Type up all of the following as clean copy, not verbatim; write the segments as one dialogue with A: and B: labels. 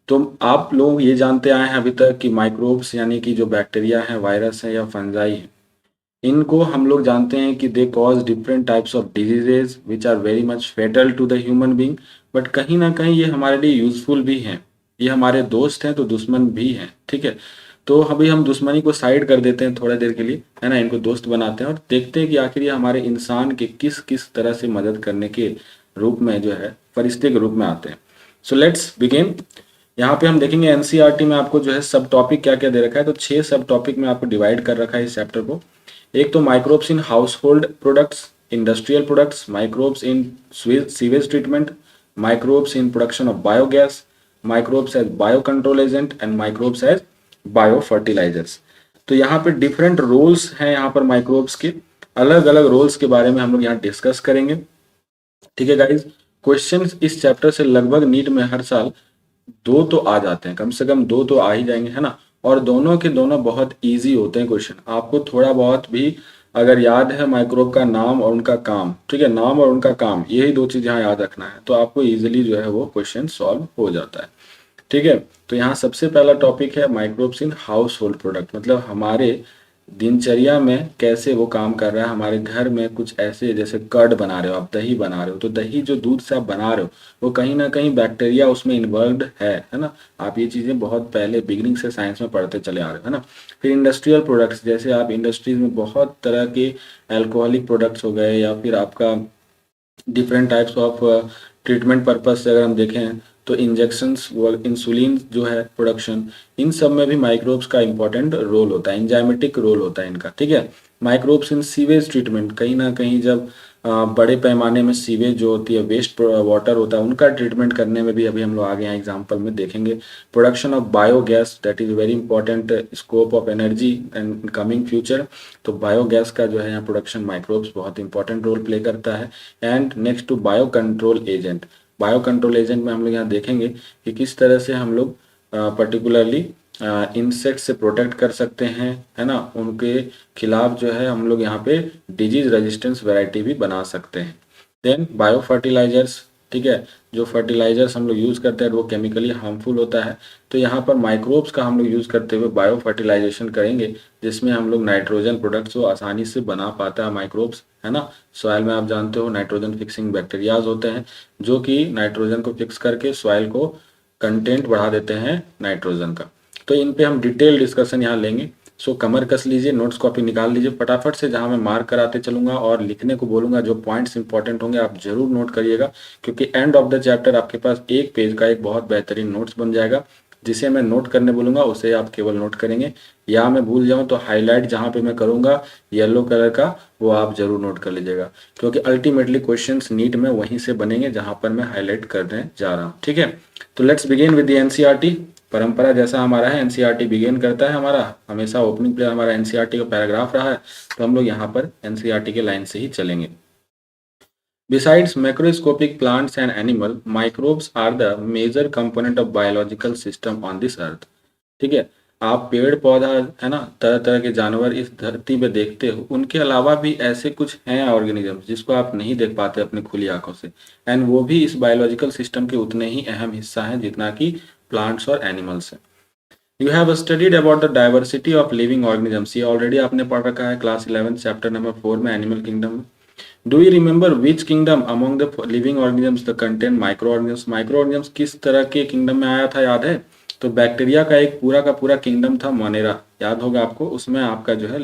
A: तो आप लोग ये जानते आए हैं अभी तक कि माइक्रोब्स यानी कि जो बैक्टीरिया हैं, वायरस हैं या फंजाई हैं, इनको हम लोग जानते हैं कि they cause different types of diseases which are very much fatal to the human being. But कहीं ना कहीं ये हमारे लिए यूजफुल भी हैं। ये हमारे दोस्त हैं तो दुश्मन भी हैं, ठीक है। तो अभी हम दुश्मनी को साइड कर देते हैं थोड़ा देर के लिए, है ना, इनको दोस्त बनाते हैं और देखते हैं कि आखिर ये हमारे इंसान के किस किस तरह से मदद करने के रूप में जो है फरिश्ते के रूप में आते हैं। So let's begin. यहाँ पे हम देखेंगे एनसीईआरटी में आपको जो है सब टॉपिक क्या क्या दे रखा है। तो 6 सब टॉपिक में आपको डिवाइड कर रखा है इस चैप्टर को। एक तो microbes in household products, industrial products, microbes in sewage treatment, microbes in production of biogas, microbes as bio control agent and microbes as biofertilizers. तो यहाँ पे डिफरेंट रोल्स हैं, यहाँ पर माइक्रोब्स के अलग अलग रोल्स के बारे में हम लोग यहाँ डिस्कस करेंगे, ठीक है गाइज। क्वेश्चंस इस चैप्टर से लगभग नीट में हर साल 2 तो आ जाते हैं, कम से कम 2 तो आ ही जाएंगे, है ना। और दोनों के दोनों बहुत इजी होते हैं क्वेश्चन। आपको थोड़ा बहुत भी अगर याद है माइक्रोब का नाम और उनका काम, ठीक है, नाम और उनका काम, यही 2 चीज यहाँ याद रखना है, तो आपको इजीली जो है वो क्वेश्चन सॉल्व हो जाता है, ठीक है। तो यहाँ सबसे पहला टॉपिक है microbes in house hold product, मतलब हमारे दिनचर्या में कैसे वो काम कर रहा है। हमारे घर में कुछ ऐसे, जैसे कर्ड बना रहे हो आप, दही बना रहे हो, तो दही जो दूध से आप बना रहे हो वो कहीं ना कहीं बैक्टीरिया उसमें इन्वॉल्व है ना। आप ये चीज़ें बहुत पहले बिगिनिंग से साइंस में पढ़ते चले आ रहे हो, है ना। फिर इंडस्ट्रियल प्रोडक्ट्स, जैसे आप इंडस्ट्रीज में बहुत तरह के अल्कोहलिक प्रोडक्ट्स हो गए, या फिर आपका different types of treatment purpose से अगर हम देखें तो इंजेक्शंस व इंसुलिन जो है प्रोडक्शन, इन सब में भी माइक्रोब्स का इंपॉर्टेंट रोल होता है, एंजाइमेटिक रोल होता है इनका, ठीक है। माइक्रोब्स इन सीवेज ट्रीटमेंट, कहीं ना कहीं जब बड़े पैमाने में सीवेज जो होती है, वेस्ट वाटर होता है, उनका ट्रीटमेंट करने में भी अभी हम लोग आगे यहाँ एग्जाम्पल में देखेंगे। Production of biogas, that is very important scope of energy and coming future. तो बायोगैस का जो है यहाँ प्रोडक्शन माइक्रोब्स बहुत इंपॉर्टेंट रोल प्ले करता है। And next to bio control agent. Bio control agent में हम लोग यहाँ देखेंगे कि किस तरह से हम लोग पर्टिकुलरली इंसेक्ट से प्रोटेक्ट कर सकते हैं, है ना, उनके खिलाफ जो है हम लोग यहाँ पे डिजीज रेजिस्टेंस वैरायटी भी बना सकते हैं। देन बायो फर्टिलाइजर्स, ठीक है, जो फर्टिलाइजर्स हम लोग यूज़ करते हैं वो केमिकली हार्मफुल होता है, तो यहाँ पर माइक्रोब्स का हम लोग यूज़ करते हुए बायो फर्टिलाइजेशन करेंगे, जिसमें हम लोग नाइट्रोजन प्रोडक्ट्स को आसानी से बना पाता है माइक्रोब्स, है ना। सॉइल में आप जानते हो नाइट्रोजन फिक्सिंग बैक्टीरियाज होते हैं, जो कि नाइट्रोजन को फिक्स करके सॉइल को कंटेंट बढ़ा देते हैं नाइट्रोजन का। तो इन पे हम डिटेल डिस्कशन यहाँ लेंगे। सो कमर कस लीजिए, नोट्स कॉपी निकाल लीजिए फटाफट से, जहाँ मैं मार्क कराते चलूंगा और लिखने को बोलूंगा, जो पॉइंट्स इंपॉर्टेंट होंगे आप जरूर नोट करिएगा, क्योंकि एंड ऑफ द चैप्टर आपके पास एक पेज का एक बहुत बेहतरीन नोट्स बन जाएगा। जिसे मैं नोट करने बोलूंगा उसे आप केवल नोट करेंगे, या मैं भूल जाऊं तो हाईलाइट जहां पे मैं करूंगा येलो कलर का, वो आप जरूर नोट कर लीजिएगा, क्योंकि अल्टीमेटली क्वेश्चंस नीट में वहीं से बनेंगे जहां पर मैं हाईलाइट करने जा रहा हूं, ठीक है। तो let's begin with the NCERT. परंपरा जैसा हमारा है, एनसीईआरटी बिगिन करता है हमारा, हमेशा ओपनिंग पे हमारा एनसीईआरटी का पैराग्राफ रहा है, तो हम लोग यहाँ पर एनसीईआरटी के लाइन से ही चलेंगे। Besides macroscopic plants and animal, microbes are the major component of biological system on this earth. ठीक है, आप पेड़ पौधा, है ना, तरह तरह के जानवर इस धरती पे देखते हो, उनके अलावा भी ऐसे कुछ हैं ऑर्गेनिज्म जिसको आप नहीं देख पाते अपनी खुली आंखों से, एंड वो भी इस बायोलॉजिकल सिस्टम के उतने ही अहम हिस्सा हैं जितना कि प्लांट्स और एनिमल्स हैं। You have studied about the diversity of living organisms, ये ऑलरेडी आपने पढ़ रखा है क्लास 11 चैप्टर नंबर 4 में, एनिमल किंगडम में। Do you remember which kingdom among the living organisms the contain micro organisms, micro organisms किस तरह के किंगडम में आया था, याद है। तो बैक्टीरिया का पूरा किंगडम था मोनेरा, याद होगा आपको, उसमें आपका जो है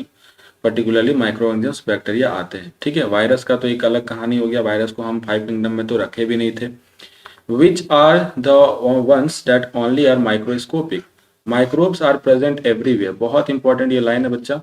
A: पर्टिकुलरली माइक्रो ऑर्गेनिजम्स बैक्टीरिया आते हैं, ठीक है। वायरस का तो एक अलग कहानी हो गया, वायरस को हम 5 किंगडम में तो रखे भी नहीं थे। Which are the ones that only are microscopic, microbes are present everywhere, बहुत इंपॉर्टेंट ये लाइन है बच्चा,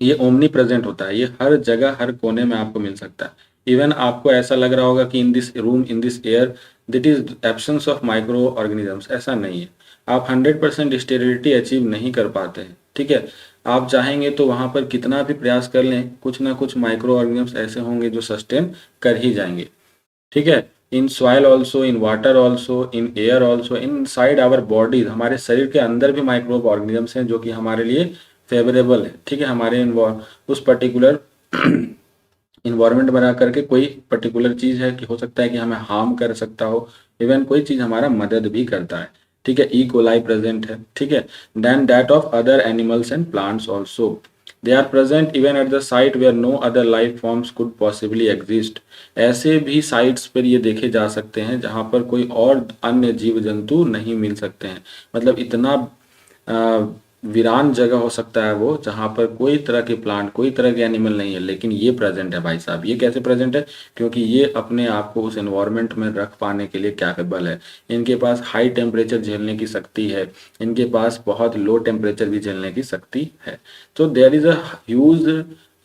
A: ये ओमनी प्रेजेंट होता है, ये हर जगह हर कोने में आपको मिल सकता है। इवन आपको ऐसा लग रहा होगा कि in this room, in this air that is absence of microorganisms, ऐसा नहीं है। आप 100% स्टेरिलिटी अचीव नहीं कर पाते हैं, ठीक है। आप चाहेंगे तो वहां पर कितना भी प्रयास कर लें, कुछ ना कुछ माइक्रो ऑर्गेनिजम्स ऐसे होंगे जो सस्टेन कर ही जाएंगे, ठीक है। In soil also, in water also, in air also, inside our bodies, हमारे शरीर के अंदर भी माइक्रोब ऑर्गेनिजम्स हैं जो कि हमारे लिए फेवरेबल है, ठीक है। हमारे उस पर्टिकुलर इन्वायरमेंट बना करके कोई पर्टिकुलर चीज है कि हो सकता है कि हमें हार्म कर सकता हो, इवन कोई चीज हमारा मदद भी करता है, ठीक है, ई कोलाई प्रेजेंट है, ठीक है, then that of other animals and plants also, they are present even at the site where no other life forms could possibly exist. ऐसे भी साइट्स पर ये देखे जा सकते हैं जहाँ पर कोई और अन्य जीव जंतु नहीं मिल सकते हैं। मतलब इतना वीरान जगह हो सकता है वो, जहाँ पर कोई तरह के प्लांट, कोई तरह के एनिमल नहीं है, लेकिन ये प्रेजेंट है भाई साहब। ये कैसे प्रेजेंट है? क्योंकि ये अपने आप को उस एनवायरनमेंट में रख पाने के लिए कैपेबल है। इनके पास हाई टेम्परेचर झेलने की शक्ति है, इनके पास बहुत लो टेम्परेचर भी झेलने की शक्ति है। तो देयर इज अ ह्यूज,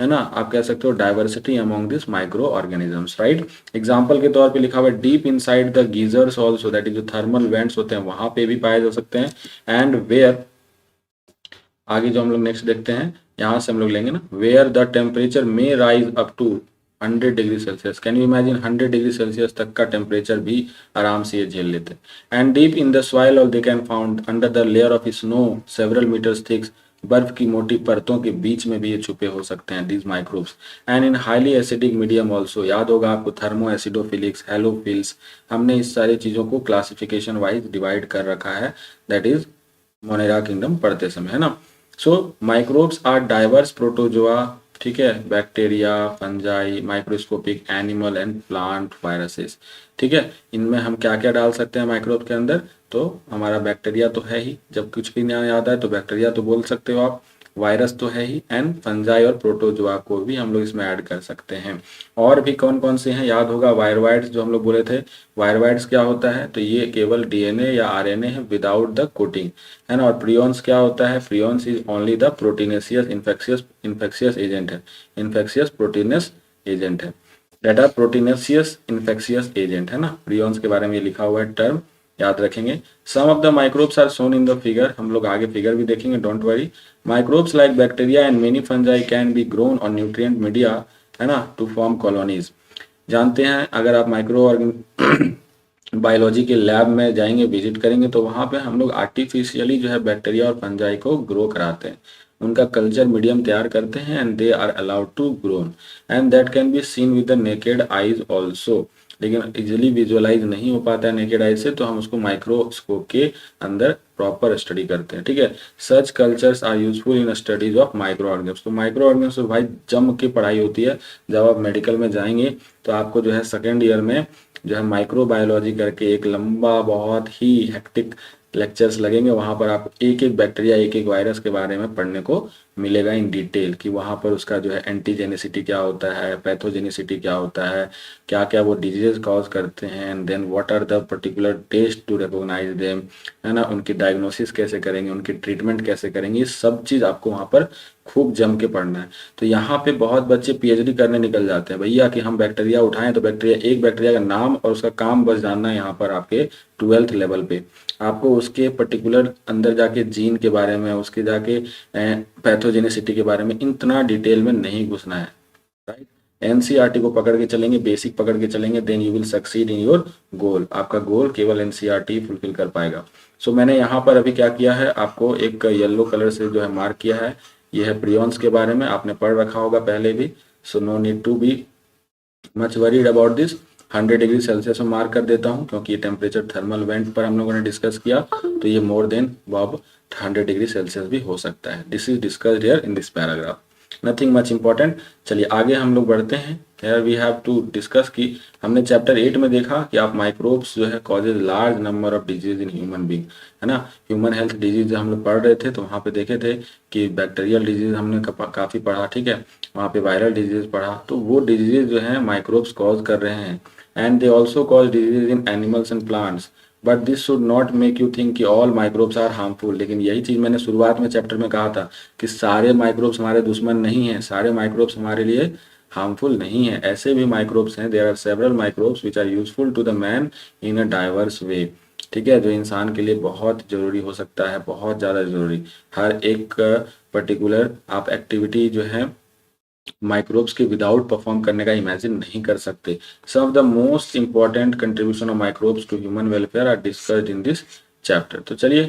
A: है ना, आप कह सकते हो diversity among this micro organisms, right. Example के तौर पे लिखा हुआ है deep inside the geysers also, that is जो थर्मल वेंट्स होते हैं वहां पे भी पाए जा सकते हैं। एंड वेयर, आगे जो हम लोग नेक्स्ट देखते हैं, यहाँ से हम लोग लेंगे ना, where the temperature may rise up to 100 degree Celsius. Can you imagine 100 degree Celsius तक का टेम्परेचर भी आराम से ये झेल लेते हैं। And deep in the soil और they can found under the layer of snow several meters thick, बर्फ की मोटी परतों के बीच में भी ये छुपे हो सकते हैं these microbes. And in highly acidic medium also, याद होगा आपको थर्मो एसिडोफिलिक्स, हेलोफिल्स, हमने इस सारी चीज़ों को क्लासिफिकेशन वाइज डिवाइड कर रखा है, दैट इज मोनेरा किंगडम पढ़ते समय, है ना। सो माइक्रोब्स आर डाइवर्स प्रोटोजोआ, ठीक है, bacteria, fungi, microscopic animal and plant viruses, ठीक है। इनमें हम क्या क्या डाल सकते हैं माइक्रोब के अंदर? तो हमारा बैक्टीरिया तो है ही, जब कुछ भी नहीं याद आए तो बैक्टीरिया तो बोल सकते हो आप, वायरस तो है ही, एंड फंजाई और प्रोटोजोआ को भी हम लोग इसमें ऐड कर सकते हैं। और भी कौन कौन से हैं? याद होगा वायरवाइड्स, जो हम लोग बोले थे। वायरवाइड्स क्या होता है? तो ये केवल डीएनए या आरएनए है विदाउट द कोटिंग, है ना। और प्रियॉन्स क्या होता है? Prions is only the proteinaceous infectious agent है, इन्फेक्शियस प्रोटीनस एजेंट है, that are proteinaceous infectious agent, है ना। प्रियॉन्स के बारे में ये लिखा हुआ है टर्म, याद रखेंगे। Some of the microbes are shown in the figure, हम लोग आगे फिगर भी देखेंगे, don't worry. Microbes like bacteria and many fungi can be grown on nutrient media, है ना, टू फॉर्म कॉलोनीज। जानते हैं, अगर आप माइक्रो बायोलॉजी के लैब में जाएंगे, विजिट करेंगे, तो वहाँ पे हम लोग आर्टिफिशियली जो है बैक्टीरिया और फंजाई को ग्रो कराते हैं, उनका कल्चर मीडियम तैयार करते हैं, and they are allowed to grown and that can be seen with the naked eyes also. लेकिन इजिली विजुअलाइज नहीं हो पाता है नेकेड आई से, तो हम उसको माइक्रोस्कोप के अंदर प्रॉपर स्टडी करते हैं, ठीक है। Such cultures are useful in studies of micro organisms. तो माइक्रो ऑर्गेनिम्स तो भाई जम की पढ़ाई होती है। जब आप मेडिकल में जाएंगे तो आपको जो है सेकेंड ईयर में जो है माइक्रो बायोलॉजी करके एक लंबा बहुत ही हेक्टिक लेक्चर्स लगेंगे। वहाँ पर आप एक एक बैक्टीरिया, एक एक वायरस के बारे में पढ़ने को मिलेगा इन डिटेल, कि वहाँ पर उसका जो है एंटीजेनिसिटी क्या होता है, पैथोजेनिसिटी क्या होता है, क्या क्या वो डिजीज कॉज करते हैं, and then what are the particular test to recognize them, है ना, उनकी डायग्नोसिस कैसे करेंगे, उनकी ट्रीटमेंट कैसे करेंगे, ये सब चीज़ आपको वहाँ पर खूब जम के पढ़ना है। तो यहाँ पे बहुत बच्चे पीएचडी करने निकल जाते हैं भैया कि हम बैक्टीरिया उठाएं, तो बैक्टीरिया, एक बैक्टीरिया का नाम और उसका काम बस जानना है यहाँ पर आपके 12th लेवल पे। आपको उसके पर्टिकुलर अंदर जाके जीन के बारे में, उसके जाके पैथोजेनिसिटी के बारे में इतना डिटेल में नहीं घुसना है, राइट। एनसीईआरटी को पकड़ के चलेंगे, बेसिक पकड़ के चलेंगे, then you will succeed in your goal. आपका गोल केवल एनसीईआरटी फुलफिल कर पाएगा। सो मैंने यहाँ पर अभी क्या किया है, आपको एक येलो कलर से जो है मार्क किया है, ये है प्रियॉन्स के बारे में, आपने पढ़ रखा होगा पहले भी। So no need to be much worried about this. 100 degree celsius में मार्क कर देता हूँ, क्योंकि ये टेम्परेचर थर्मल वेंट पर हम लोगों ने डिस्कस किया, तो ये मोर देन अब 100 डिग्री सेल्सियस भी हो सकता है। This is discussed here in this paragraph, nothing much important. चलिए आगे हम लोग बढ़ते हैं। Here we have to discuss कि हमने चैप्टर 8 में देखा कि आप माइक्रोब्स जो है causes large number of disease in human being, है ना। ह्यूमन हेल्थ डिजीज हम लोग पढ़ रहे थे, तो वहाँ पे देखे थे कि बैक्टीरियल डिजीज हमने काफ़ी पढ़ा, ठीक है। वहाँ पे वायरल डिजीज पढ़ा, तो वो डिजीज जो है माइक्रोब्स कॉज कर रहे हैं, and they also cause disease in animals and plants, but this should not make you think कि ऑल माइक्रोब्स आर हार्मफुल। लेकिन यही चीज़ मैंने शुरुआत में चैप्टर में कहा था कि सारे माइक्रोब्स हमारे दुश्मन नहीं हैं, सारे माइक्रोब्स हमारे लिए हार्मफुल नहीं है। ऐसे भी माइक्रोब्स हैं, there are several microbes which are useful to the man in a diverse way, ठीक है, जो इंसान के लिए बहुत जरूरी हो सकता है, बहुत ज़्यादा जरूरी। हर एक पर्टिकुलर आप एक्टिविटी जो है माइक्रोब्स के विदाउट परफॉर्म करने का इमेजिन नहीं कर सकते। Some of the most important contribution of microbes to human welfare are discussed in this chapter. तो चलिए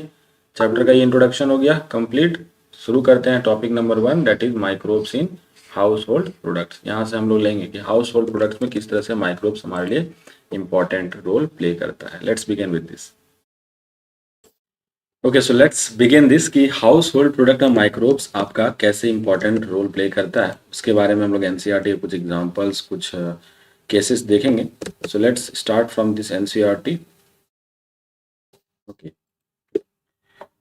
A: चैप्टर का ये इंट्रोडक्शन हो गया कंप्लीट। शुरू करते हैं topic number 1, that is microbes in household products. यहाँ से हम लोग लेंगे कि हाउस होल्ड प्रोडक्ट्स में किस तरह से माइक्रोब्स हमारे लिए इंपॉर्टेंट रोल प्ले करता है। Let's begin with this. Okay, so let's begin this कि हाउस होल्ड प्रोडक्ट में माइक्रोब्स आपका कैसे इंपॉर्टेंट रोल प्ले करता है, उसके बारे में हम लोग एनसीईआरटी के कुछ एग्जांपल्स, कुछ केसेस देखेंगे। So let's start from this NCERT. Okay,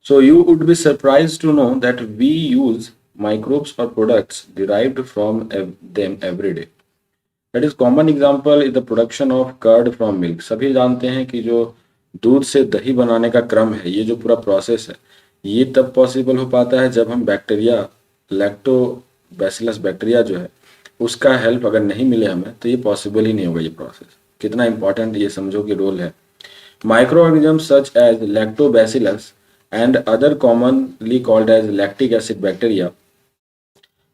A: so you would be surprised to know that we use microbes or products derived from them every day. That is common example is the production of curd from milk. सभी जानते हैं कि जो दूध से दही बनाने का क्रम है, ये जो पूरा प्रोसेस है, ये तब पॉसिबल हो पाता है जब हम बैक्टीरिया, लैक्टोबैसिलस बैक्टीरिया जो है उसका हेल्प अगर नहीं मिले हमें तो ये पॉसिबल ही नहीं होगा ये प्रोसेस। कितना इंपॉर्टेंट ये समझो कि रोल है। Microorganisms such as lactobacillus and other commonly called as lactic acid bacteria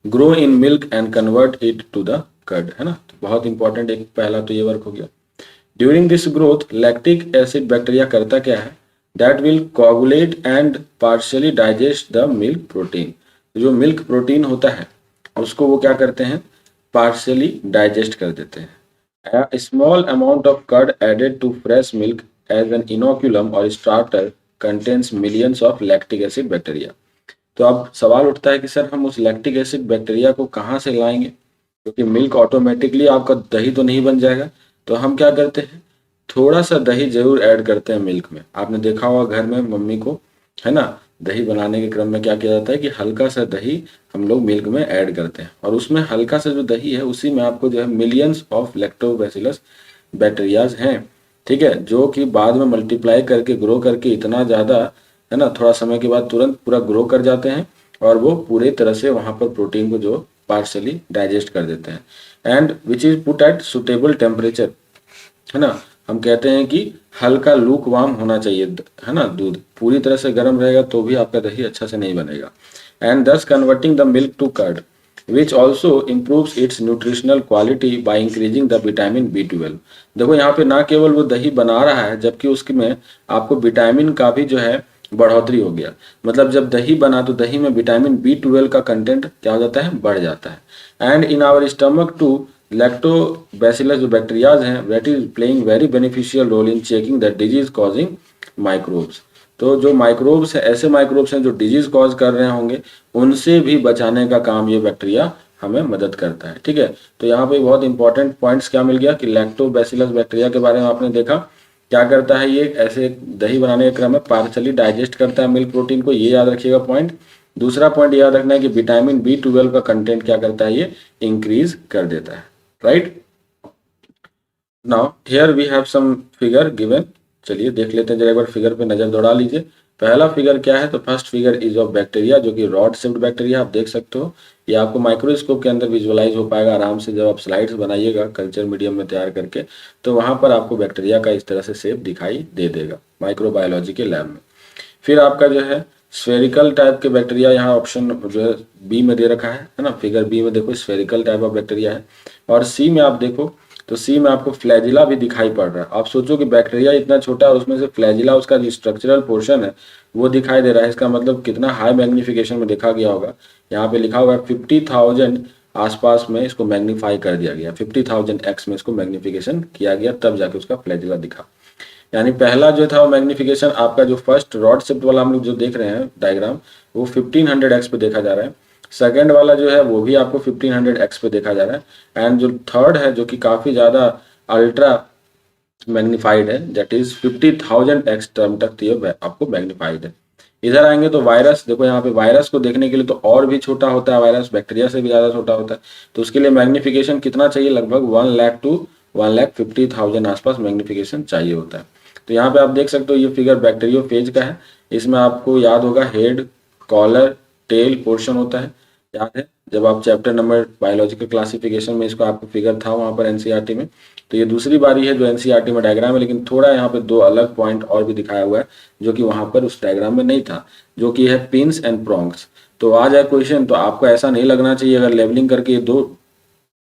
A: grow in milk and convert it to the curd, है ना। तो बहुत इंपॉर्टेंट, एक पहला तो ये वर्क हो गया। During this growth lactic acid bacteria करता क्या है, that will coagulate and partially digest the milk protein. जो मिल्क प्रोटीन होता है उसको वो क्या करते हैं, पार्शियली डाइजेस्ट कर देते हैं। A small amount of curd added to fresh milk as an inoculum or starter contains millions of lactic acid bacteria. तो अब सवाल उठता है कि सर हम उस लैक्टिक एसिड बैक्टीरिया को कहाँ से लाएंगे, क्योंकि मिल्क ऑटोमेटिकली आपका दही तो नहीं बन जाएगा। तो हम क्या करते हैं, थोड़ा सा दही जरूर ऐड करते हैं मिल्क में। आपने देखा होगा घर में मम्मी को, है ना, दही बनाने के क्रम में क्या किया जाता है कि हल्का सा दही हम लोग मिल्क में ऐड करते हैं, और उसमें हल्का सा जो दही है उसी में आपको जो है मिलियंस ऑफ लैक्टोबैसिलस बैक्टीरियाज हैं, ठीक है, जो कि बाद में मल्टीप्लाई करके ग्रो करके इतना ज़्यादा, है ना, थोड़ा समय के बाद तुरंत पूरा ग्रो कर जाते हैं और वो पूरे तरह से वहाँ पर प्रोटीन को जो पार्शली डाइजेस्ट कर देते हैं। And which is put at suitable temperature, है ना। हम कहते हैं कि हल्का लूक वार्म होना चाहिए, है ना, दूध पूरी तरह से गर्म रहेगा तो भी आपका दही अच्छा से नहीं बनेगा। And this converting the milk to curd which also improves its nutritional quality by increasing the vitamin B12। देखो यहाँ पे ना केवल वो दही बना रहा है, जबकि उसके में आपको विटामिन का भी जो है बढ़ोतरी हो गया। मतलब जब दही बना तो दही में विटामिन B12 का कंटेंट क्या हो जाता है, बढ़ जाता है। And in our stomach too lactobacillus जो बैक्टीरियाज हैं that is playing very beneficial role in checking the disease causing microbes. तो जो माइक्रोब्स है, ऐसे माइक्रोब्स हैं जो डिजीज कॉज कर रहे होंगे, उनसे भी बचाने का काम ये बैक्टीरिया हमें मदद करता है, ठीक है। तो यहाँ पे बहुत इंपॉर्टेंट पॉइंट्स क्या मिल गया कि लैक्टोबैसिलस बैक्टीरिया के बारे में आपने देखा, क्या करता है ये, ऐसे दही बनाने के क्रम में पार्शली डाइजेस्ट करता है मिल्क प्रोटीन को, ये याद रखिएगा पॉइंट। दूसरा पॉइंट याद रखना है कि विटामिन B12 का कंटेंट क्या करता है, ये इंक्रीज कर देता है, right. Now here we have some figure given. चलिए देख लेते हैं, जरा एक बार फिगर पे नजर दौड़ा लीजिए। पहला फिगर क्या है, तो first figure is of bacteria, जो कि रॉड शेप्ड बैक्टीरिया आप देख सकते हो। ये आपको माइक्रोस्कोप के अंदर विजुअलाइज हो पाएगा आराम से, जब आप स्लाइड्स बनाइएगा कल्चर मीडियम में तैयार करके, तो वहां पर आपको बैक्टीरिया का इस तरह से शेप दिखाई दे देगा माइक्रोबायोलॉजी के लैब में। फिर आपका जो है स्फेरिकल टाइप के बैक्टीरिया, यहाँ ऑप्शन जो है बी में दे रखा है ना, फिगर बी में देखो स्फेरिकल टाइप ऑफ बैक्टीरिया है। और सी में आप देखो तो सी में आपको फ्लैजिला भी दिखाई पड़ रहा है। आप सोचो कि बैक्टीरिया इतना छोटा है और उसमें से फ्लैजिला, उसका जो स्ट्रक्चरल पोर्शन है वो दिखाई दे रहा है, इसका मतलब कितना हाई मैग्निफिकेशन में देखा गया होगा। यहाँ पे लिखा हुआ है 50,000 आसपास में इसको मैग्नीफाई कर दिया गया, 50,000x में इसको मैग्निफिकेशन किया गया, तब जाके उसका फ्लैजिला दिखा। यानी पहला जो था वो मैग्निफिकेशन आपका जो फर्स्ट रॉड शेप्ड वाला हम लोग जो देख रहे हैं डायग्राम, वो 1500x पे देखा जा रहा है। सेकंड वाला जो है वो भी आपको 1500x पे देखा जा रहा है। एंड जो थर्ड है जो कि काफी ज्यादा अल्ट्रा मैग्निफाइड है, दैट इज 50,000x टर्म तक ये आपको मैग्निफाइड है। इधर आएंगे तो वायरस, देखो यहाँ पे वायरस को देखने के लिए तो और भी छोटा होता है, वायरस बैक्टीरिया से भी ज्यादा छोटा होता है। तो उसके लिए मैग्निफिकेशन कितना चाहिए, लगभग 1 लाख टू 1,50,000 आसपास मैग्निफिकेशन चाहिए होता है। तो यहाँ पे आप देख सकते हो ये फिगर बैक्टीरियोफेज का है। इसमें आपको याद होगा हेड, कॉलर, टेल पोर्शन होता है, याद है जब आप चैप्टर नंबर बायोलॉजिकल क्लासिफिकेशन में इसको आपको फिगर था वहां पर एनसीईआरटी में। तो ये दूसरी बारी है जो एनसीईआरटी में डायग्राम है, लेकिन थोड़ा यहाँ पे दो अलग पॉइंट और भी दिखाया हुआ है जो कि वहां पर उस डायग्राम में नहीं था, जो कि है पिंस एंड प्रोंग्स। तो आ जाए क्वेश्चन तो आपको ऐसा नहीं लगना चाहिए अगर लेवलिंग करके ये दो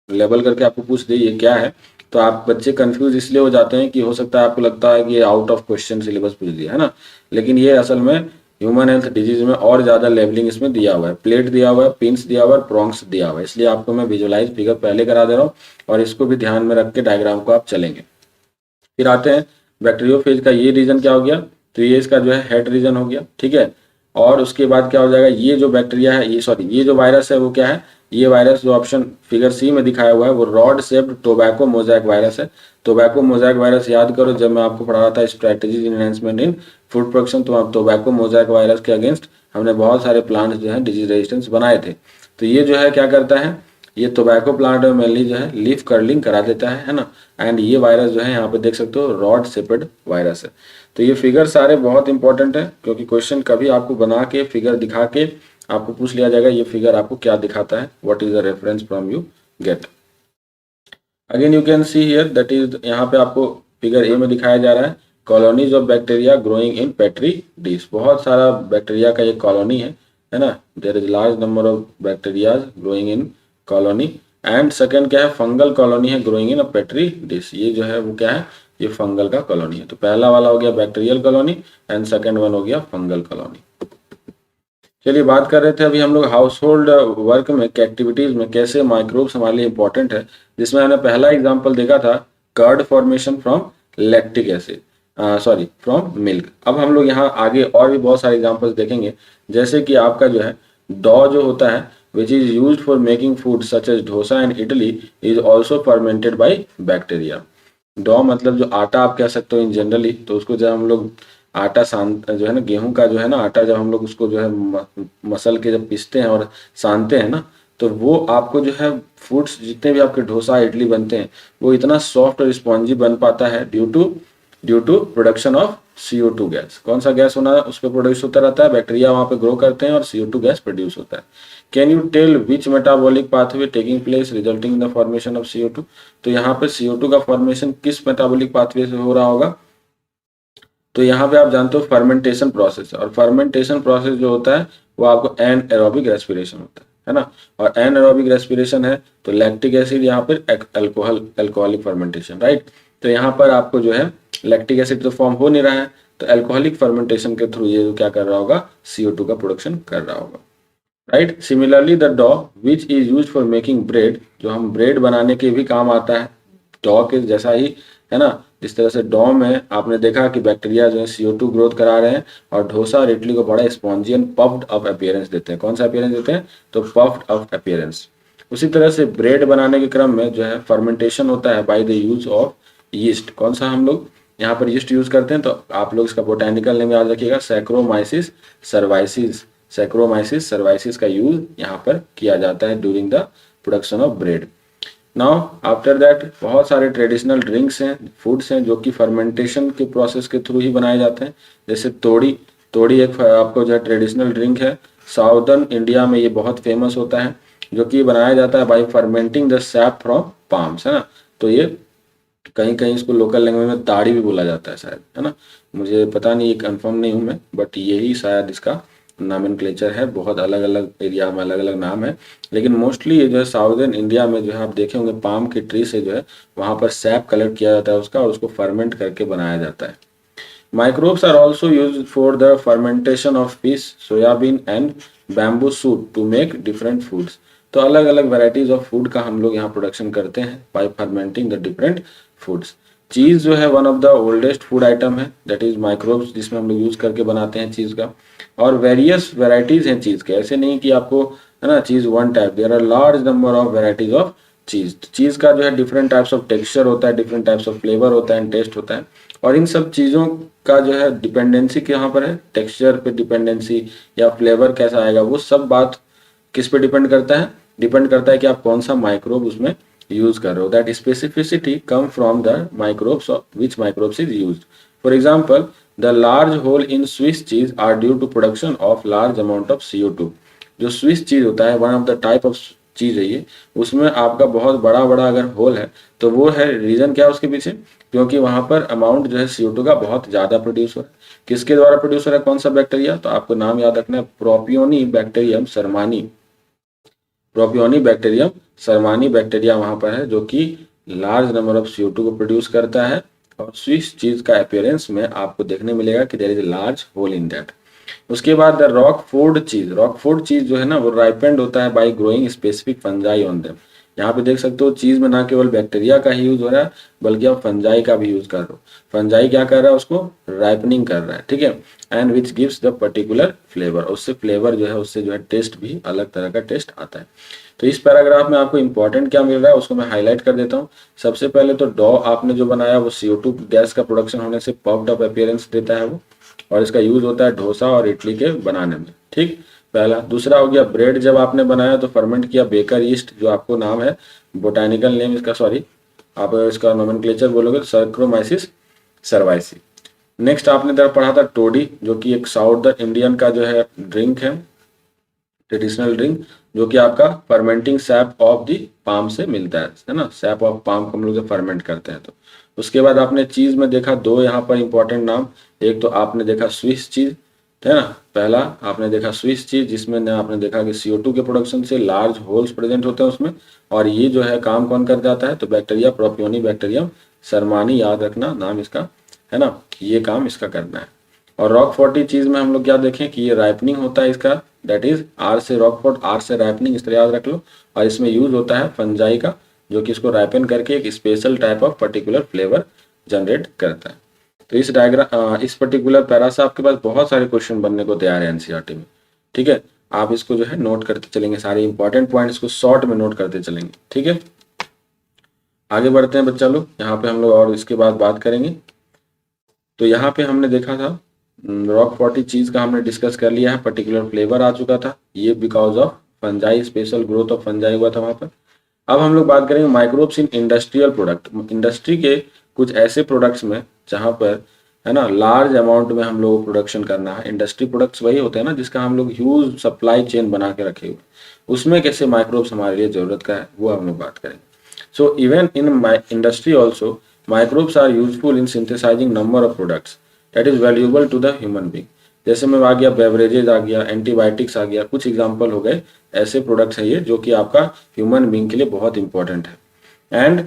A: लेवल करके आपको पूछ दे ये क्या है, तो आप बच्चे कंफ्यूज इसलिए हो जाते हैं कि हो सकता है आपको लगता है कि ये आउट ऑफ क्वेश्चन सिलेबस पूछ दिया है ना, लेकिन ये असल में ह्यूमन हेल्थ डिजीज में और ज्यादा लेवलिंग इसमें दिया हुआ है। प्लेट दिया हुआ है, पिंस दिया हुआ है, प्रोंग्स दिया हुआ है, इसलिए आपको मैं विजुअलाइज फिगर पहले करा दे रहा हूँ और इसको भी ध्यान में रख के डायग्राम को आप चलेंगे। फिर आते हैं बैक्टीरियोफेज का ये रीजन क्या हो गया, तो ये इसका जो है हेड रीजन हो गया, ठीक है। और उसके बाद क्या हो जाएगा, ये जो बैक्टीरिया है, ये जो वायरस है वो क्या है, ये वायरस जो ऑप्शन फिगर सी में दिखाया हुआ है वो rod shaped tobacco mosaic virus है। टोबैको मोज़ेक वायरस याद करो, जब मैं आपको पढ़ा रहा था strategies enhancement in food production, तो आप टोबैको मोज़ेक वायरस के अगेंस्ट हमने बहुत सारे प्लांट्स जो है डिजीज रेजिस्टेंस बनाए थे। तो ये जो है क्या करता है, ये टोबैको प्लांट में मेनली जो है लीफ कर्लिंग करा देता है ना। एंड ये वायरस जो है यहाँ पे देख सकते हो रॉड शेप्ड वायरस है। तो ये फिगर सारे बहुत इंपॉर्टेंट है, क्योंकि क्वेश्चन कभी आपको बना के फिगर दिखा के आपको पूछ लिया जाएगा ये फिगर आपको क्या दिखाता है, what is the reference from you get. Again you can see here that is, यहाँ पे आपको फिगर ए में दिखाया जा रहा है colonies of bacteria growing in petri dish. बहुत सारा बैक्टीरिया का ये कॉलोनी है ना। There is large number of bacteria growing in colony. And second क्या है, फंगल कॉलोनी है growing in a petri dish. ये जो है वो क्या है, ये फंगल का कॉलोनी है। तो पहला वाला हो गया bacterial colony and second one हो गया फंगल कॉलोनी। चलिए बात कर रहे थे अभी हम लोग हाउस होल्ड वर्क में एक्टिविटीज में कैसे माइक्रोब्स हमारे लिए इंपॉर्टेंट है, जिसमें हमने पहला एग्जांपल देखा था curd formation from lactic acid, sorry from milk. अब हम लोग यहाँ आगे और भी बहुत सारे एग्जांपल्स देखेंगे, जैसे कि आपका जो है डॉ जो होता है which is use for making food such as dosa and idli is also fermented by bacteria. Dough मतलब जो आटा आप कह सकते हो इन जनरली, तो उसको जब हम लोग आटा सान जो है ना, गेहूं का जो है ना आटा, जब हम लोग उसको जो है मसल के जब पीसते हैं और सानते हैं ना, तो वो आपको जो है फूड्स जितने भी आपके डोसा इडली बनते हैं वो इतना सॉफ्ट और स्पॉन्जी बन पाता है due to production of CO2 gas. कौन सा गैस होना उस पर प्रोड्यूस होता रहता है, बैक्टीरिया वहां पे ग्रो करते हैं और CO2 गैस प्रोड्यूस होता है। Can you tell which metabolic pathway taking place resulting in the formation of CO2। तो यहाँ पे CO2 का फॉर्मेशन किस मेटाबॉलिक पाथवे से हो रहा होगा, तो यहाँ पे आप जानते हो फर्मेंटेशन प्रोसेस, और फर्मेंटेशन प्रोसेस जो होता है वो आपको एनएरोबिक रेस्पिरेशन होता है ना। और एनएरोबिक रेस्पिरेशन है तो लैक्टिक एसिड यहाँ पर अल्कोहलिक फर्मेंटेशन, राइट। तो यहाँ पर आपको जो है लैक्टिक एसिड तो फॉर्म हो नहीं रहा है, तो अल्कोहलिक फर्मेंटेशन के थ्रू ये क्या कर रहा होगा, CO2 का प्रोडक्शन कर रहा होगा, राइट। सिमिलरली द डॉ विच is use for making bread, जो हम ब्रेड बनाने के भी काम आता है, डॉ के जैसा ही है ना। जिस तरह से डॉ में आपने देखा कि बैक्टीरिया जो है CO2 ग्रोथ करा रहे हैं और डोसा और इडली को बड़ा spongy and puffed up appearance देते हैं। कौन सा अपीयरेंस देते हैं, तो पफ्ड अप अपीयरेंस। उसी तरह से ब्रेड बनाने के क्रम में जो है फर्मेंटेशन होता है by the use of yeast. कौन सा हम लोग यहाँ पर यीस्ट यूज करते हैं, तो आप लोग इसका बोटेनिकल नेम याद रखिएगा, सैक्रोमाइसिस सर्वाइसिस। सैक्रोमाइसिस सर्वाइसिस का यूज यहाँ पर किया जाता है during the production of bread. Now after that बहुत सारे ट्रेडिशनल ड्रिंक्स हैं, फूड्स हैं जो कि फर्मेंटेशन के प्रोसेस के थ्रू ही बनाए जाते हैं। जैसे तोड़ी, तोड़ी एक आपको जो है ट्रेडिशनल ड्रिंक है, साउदर्न इंडिया में ये बहुत फेमस होता है, जो कि बनाया जाता है by fermenting the sap from palms, है ना। तो ये कहीं कहीं इसको लोकल लैंग्वेज में ताड़ी भी बोला जाता है शायद, है ना। मुझे पता नहीं, ये कंफर्म नहीं हूँ मैं, बट यही शायद इसका नॉमेनक्लेचर है। बहुत अलग अलग एरिया में अलग अलग नाम है, लेकिन मोस्टली ये जो है साउदर्न इंडिया में जो है आप देखे होंगे पाम के ट्री से जो है वहाँ पर सैप कलेक्ट किया जाता है उसका, और उसको फर्मेंट करके बनाया जाता है। Microbes are also used for the fermentation of fish, soybean and bamboo shoot to make different foods। तो अलग अलग वेराइटीज ऑफ फूड का हम लोग यहाँ प्रोडक्शन करते हैं by fermenting the different foods. Cheese जो है one of the oldest food item है, दैट इज माइक्रोब्स, जिसमें हम लोग यूज करके बनाते हैं चीज का। और वेरियस वेराइटीज हैं चीज के, ऐसे नहीं कि आपको है ना cheese one type, there are large number of varieties of cheese. Cheese का जो है डिफरेंट टाइप्स ऑफ टेक्सचर होता है, डिफरेंट टाइप्स ऑफ फ्लेवर होता है एंड टेस्ट होता है। और इन सब चीज़ों का जो है डिपेंडेंसी यहाँ पर है, टेक्सचर पे डिपेंडेंसी या फ्लेवर कैसा आएगा, वो सब बात किस पे डिपेंड करता है, डिपेंड करता है कि आप कौन सा माइक्रोब उसमें यूज कर रहे हो। That specificity come from the microbes which microbes is used. For example the large hole in Swiss cheese are due to production of large amount of CO2। जो स्विस चीज होता है one of the type of cheese है ये, उसमें आपका बहुत बड़ा बड़ा अगर होल है तो वो है रीजन क्या है उसके पीछे, क्योंकि वहां पर अमाउंट जो है CO2 का बहुत ज्यादा प्रोड्यूस हो रहा है। किसके द्वारा प्रोड्यूस हो रहा है, कौन सा बैक्टीरिया, तो आपको नाम याद रखना है, propionibacterium shermanii. Propionibacterium shermanii bacteria वहां पर है जो कि लार्ज नंबर ऑफ CO2 को प्रोड्यूस करता है। और स्विस चीज का अपीयरेंस में आपको देखने मिलेगा कि there is a large hole in that. उसके बाद the Roquefort cheese, Roquefort cheese जो है ना वो राइपेंड होता है by growing specific fungi on them. यहाँ पे देख सकते हो चीज में ना केवल बैक्टीरिया का ही यूज हो रहा है बल्कि आप फंजाई का भी यूज कर रहे हो। फंजाई क्या कर रहा है, उसको राइपनिंग कर रहा है, ठीक है, and which gives the particular flavour, उससे फ्लेवर जो है उससे जो है टेस्ट भी अलग तरह का टेस्ट आता है। तो इस पैराग्राफ में आपको इंपॉर्टेंट क्या मिल रहा है उसको मैं हाईलाइट कर देता हूँ। सबसे पहले तो डॉ आपने जो बनाया वो CO2 गैस का प्रोडक्शन होने से पफ्ड अप अपीयरेंस देता है वो, और इसका यूज होता है डोसा और इडली के बनाने में, ठीक, पहला। दूसरा हो गया ब्रेड जब आपने बनाया तो फर्मेंट किया बेकर ईस्ट, जो आपको नाम है बोटानिकल नेम इसका, सॉरी आप इसका नोमेनक्लेचर बोलोगे सैक्रोमाइसिस सर्वाइसी। नेक्स्ट आपने इधर पढ़ा था टोडी, जो कि एक साउथ इंडियन का जो है ड्रिंक है, ट्रेडिशनल ड्रिंक, जो कि आपका fermenting SAP of the palm से मिलता है ना, सैप ऑफ पाम को हम लोग फर्मेंट करते हैं। तो उसके बाद आपने चीज में देखा दो यहाँ पर इंपॉर्टेंट नाम, एक तो आपने देखा स्विस चीज, है ना, पहला आपने देखा स्विस चीज जिसमें आपने देखा कि CO2 के प्रोडक्शन से लार्ज होल्स प्रेजेंट होते हैं उसमें, और ये जो है काम कौन कर जाता है, तो बैक्टीरिया प्रोपियोनी बैक्टीरियम शर्मानी, याद रखना नाम इसका, है ना, ये काम इसका करना है। और रॉकफोर्टी चीज में हम लोग क्या देखें कि ये राइपनिंग होता है इसका, दैट इज R से रॉकफोर्ट, R से राइपनिंग, इस तरह याद रख लो। और इसमें यूज होता है फंजाई का, जो कि इसको राइपन करके एक special type of particular flavour generate करता है। तो इस डायग्राम इस पर्टिकुलर पैरा से आपके पास बहुत सारे क्वेश्चन बनने को तैयार है NCERT में, ठीक है। आप इसको जो है नोट करते चलेंगे, सारे इंपॉर्टेंट पॉइंट्स को शॉर्ट में नोट करते चलेंगे, ठीक है। आगे बढ़ते हैं बच्चा लोग, यहाँ पे हम लोग और इसके बाद बात करेंगे। तो यहाँ पे हमने देखा था रॉकफोर्टी चीज का हमने डिस्कस कर लिया है, पर्टिकुलर फ्लेवर आ चुका था, ये because of fungi, special growth of fungi हुआ था वहां पर। अब हम लोग बात करेंगे microbes in industrial product, industry के कुछ ऐसे प्रोडक्ट्स में जहां पर, है ना, लार्ज अमाउंट में हम लोग प्रोडक्शन करना है। इंडस्ट्री प्रोडक्ट्स वही होते हैं ना जिसका हम लोग ह्यूज सप्लाई चेन बना के रखे हुए, उसमें कैसे माइक्रोब्स हमारे लिए जरूरत का है वो हम लोग बात करेंगे। So even in industry also microbes are useful in synthesising number of products that is valuable to the human being. जैसे में आ गया बेवरेजेज आ गया, एंटीबायोटिक्स आ गया, कुछ एग्जांपल हो गए ऐसे प्रोडक्ट्स है ये जो कि आपका ह्यूमन बीइंग के लिए बहुत इंपॉर्टेंट है। And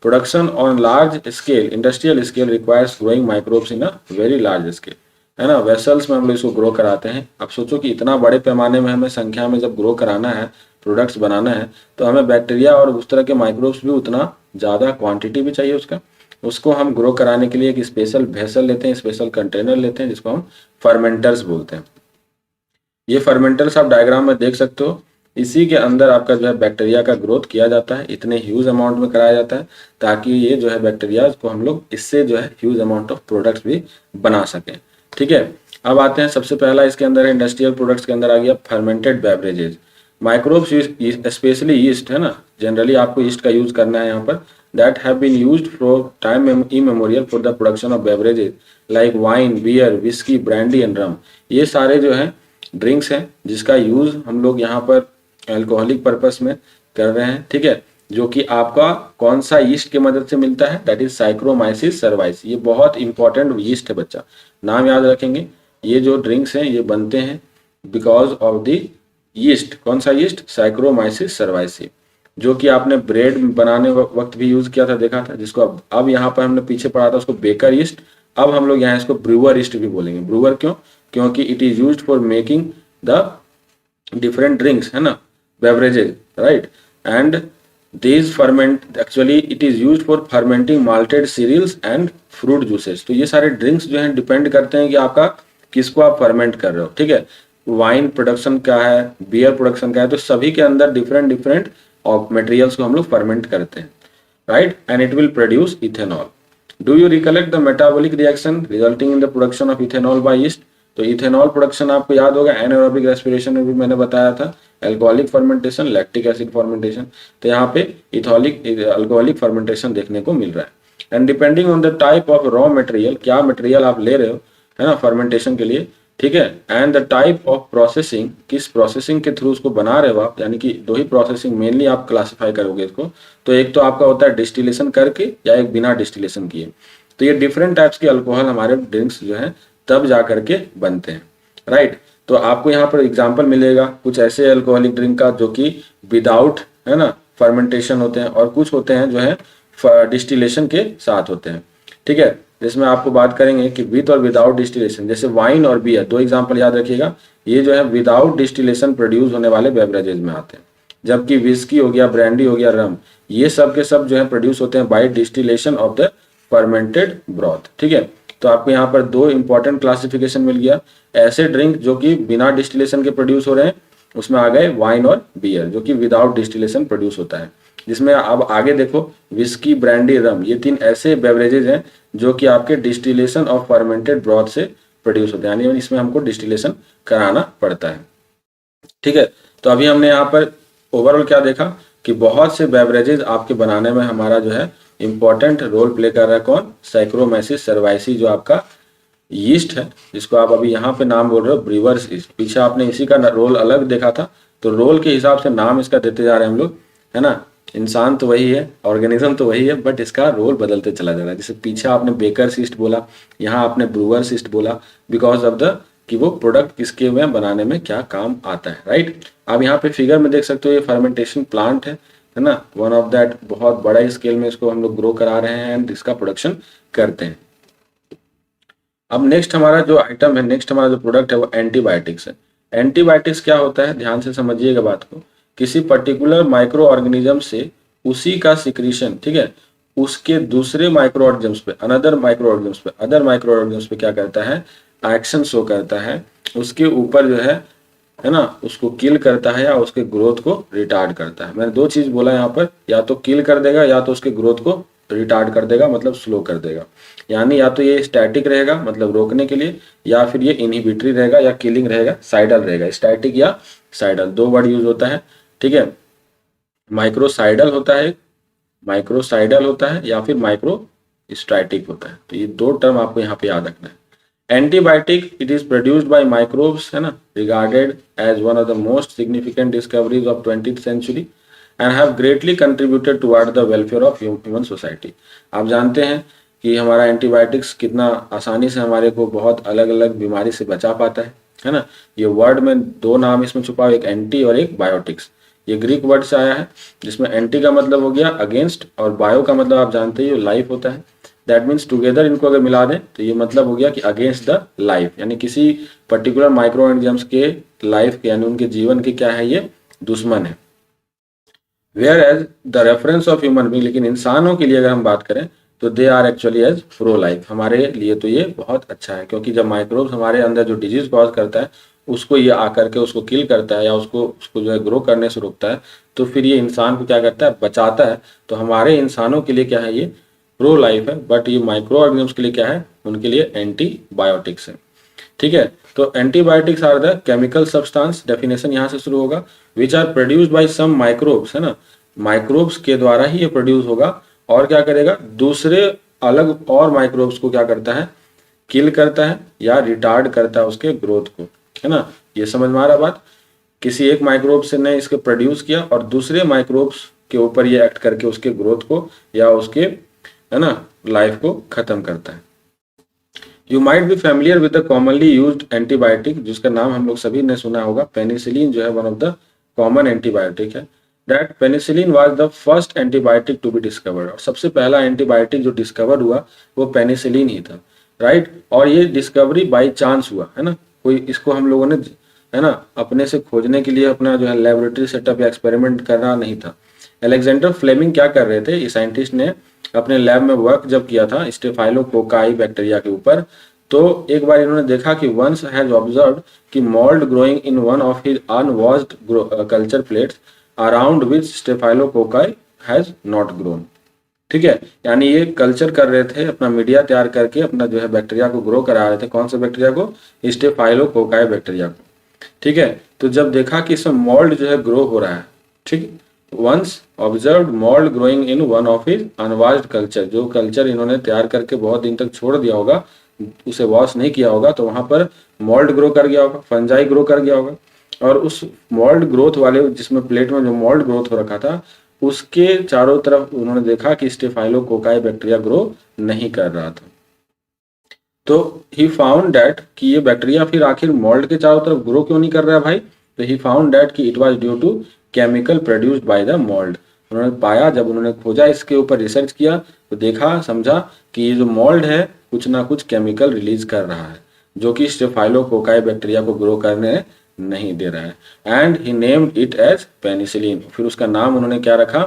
A: production on large scale, industrial scale requires growing microbes in a very large scale, है ना, वेसल्स में हम लोग इसको ग्रो कराते हैं। अब सोचो कि इतना बड़े पैमाने में हमें संख्या में जब ग्रो कराना है, प्रोडक्ट्स बनाना है, तो हमें बैक्टीरिया और उस तरह के माइक्रोब्स भी उतना ज़्यादा क्वांटिटी भी चाहिए उसका, उसको हम ग्रो कराने के लिए एक स्पेशल वेसल लेते हैं, स्पेशल कंटेनर लेते हैं जिसको हम फर्मेंटर्स बोलते हैं। ये फर्मेंटर्स आप डायग्राम में देख सकते हो, इसी के अंदर आपका जो है बैक्टीरिया का ग्रोथ किया जाता है, इतने ह्यूज अमाउंट में कराया जाता है ताकि ये जो है बैक्टीरिया को हम लोग इससे जो है ह्यूज अमाउंट ऑफ प्रोडक्ट्स भी बना सकें, ठीक है। अब आते हैं सबसे पहला इसके अंदर है इंडस्ट्रियल प्रोडक्ट्स के अंदर आ गया fermented beverages. Microbes specially east, है ना, जनरली आपको ईस्ट का यूज करना है यहाँ पर, that have been used from time immemorial for the production of beverages like wine, beer, whiskey, brandy and rum। ये सारे जो हैं ड्रिंक्स हैं जिसका यूज हम लोग यहाँ पर अल्कोहलिक पर्पस में कर रहे हैं, ठीक है, जो कि आपका कौन सा ईस्ट की मदद से मिलता है, दैट इज साइक्रोमाइसिस सर्वाइस। ये बहुत इंपॉर्टेंट ईस्ट है बच्चा, नाम याद रखेंगे। ये जो ड्रिंक्स हैं ये बनते हैं बिकॉज ऑफ द ईस्ट, कौन सा ईस्ट, साइक्रोमाइसिस सर्वाइसी, जो कि आपने ब्रेड बनाने वक्त भी यूज किया था, देखा था, जिसको अब यहाँ पर हमने पीछे पढ़ा था उसको बेकर ईस्ट, अब हम लोग यहाँ इसको ब्रूअर ईस्ट भी बोलेंगे। ब्रूअर क्यों, क्योंकि it is used for making the different drinks, है ना, beverages, right, and these ferment actually it is used for fermenting malted cereals and fruit juices। तो ये सारे ड्रिंक्स जो हैं डिपेंड करते हैं कि आपका किसको आप फर्मेंट कर रहे हो, ठीक है। वाइन प्रोडक्शन क्या है, बियर प्रोडक्शन क्या है, तो सभी के अंदर डिफरेंट डिफरेंट मटेरियल्स को हम लोग फर्मेंट करते हैं, right, and it will produce ethanol. Do you recollect the metabolic reaction resulting in the production of ethanol by yeast. तो इथेनॉल प्रोडक्शन आपको याद होगा एनारोबिक रेस्पिरेशन में भी मैंने बताया था, alcoholic fermentation, lactic acid fermentation. तो यहाँ पे इथोलिक अल्कोहलिक फर्मेंटेशन देखने को मिल रहा है। And depending on the type of raw material, क्या मटेरियल आप ले रहे हो, है ना, फर्मेंटेशन के लिए, ठीक है, and the type of processing, किस प्रोसेसिंग के थ्रू उसको बना रहे हो आप, यानी कि दो ही प्रोसेसिंग मेनली आप क्लासिफाई करोगे इसको। तो एक तो आपका होता है डिस्टिलेशन करके या एक बिना डिस्टिलेशन किए। तो ये डिफरेंट टाइप्स के अल्कोहल हमारे ड्रिंक्स जो है तब जा करके बनते हैं, राइट। तो आपको यहाँ पर एग्जाम्पल मिलेगा कुछ ऐसे अल्कोहलिक ड्रिंक का जो कि विदाउट, है ना, फर्मेंटेशन होते हैं, और कुछ होते हैं जो है डिस्टिलेशन के साथ होते हैं, ठीक है। जिसमें आपको बात करेंगे कि विद और विदाउट डिस्टिलेशन, जैसे वाइन और बियर, दो एग्जांपल याद रखिएगा, ये जो है विदाउट डिस्टिलेशन प्रोड्यूस होने वाले बेवरेजेज में आते हैं, जबकि विस्की हो गया, ब्रांडी हो गया, रम, ये सब के सब जो है प्रोड्यूस होते हैं by distillation of the fermented broth. ठीक है, तो आपको यहाँ पर दो इंपॉर्टेंट क्लासिफिकेशन मिल गया। ऐसे ड्रिंक जो कि बिना डिस्टिलेशन के प्रोड्यूस हो रहे हैं, उसमें आ गए वाइन और बियर जो कि विदाउट डिस्टिलेशन प्रोड्यूस होता है। जिसमें अब आगे देखो, विस्की, ब्रांडी, रम, ये तीन ऐसे बेवरेजेज हैं जो कि आपके डिस्टिलेशन ऑफ फर्मेंटेड ब्रॉथ से प्रोड्यूस होते हैं, यानी इसमें हमको डिस्टिलेशन कराना पड़ता है। ठीक है, तो अभी हमने यहाँ पर ओवरऑल क्या देखा कि बहुत से बेवरेजेज आपके बनाने में हमारा जो है इंपॉर्टेंट रोल प्ले कर रहा है। कौन? सैक्रोमैसिस सर्वाइसी, जो आपका यीस्ट है, जिसको आप अभी यहाँ पे नाम बोल रहे हो ब्रीवर्स यीस्ट। पीछे आपने इसी का रोल अलग देखा था, तो रोल के हिसाब से नाम इसका देते जा रहे हैं हम लोग, है ना। इंसान तो वही है, ऑर्गेनिज्म तो वही है, बट इसका रोल बदलते चला जा रहा है। जैसे पीछे आपने बेकर यीस्ट बोला, यहाँ आपने ब्रूअर्स यीस्ट बोला, बिकॉज ऑफ द कि वो प्रोडक्ट किसके में बनाने में क्या काम आता है, राइट। आप यहाँ पे फिगर में देख सकते हो, ये फर्मेंटेशन प्लांट है ना, वन ऑफ दैट, बहुत बड़ा स्केल में इसको हम लोग ग्रो करा रहे हैं एंड इसका प्रोडक्शन करते हैं। अब नेक्स्ट हमारा जो आइटम है, नेक्स्ट हमारा जो प्रोडक्ट है वो एंटीबायोटिक्स है। एंटीबायोटिक्स क्या होता है, ध्यान से समझिएगा बात को। किसी पर्टिकुलर माइक्रो ऑर्गेनिज्म से उसी का सिक्रीशन, ठीक है, उसके दूसरे माइक्रो ऑर्गेनिज्म्स पे, अदर माइक्रो ऑर्गेनिज्म्स पे क्या करता है, एक्शन शो करता है, उसके ऊपर जो है ना, उसको किल करता है या उसके ग्रोथ को रिटार्ड करता है। मैंने दो चीज बोला यहाँ पर, या तो किल कर देगा या तो उसके ग्रोथ को रिटार्ड कर देगा, मतलब स्लो कर देगा। यानी या तो ये स्टैटिक रहेगा मतलब रोकने के लिए, या फिर ये इनहिबिटरी रहेगा या किलिंग रहेगा, साइडल रहेगा। स्टैटिक या साइडल दो वर्ड यूज होता है, ठीक है। माइक्रोसाइडल होता है, माइक्रोसाइडल होता है, या फिर माइक्रो स्टैटिक होता है। तो ये दो टर्म आपको यहाँ पे याद रखना है। Antibiotic, it is produced by microbes, है ना, regarded as one of the most significant discoveries of 20th century and have greatly contributed toward the welfare of human society. आप जानते हैं कि हमारा एंटीबायोटिक्स कितना आसानी से हमारे को बहुत अलग अलग बीमारी से बचा पाता है ना। ये वर्ड में दो नाम इसमें छुपा हुआ, एक एंटी और एक बायोटिक्स। ये ग्रीक वर्ड से आया है, जिसमें एंटी का मतलब हो गया अगेंस्ट, और बायो का मतलब आप जानते ही लाइफ होता है। दैट मीन्स टुगेदर इनको अगर मिला दें तो ये मतलब हो गया कि अगेंस्ट द लाइफ, यानी किसी पर्टिकुलर माइक्रो ऑर्गेनिजम्स के लाइफ के, यानी उनके जीवन के क्या है, ये दुश्मन है। Whereas the reference of human being, लेकिन इंसानों के लिए अगर हम बात करें तो they are actually as pro life. हमारे लिए तो ये बहुत अच्छा है, क्योंकि जब माइक्रोब्स हमारे अंदर जो डिजीज कॉज करता है उसको ये आकर के उसको किल करता है या उसको जो है ग्रो करने से रोकता है, तो फिर ये इंसान को क्या करता है, बचाता है। तो हमारे इंसानों के लिए क्या है, ये प्रो लाइफ है, बट ये माइक्रो ऑर्गेनिज्म्स के लिए क्या है, उनके लिए एंटीबायोटिक्स है। ठीक है, तो antibiotics are the chemical substance, definition यहाँ से शुरू होगा, which are produced by some microbes, है ना, माइक्रोब्स के द्वारा ही ये प्रोड्यूस होगा। और क्या करेगा, दूसरे अलग और माइक्रोब्स को क्या करता है, किल करता है या रिटार्ड करता है उसके ग्रोथ को, है ना। ये समझ में आ रहा बात, किसी एक माइक्रोब से ने इसके प्रोड्यूस किया और दूसरे माइक्रोब्स के ऊपर ये एक्ट करके उसके ग्रोथ को या उसके, है ना, लाइफ को खत्म करता है। You might be familiar with the commonly used antibiotic, जिसका नाम हम लोग सभी ने सुना होगा, पेनिसिलिन जो है one of the common antibiotic है। That penicillin was the first antibiotic to be discovered, और सबसे पहला एंटीबायोटिक जो डिस्कवर हुआ वो पेनिसिलिन ही था, राइट। और ये डिस्कवरी बाय चांस हुआ, है ना, कोई इसको हम लोगों ने, है ना, अपने से खोजने के लिए अपना जो है लेबोरेटरी सेटअप या एक्सपेरिमेंट करना नहीं था। अलेक्जेंडर फ्लेमिंग क्या कर रहे थे, इस साइंटिस्ट ने अपने लैब में वर्क जब किया था स्टेफाइलोकोकाई बैक्टीरिया के ऊपर, तो एक बार इन्होंने देखा कि वंस हैज ऑब्जर्व्ड कि mould growing in one of his unwashed culture plates around which staphylococci has not grown. ठीक है, यानी ये कल्चर कर रहे थे, अपना मीडिया तैयार करके अपना जो है बैक्टीरिया को ग्रो करा रहे थे। कौन से बैक्टीरिया को, स्टेफाइलोकोकाई बैक्टीरिया को। ठीक है, तो जब देखा कि इसमें मोल्ड जो है ग्रो हो रहा है, ठीक, once observed mould growing in one of his unwashed culture, जो कल्चर इन्होंने तैयार करके बहुत दिन तक छोड़ दिया होगा, उसे वॉश नहीं किया होगा, तो वहां पर मोल्ड ग्रो कर गया होगा, फंजाई ग्रो कर गया होगा। और उस मोल्ड ग्रोथ वाले, जिसमें प्लेट में जो मोल्ड ग्रोथ हो रखा था, उसके चारों तरफ उन्होंने देखा कि स्टेफाइलोकोकाई बैक्टीरिया ग्रो नहीं कर रहा था। तो ही फाउंड दैट कि ये बैक्टीरिया फिर आखिर मोल्ड के चारों तरफ ग्रो क्यों नहीं कर रहा है भाई, तो ही फाउंड दैट कि it was due to chemical produced by the mould. उन्होंने पाया, जब उन्होंने खोजा, इसके ऊपर रिसर्च किया, तो देखा, समझा कि ये जो मोल्ड है कुछ ना कुछ केमिकल रिलीज कर रहा है, जो कि स्टेफाइलोकोकाई बैक्टीरिया को ग्रो करने नहीं दे रहा है। And he named it as penicillin, फिर उसका नाम उन्होंने क्या रखा,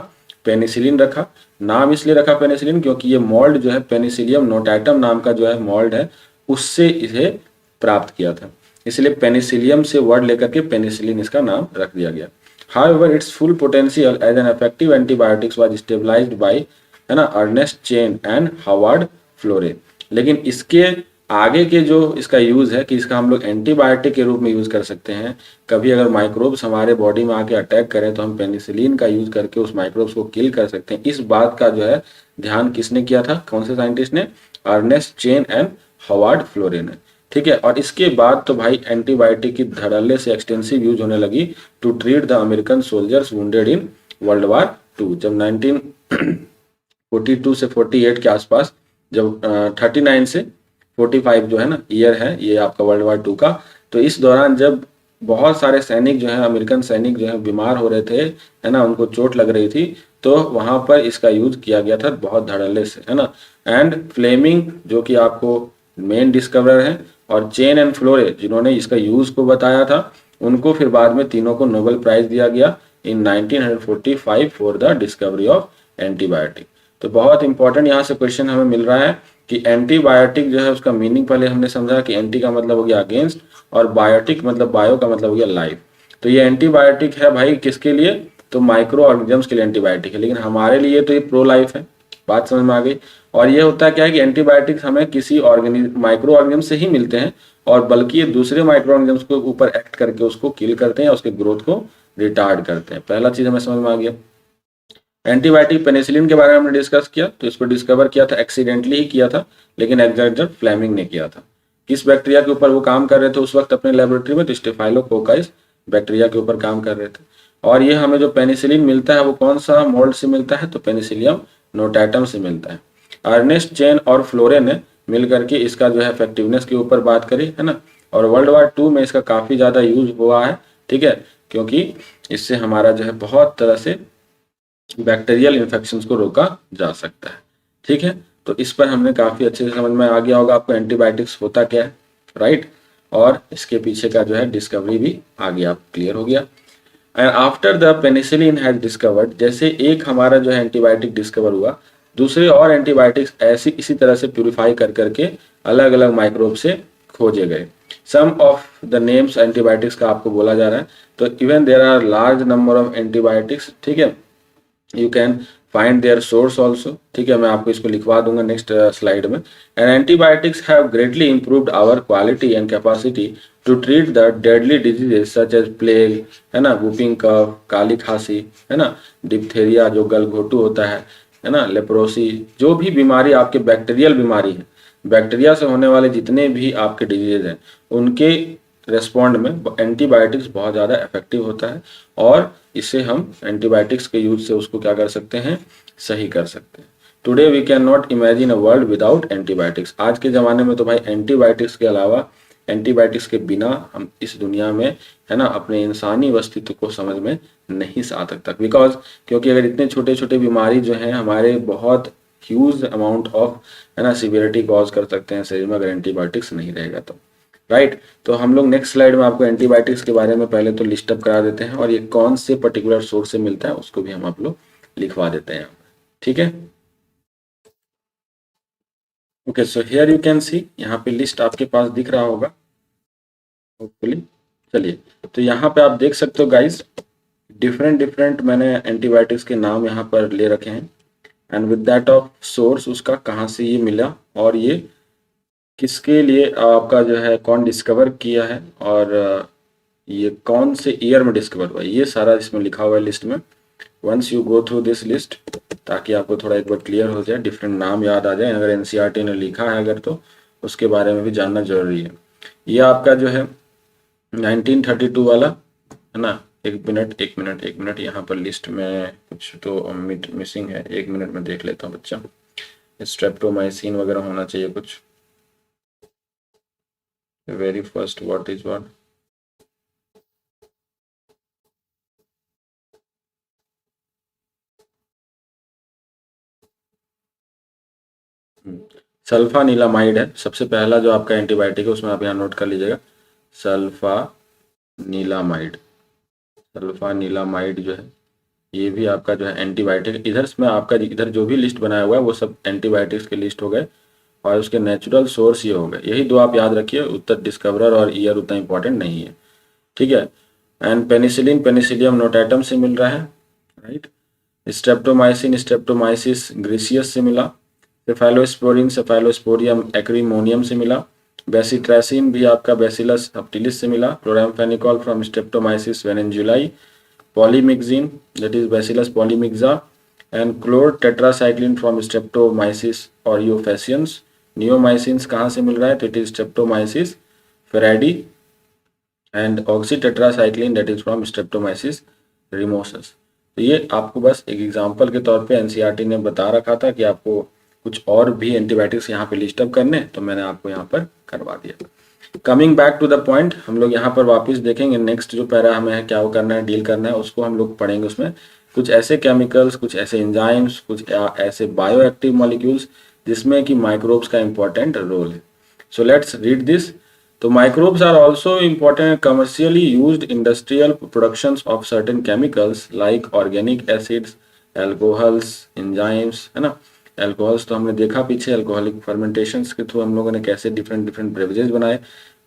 A: पेनिसिलिन रखा। नाम इसलिए रखा पेनिसिलिन क्योंकि ये मोल्ड जो है पेनिसिलियम नोटाटम नाम का जो है मोल्ड है, उससे इसे प्राप्त किया था, इसलिए पेनिसिलियम से वर्ड लेकर के पेनिसिलिन इसका नाम रख दिया गया। However, its full potential as an effective antibiotics was stabilized by, है ना, अर्नेस्ट चेन एंड हावर्ड फ्लोरे। लेकिन इसके आगे के जो इसका यूज है कि इसका हम लोग एंटीबायोटिक के रूप में यूज कर सकते हैं, कभी अगर माइक्रोब्स हमारे बॉडी में आके अटैक करें तो हम पेनिसिलिन का यूज करके उस माइक्रोब्स को किल कर सकते हैं। इस बात का जो है ध्यान किसने किया था, कौन से साइंटिस्ट ने, अर्नेस्ट चेन एंड हावर्ड फ्लोरे ने। ठीक है, और इसके बाद तो भाई एंटीबायोटिक की धड़ल्ले से एक्सटेंसिव यूज होने लगी to treat the American soldiers wounded in World War two. जब 1942 से 48 के आसपास, जब 39 से 45 जो है ना ईयर है ये आपका वर्ल्ड वार टू का, तो इस दौरान जब बहुत सारे सैनिक जो है, अमेरिकन सैनिक जो है बीमार हो रहे थे, है ना, उनको चोट लग रही थी, तो वहां पर इसका यूज किया गया था बहुत धड़ल्ले से, है ना। एंड फ्लेमिंग जो कि आपको मेन डिस्कवरर है, और चेन एंड फ्लोरे जिन्होंने इसका यूज को बताया था, उनको फिर बाद में तीनों को नोबेल प्राइज दिया गया इन 1945 for the discovery of antibiotic. तो बहुत इंपॉर्टेंट यहाँ से क्वेश्चन हमें मिल रहा है कि एंटीबायोटिक जो है उसका मीनिंग पहले हमने समझा कि एंटी का मतलब हो गया अगेंस्ट, और बायोटिक मतलब बायो का मतलब हो गया लाइफ। तो ये एंटीबायोटिक है भाई किसके लिए, तो माइक्रो ऑर्गेनिजम्स के लिए एंटीबायोटिक है, लेकिन हमारे लिए तो ये प्रो लाइफ है। बात समझ में आ गई। और ये होता क्या है कि एंटीबायोटिक्स हमें किसी ऑर्गेनिज्म माइक्रो ऑर्गेनिज्म से ही मिलते हैं, और बल्कि ये दूसरे माइक्रो ऑर्गेनिज्म्स के ऊपर एक्ट करके उसको किल करते हैं, उसके ग्रोथ को रिटार्ड करते हैं। पहला चीज हमें समझ में आ गया। एंटीबायोटिक पेनिसिलिन के बारे में हमने डिस्कस किया, तो इसको डिस्कवर किया था, एक्सीडेंटली ही किया था, लेकिन एग्जैक्टर फ्लेमिंग ने किया था। किस बैक्टीरिया के ऊपर वो काम कर रहे थे उस वक्त अपने लेबोरेटरी में, तो स्टेफाइलोकोकाइस बैक्टीरिया के ऊपर काम कर रहे थे। और ये हमें जो पेनिसिलिन मिलता है वो कौन सा मोल्ड से मिलता है, तो पेनिसिलियम नोटाटम से मिलता है। अर्नेस्ट चेन और फ्लोरे ने मिल करके इसका जो है इफेक्टिवनेस के ऊपर बात करी, है ना। और वर्ल्ड वार टू में इसका काफी ज्यादा यूज हुआ है, ठीक है, क्योंकि इससे हमारा जो है बहुत तरह से बैक्टीरियल इन्फेक्शंस को रोका जा सकता है। ठीक है, तो इस पर हमने काफी अच्छे से समझ में आ गया होगा आपको एंटीबायोटिक्स होता क्या है, राइट। और इसके पीछे का जो है डिस्कवरी भी आगे आप क्लियर हो गया। And after the penicillin has discovered, जैसे एक हमारा जो है एंटीबायोटिक डिस्कवर हुआ, दूसरे और एंटीबायोटिक्स ऐसी इसी तरह से प्यूरिफाई कर करके अलग अलग माइक्रोब से खोजे गए। Some of the names antibiotics का आपको बोला जा रहा है, तो even there are large number of antibiotics, ठीक है, you can find their source also. ठीक है, मैं आपको इसको लिखवा दूंगा नेक्स्ट स्लाइड में। And antibiotics have greatly improved our quality and capacity to treat the deadly diseases such as plague, है ना, वूपिंग कफ, काली खांसी, है ना, डिप्थेरिया जो गलघोटू होता है ना, लेप्रोसी, जो भी बीमारी आपके बैक्टीरियल बीमारी है, बैक्टीरिया से होने वाले जितने भी आपके डिजीजेज हैं, उनके रेस्पॉन्ड में एंटीबायोटिक्स बहुत ज़्यादा इफेक्टिव होता है, और इससे हम एंटीबायोटिक्स के यूज से उसको क्या कर सकते हैं, सही कर सकते हैं। Today we can not imagine a world without antibiotics. आज के ज़माने में तो भाई एंटीबायोटिक्स के अलावा, एंटीबायोटिक्स के बिना हम इस दुनिया में, है ना, अपने इंसानी अस्तित्व को समझ में नहीं आ सकता। बिकॉज क्योंकि अगर इतने छोटे छोटे बीमारी जो हैं हमारे बहुत ह्यूज अमाउंट ऑफ, है ना, सिवियरिटी कॉज कर सकते हैं शरीर में, अगर एंटीबायोटिक्स नहीं रहेगा तो, राइट। तो हम लोग नेक्स्ट स्लाइड में आपको एंटीबायोटिक्स के बारे में पहले तो लिस्ट अप करा देते हैं, और ये कौन से पर्टिकुलर सोर्स से मिलता है उसको भी हम आप लोग लिखवा देते हैं, ठीक है। Okay, so here you can सी, यहाँ पे लिस्ट आपके पास दिख रहा होगा होपफुली। चलिए, तो यहाँ पे आप देख सकते हो गाइस, डिफरेंट डिफरेंट मैंने एंटीबायोटिक्स के नाम यहाँ पर ले रखे हैं, and with that of source उसका कहाँ से ये मिला, और ये किसके लिए आपका जो है कौन डिस्कवर किया है, और ये कौन से ईयर में डिस्कवर हुआ, ये सारा इसमें लिखा हुआ है लिस्ट में। Once you go through this list, ताकि आपको थोड़ा एक बार क्लियर हो जाए, डिफरेंट नाम याद आ जाए, अगर एनसीईआरटी ने लिखा है अगर तो उसके बारे में भी जानना जरूरी है। ये आपका जो है 1932 वाला, है ना। एक मिनट एक मिनट एक मिनट, यहाँ पर लिस्ट में कुछ तो मिसिंग है, एक मिनट में देख लेता हूँ बच्चा। स्ट्रेप्टोमाइसिन वगैरह होना चाहिए कुछ। Very first what is what, sulfanilamide है सबसे पहला जो आपका एंटीबायोटिक है, उसमें आप यहाँ नोट कर लीजिएगा, सल्फा नीलामाइड, सल्फानीलामाइड जो है ये भी आपका जो है एंटीबायोटिक। इधर में आपका इधर जो भी लिस्ट बनाया हुआ है वो सब एंटीबायोटिक्स के लिस्ट हो गए और उसके नेचुरल सोर्स ये हो गए। यही दो आप याद रखिए, उत्तर डिस्कवरर और ईयर उतना इंपॉर्टेंट नहीं है, ठीक है। एंड पेनिसिलिन पेनिसिलियम नोटाटम से मिल रहा है, राइट। स्ट्रेप्टोमाइसिन स्ट्रेप्टोमाइसिस ग्रीसियस से मिला। सेफेलोस्पोरिन सेफेलोस्पोरियम एक्रीमोनियम से मिला। बेसिट्रैसिन भी आपका बैसिलस सब्टिलिस से मिला। Chloramphenicol from streptomyces venezuelae. Polymyxin that is bacillus polymyxa and chlortetracycline from streptomyces aureofaciens. Neomycins कहाँ से मिल रहा है, तो it is streptomyces fradiae and oxytetracycline that is from streptomyces rimosus. तो ये आपको बस एक एग्जांपल के तौर पे एनसीईआरटी ने बता रखा था कि आपको कुछ और भी एंटीबायोटिक्स यहाँ पे लिस्ट अप करने, तो मैंने आपको यहाँ पर करवा दिया। Coming back to the point, हम लोग यहाँ पर वापस देखेंगे नेक्स्ट जो पैरा हमें है क्या वो करना है, डील करना है, उसको हम लोग पढ़ेंगे। उसमें कुछ ऐसे केमिकल्स, कुछ ऐसे एंजाइम्स, कुछ ऐसे बायो एक्टिव मॉलिक्यूल्स जिसमें कि माइक्रोब्स का इंपॉर्टेंट रोल है। So let's read this. तो microbes are also important commercially used industrial productions of certain chemicals like organic acids, alcohols, enzymes, है ना। अल्कोहल्स तो हमने देखा पीछे, अल्कोहलिक फर्मेंटेशंस के थ्रू हम लोगों ने कैसे डिफरेंट डिफरेंट ब्रेवरेजेस बनाए,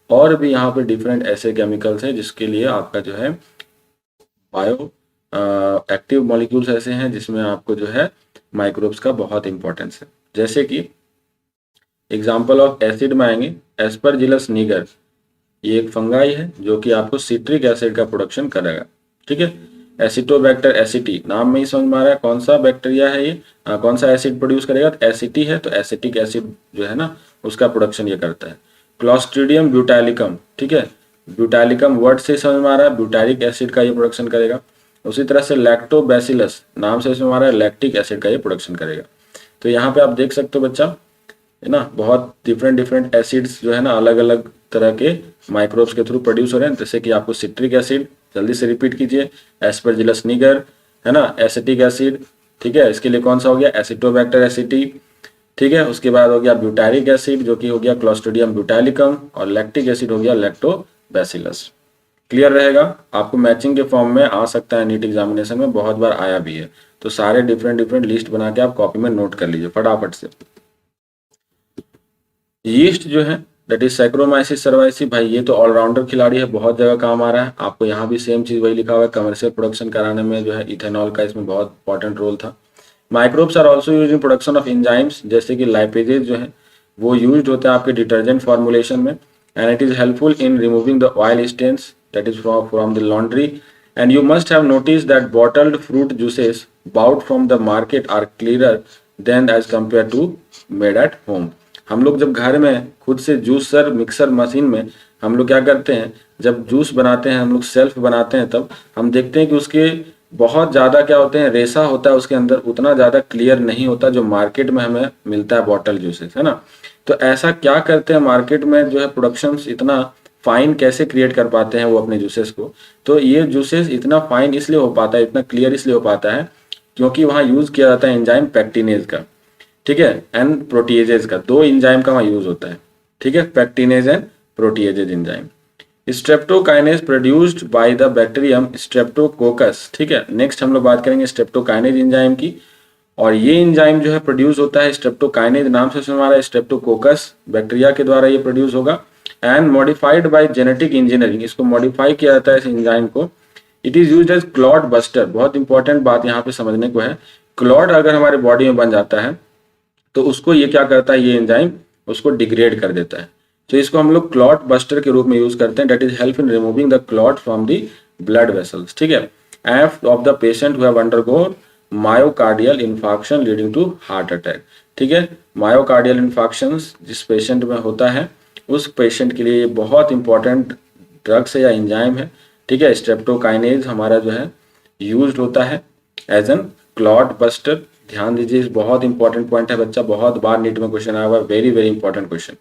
A: और भी यहाँ पे डिफरेंट ऐसे केमिकल्स हैं जिसके लिए आपका जो है बायो एक्टिव मॉलिक्यूल्स ऐसे हैं जिसमें आपको जो है माइक्रोब्स का बहुत इंपॉर्टेंस है। जैसे कि एग्जाम्पल ऑफ एसिड में आएंगे एस्परजिलस निगर, ये एक फंगाई है जो कि आपको सिट्रिक एसिड का प्रोडक्शन करेगा, ठीक है। एसिटोबैक्टर एसिटी, नाम में ही समझ में आ रहा है कौन सा बैक्टीरिया है ये, कौन सा एसिड प्रोड्यूस करेगा, तो एसिटी है, तो एसिटिक एसिड जो है ना उसका प्रोडक्शन ये करता है। क्लॉस्ट्रीडियम ब्यूटालिकम, ठीक है, ब्यूटालिकम वर्ड से समझ में आ रहा है ब्यूटारिक एसिड का ये प्रोडक्शन करेगा। उसी तरह से लैक्टोबैसिलस, नाम से समझ में आ रहा है लैक्टिक एसिड का ये प्रोडक्शन करेगा। तो यहाँ पे आप देख सकते हो बच्चा, है ना, बहुत डिफरेंट डिफरेंट एसिड्स जो है ना अलग अलग तरह के माइक्रोब्स के थ्रू प्रोड्यूस हो रहे हैं। जैसे कि आपको सिट्रिक एसिड, जल्दी से रिपीट कीजिए, एस्परजिलस निगर, है ना, एसिटिक एसिड, ठीक है, इसके लिए कौन सा हो गया एसिटोबैक्टर एसिटी, ठीक है। उसके बाद हो गया ब्यूटारिक एसिड जो कि हो गया क्लोस्ट्रीडियम ब्यूटालिकम, और लैक्टिक एसिड हो गया लैक्टोबैसिलस। क्लियर रहेगा, आपको मैचिंग के फॉर्म में आ सकता है, नीट एग्जामिनेशन में बहुत बार आया भी है। तो सारे डिफरेंट डिफरेंट लिस्ट बना के आप कॉपी में नोट कर लीजिए फटाफट से। यीस्ट जो है दैट इज सैक्रोमाइसिस सर्वाइसिस, भाई ये तो ऑलराउंडर खिलाड़ी है, बहुत जगह काम आ रहा है। आपको यहाँ भी सेम चीज वही लिखा हुआ है, कमर्शियल प्रोडक्शन कराने में जो है इथेनॉल का इसमें बहुत इंपॉर्टेंट रोल था। Microbes are also use in production of enzymes, जैसे कि लाइपेजेज जो है वो यूज होता है आपके डिटर्जेंट फॉर्मुलेशन में, and it is helpful in removing the oil stains that is from the laundry. And you must have notice that bottled fruit juices bought from the market are clearer than as compare to made at home. हम लोग जब घर में खुद से juicer mixer machine में हम लोग क्या करते हैं, जब जूस बनाते हैं हम लोग सेल्फ बनाते हैं, तब हम देखते हैं कि उसके बहुत ज़्यादा क्या होते हैं, रेसा होता है उसके अंदर, उतना ज़्यादा क्लियर नहीं होता जो मार्केट में हमें मिलता है बॉटल जूसेस, है ना। तो ऐसा क्या करते हैं मार्केट में जो है प्रोडक्शंस इतना फाइन कैसे क्रिएट कर पाते हैं वो अपने जूसेस को। तो ये जूसेस इतना फाइन इसलिए हो पाता है, इतना क्लियर इसलिए हो पाता है क्योंकि वहाँ यूज किया जाता है एंजाइम पैक्टिनेज का, ठीक है, एंड प्रोटीएजेज का, दो एंजाइम का वहाँ यूज होता है, ठीक है, pectinase and proteases enzyme. Streptokinase produced by the bacterium Streptococcus, ठीक है। नेक्स्ट हम लोग बात करेंगे स्ट्रेप्टोकाइनेज एंजाइम की, और ये एंजाइम जो है प्रोड्यूस होता है स्ट्रेप्टोकाइनेज, नाम से सुना है, स्ट्रेप्टोकोकस बैक्टीरिया के द्वारा ये प्रोड्यूस होगा। And modified by genetic engineering, इसको मॉडिफाई किया जाता है इस एंजाइम को। It is used as clot buster, बहुत इंपॉर्टेंट बात यहाँ पे समझने को है, क्लॉट अगर हमारे बॉडी में बन जाता है तो उसको ये क्या करता है, ये एंजाइम उसको डिग्रेड कर देता है। तो इसको हम लोग क्लॉट बस्टर के रूप में यूज करते हैं, that is help in removing the clot from the blood vessels, ठीक है, if of the patient who have undergone myocardial infarction leading to heart attack, ठीक है। मायोकार्डियल इन्फार्क्शन जिस पेशेंट में होता है उस पेशेंट के लिए बहुत इंपॉर्टेंट ड्रग्स है या एंजाइम है, ठीक है। स्ट्रेप्टोकाइनेज हमारा जो है यूज्ड होता है एज एन क्लॉट बस्टर। ध्यान दीजिए, बहुत इंपॉर्टेंट पॉइंट है बच्चा, बहुत बार नीट में क्वेश्चन आया हुआ है, very very important question.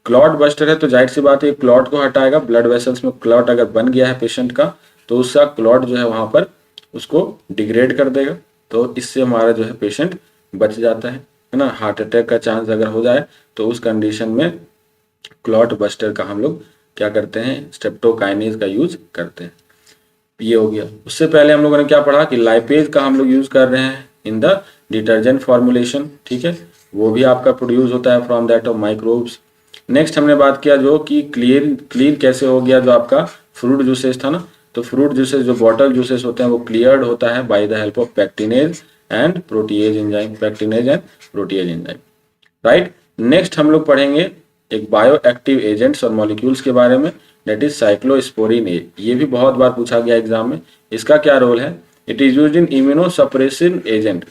A: Clot buster है तो जाहिर सी बात है क्लॉट को हटाएगा, ब्लड वेसल्स में क्लॉट अगर बन गया है पेशेंट का तो उसका क्लॉट जो है वहां पर उसको डिग्रेड कर देगा, तो इससे हमारा जो है पेशेंट बच जाता है ना। हार्ट अटैक का चांस अगर हो जाए तो उस कंडीशन में क्लॉट बस्टर का हम लोग क्या करते हैं, स्ट्रेप्टोकाइनेज का यूज करते हैं। ये हो गया। उससे पहले हम लोगों ने क्या पढ़ा कि लाइपेज का हम लोग यूज कर रहे हैं इन द डिटर्जेंट फॉर्मुलेशन, ठीक है, वो भी आपका प्रोड्यूस होता है from that of microbes. Next हमने बात किया जो कि क्लीन कैसे हो गया, जो आपका फ्रूट जूसेस था ना, तो फ्रूट जूसेस जो बॉटल जूसेस होते हैं वो क्लियर्ड होता है by the help of pectinase and protease enzyme, pectinase and protease enzyme, right. Next हम लोग पढ़ेंगे एक बायो एक्टिव एजेंट्स और मॉलिक्यूल्स के बारे में, दैट इज साइक्लोस्पोरिन ए। ये भी बहुत बार पूछा गया एग्जाम में। इसका क्या रोल है, it is used in immunosuppressive agent,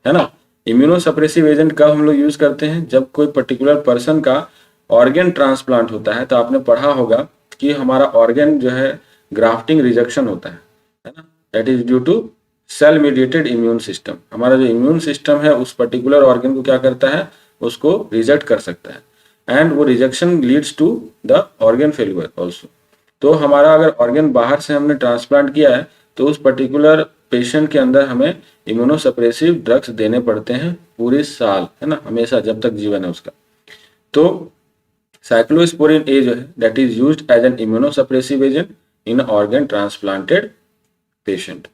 A: है ना। इम्यूनोसप्रेसिव एजेंट कब हम लोग यूज करते हैं, जब कोई पर्टिकुलर पर्सन का ऑर्गन ट्रांसप्लांट होता है। तो आपने पढ़ा होगा कि हमारा ऑर्गन जो है ग्राफ्टिंग रिजेक्शन होता है ना, that is due to cell mediated immune system. हमारा जो इम्यून सिस्टम है उस पर्टिकुलर ऑर्गन को क्या करता है, उसको रिजेक्ट कर सकता है, एंड वो rejection leads to the organ failure also. तो हमारा अगर ऑर्गन बाहर से हमने ट्रांसप्लांट किया है तो उस पर्टिकुलर पेशेंट के अंदर हमें इम्यूनोसप्रेसिव ड्रग्स देने पड़ते हैं पूरे साल, है ना, हमेशा जब तक जीवन है उसका। तो साइक्लोस्पोरिन ए जो है that is used as an immunosuppressive agent in organ transplanted patient,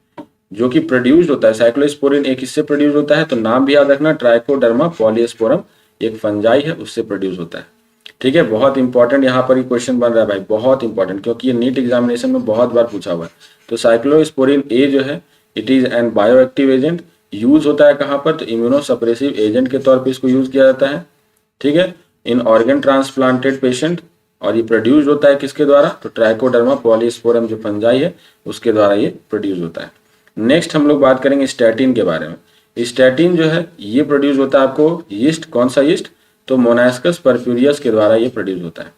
A: जो कि प्रोड्यूस्ड होता है। साइक्लोस्पोरिन ए किससे प्रोड्यूस होता है, तो नाम भी याद रखना, ट्राइकोडर्मा पॉलीस्पोरम एक फंजाई है, उससे प्रोड्यूस होता है, ठीक है। बहुत इंपॉर्टेंट यहाँ पर ही क्वेश्चन बन रहा है भाई, बहुत इंपॉर्टेंट, क्योंकि ये नीट एग्जामिनेशन में बहुत बार पूछा हुआ है। तो साइक्लोस्पोरिन ए जो है it is an bioactive agent, use होता है कहाँ पर, तो इम्यूनोसप्रेसिव एजेंट के तौर पर इसको यूज किया जाता है, ठीक है, इन ऑर्गन ट्रांसप्लांटेड पेशेंट। और ये प्रोड्यूस होता है किसके द्वारा, तो ट्राइकोडर्मा पॉलीस्पोरम जो फंजाई है उसके द्वारा ये प्रोड्यूस होता है। नेक्स्ट हम लोग बात करेंगे स्टैटिन के बारे में। स्टैटिन जो है ये प्रोड्यूस होता है आपको यीस्ट, कौन सा यीस्ट, तो मोनास्कस परफ्यूरियस के द्वारा ये प्रोड्यूस होता है,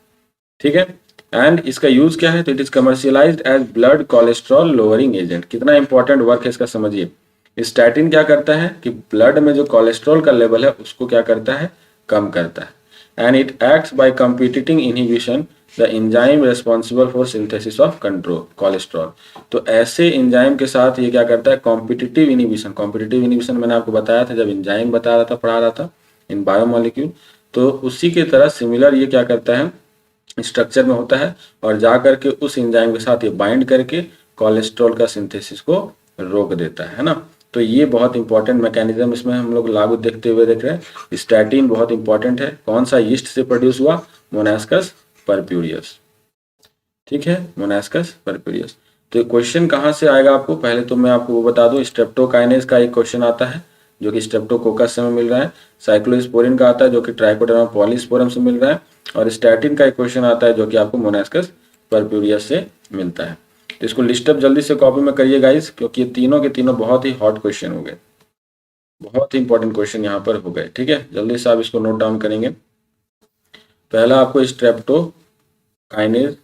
A: ठीक है। एंड इसका यूज क्या है, तो it is commercialised as blood cholesterol lowering agent. कितना इंपॉर्टेंट वर्क है इसका समझिए। स्टैटिन क्या करता है कि ब्लड में जो कोलेस्ट्रॉल का लेवल है उसको क्या करता है, कम करता है, and it acts by competitive inhibition the enzyme responsible for synthesis of control cholesterol. तो ऐसे एंजाइम के साथ ये क्या करता है, कॉम्पिटिटिव इनहिबिशन। कॉम्पिटिटिव इनहिबिशन मैंने आपको बताया था जब एंजाइम बता रहा था, पढ़ा रहा था इन बायोमोलिक्यूल, तो उसी की तरह सिमिलर ये क्या करता है, स्ट्रक्चर में होता है, और जा करके उस एंजाइम के साथ ये बाइंड करके कोलेस्ट्रॉल का सिंथेसिस को रोक देता है ना। तो ये बहुत इंपॉर्टेंट मैकेनिज्म इसमें हम लोग लागू देखते हुए देख रहे हैं। स्टैटिन बहुत इंपॉर्टेंट है, कौन सा यीस्ट से प्रोड्यूस हुआ, मोनास्कस परप्यूरियस, ठीक है, मोनास्कस परप्यूरियस। तो क्वेश्चन कहाँ से आएगा आपको, पहले तो मैं आपको वो बता दूं, स्ट्रेप्टोकाइनेज का एक क्वेश्चन आता है जो कि स्ट्रेप्टोकोकस से मिल रहा है, साइक्लोस्पोरिन का आता है जो कि ट्राइकोडर्मा पॉलीस्पोरम से मिल रहा है, और स्टैटिन का एक क्वेश्चन आता है जो कि आपको मोनास्कस परप्यूरियस से मिलता है। तो इसको लिस्टअप जल्दी से कॉपी में करिए गाइस, क्योंकि ये तीनों के तीनों बहुत ही हॉट क्वेश्चन हो गए, बहुत ही इंपॉर्टेंट क्वेश्चन यहाँ पर हो गए, ठीक है। जल्दी से आप इसको नोट डाउन करेंगे। पहला आपको स्ट्रेप्टोकाइनेज,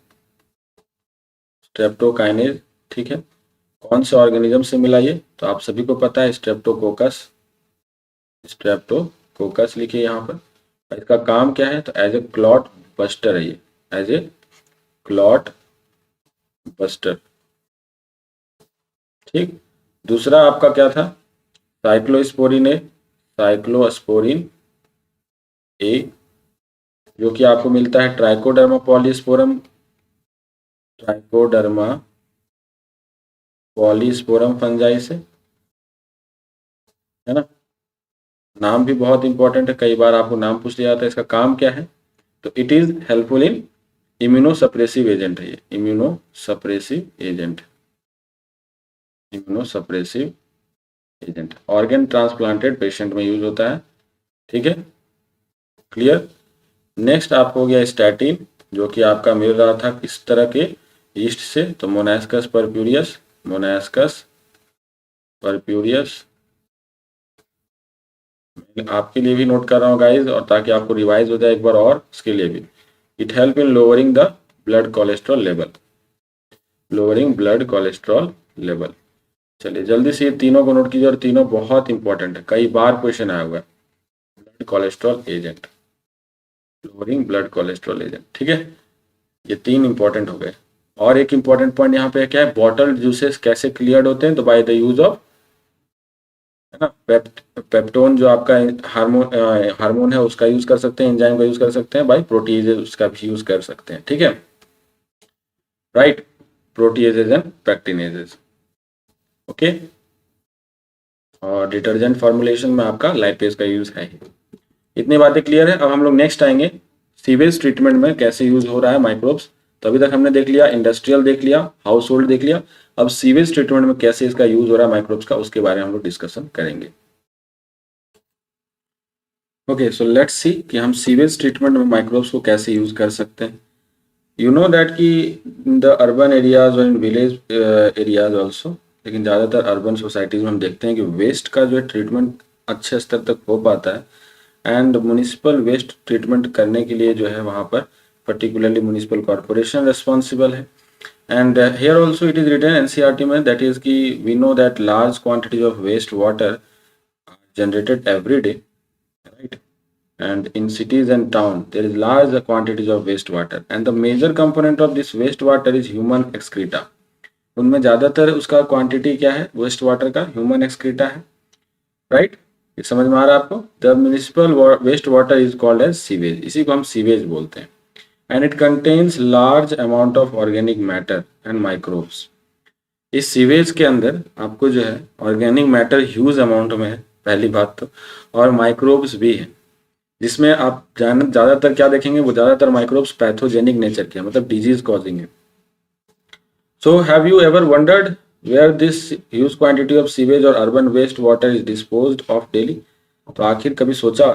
A: स्ट्रेप्टोकाइनेज, ठीक है, कौन से ऑर्गेनिज्म से मिला ये, तो आप सभी को पता है स्ट्रेप्टोकोकस, स्ट्रेप्टोकोकस लिखिए यहाँ पर। इसका काम क्या है, तो एज ए क्लॉट बस्टर है ये, एज ए क्लॉट बस्टर, ठीक। दूसरा आपका क्या था, साइक्लोस्पोरिन ए, साइक्लोस्पोरिन ए, जो कि आपको मिलता है trichoderma polysporum, trichoderma polysporum fungi से, है ना। नाम भी बहुत इंपॉर्टेंट है, कई बार आपको नाम पूछ लिया जाता है। इसका काम क्या है, तो it is helpful in immunosuppressive agent है ये, immunosuppressive agent, immunosuppressive agent, organ transplanted patient में यूज होता है, ठीक है, क्लियर। नेक्स्ट आपको हो गया स्टैटिन, जो कि आपका मिल रहा था किस तरह के यीस्ट से, तो मोनास्कस परप्यूरियस, मोनास्कस परप्यूरियस। आपके लिए भी नोट कर रहा हूँ गाइज, और ताकि आपको रिवाइज हो जाए एक बार और, उसके लिए भी it help in lowering the blood cholesterol level, lowering blood cholesterol level. चलिए जल्दी से ये तीनों को नोट कीजिए, और तीनों बहुत इंपॉर्टेंट है, कई बार क्वेश्चन आया हुआ है। Blood cholesterol agent, lowering blood cholesterol agent, ठीक है, ये तीन इंपॉर्टेंट हो गए। और एक इंपॉर्टेंट पॉइंट यहाँ पे क्या है, बॉटल जूसेस कैसे क्लियर्ड होते हैं, तो बाय द यूज ऑफ, है ना, पेप्टोन जो आपका हार्मोन है उसका यूज कर सकते हैं, एंजाइम का यूज कर सकते हैं, बाय प्रोटीज उसका भी यूज कर सकते हैं, ठीक है। Right, proteases and pectinases. Okay, और डिटर्जेंट फॉर्मुलेशन में आपका लाइपेज का यूज है ही। इतनी बातें क्लियर है। अब हम लोग नेक्स्ट आएंगे सीवेज ट्रीटमेंट में कैसे यूज हो रहा है माइक्रोब्स। तो अभी तक हमने देख लिया इंडस्ट्रियल, देख लिया हाउस होल्ड, देख लिया। अब सीवेज ट्रीटमेंट में कैसे इसका यूज हो रहा है माइक्रोब्स का, उसके बारे में हम लोग डिस्कशन करेंगे। ओके, सो लेट्स सी कि हम सीवेज ट्रीटमेंट में माइक्रोब्स को कैसे यूज कर सकते हैं। यू नो दैट कि इन द अर्बन एरियाज और इन विलेज एरियाज ऑल्सो, लेकिन ज़्यादातर अर्बन सोसाइटीज़ में हम देखते हैं कि वेस्ट का जो है ट्रीटमेंट अच्छे स्तर तक हो पाता है। एंड म्यूनिसिपल वेस्ट ट्रीटमेंट करने के लिए जो है वहाँ पर पर्टिकुलरली म्यूनिसिपल कॉरपोरेशन रिस्पॉन्सिबल है। And here also it is written NCERT में दैट इज़ कि we know that large quantities of waste water generated every day, right? And in cities and town there is large quantities of wastewater, and the major component of this wastewater is human excreta. उनमें ज़्यादातर उसका quantity क्या है waste water का, human excreta है, right? ये समझ में आ रहा है आपको? The municipal waste water is called as sewage, इसी को हम सीवेज बोलते हैं। And it contains large amount of organic matter and microbes. इस सीवेज के अंदर आपको जो है ऑर्गेनिक मैटर ह्यूज अमाउंट में है, पहली बात तो, और माइक्रोब्स भी है, जिसमें आप ज़्यादातर क्या देखेंगे, वो ज़्यादातर माइक्रोब्स पैथोजेनिक नेचर के, मतलब डिजीज कॉजिंग है। So have you ever wondered where this huge quantity of sewage और urban waste water is disposed of daily? तो आखिर कभी सोचा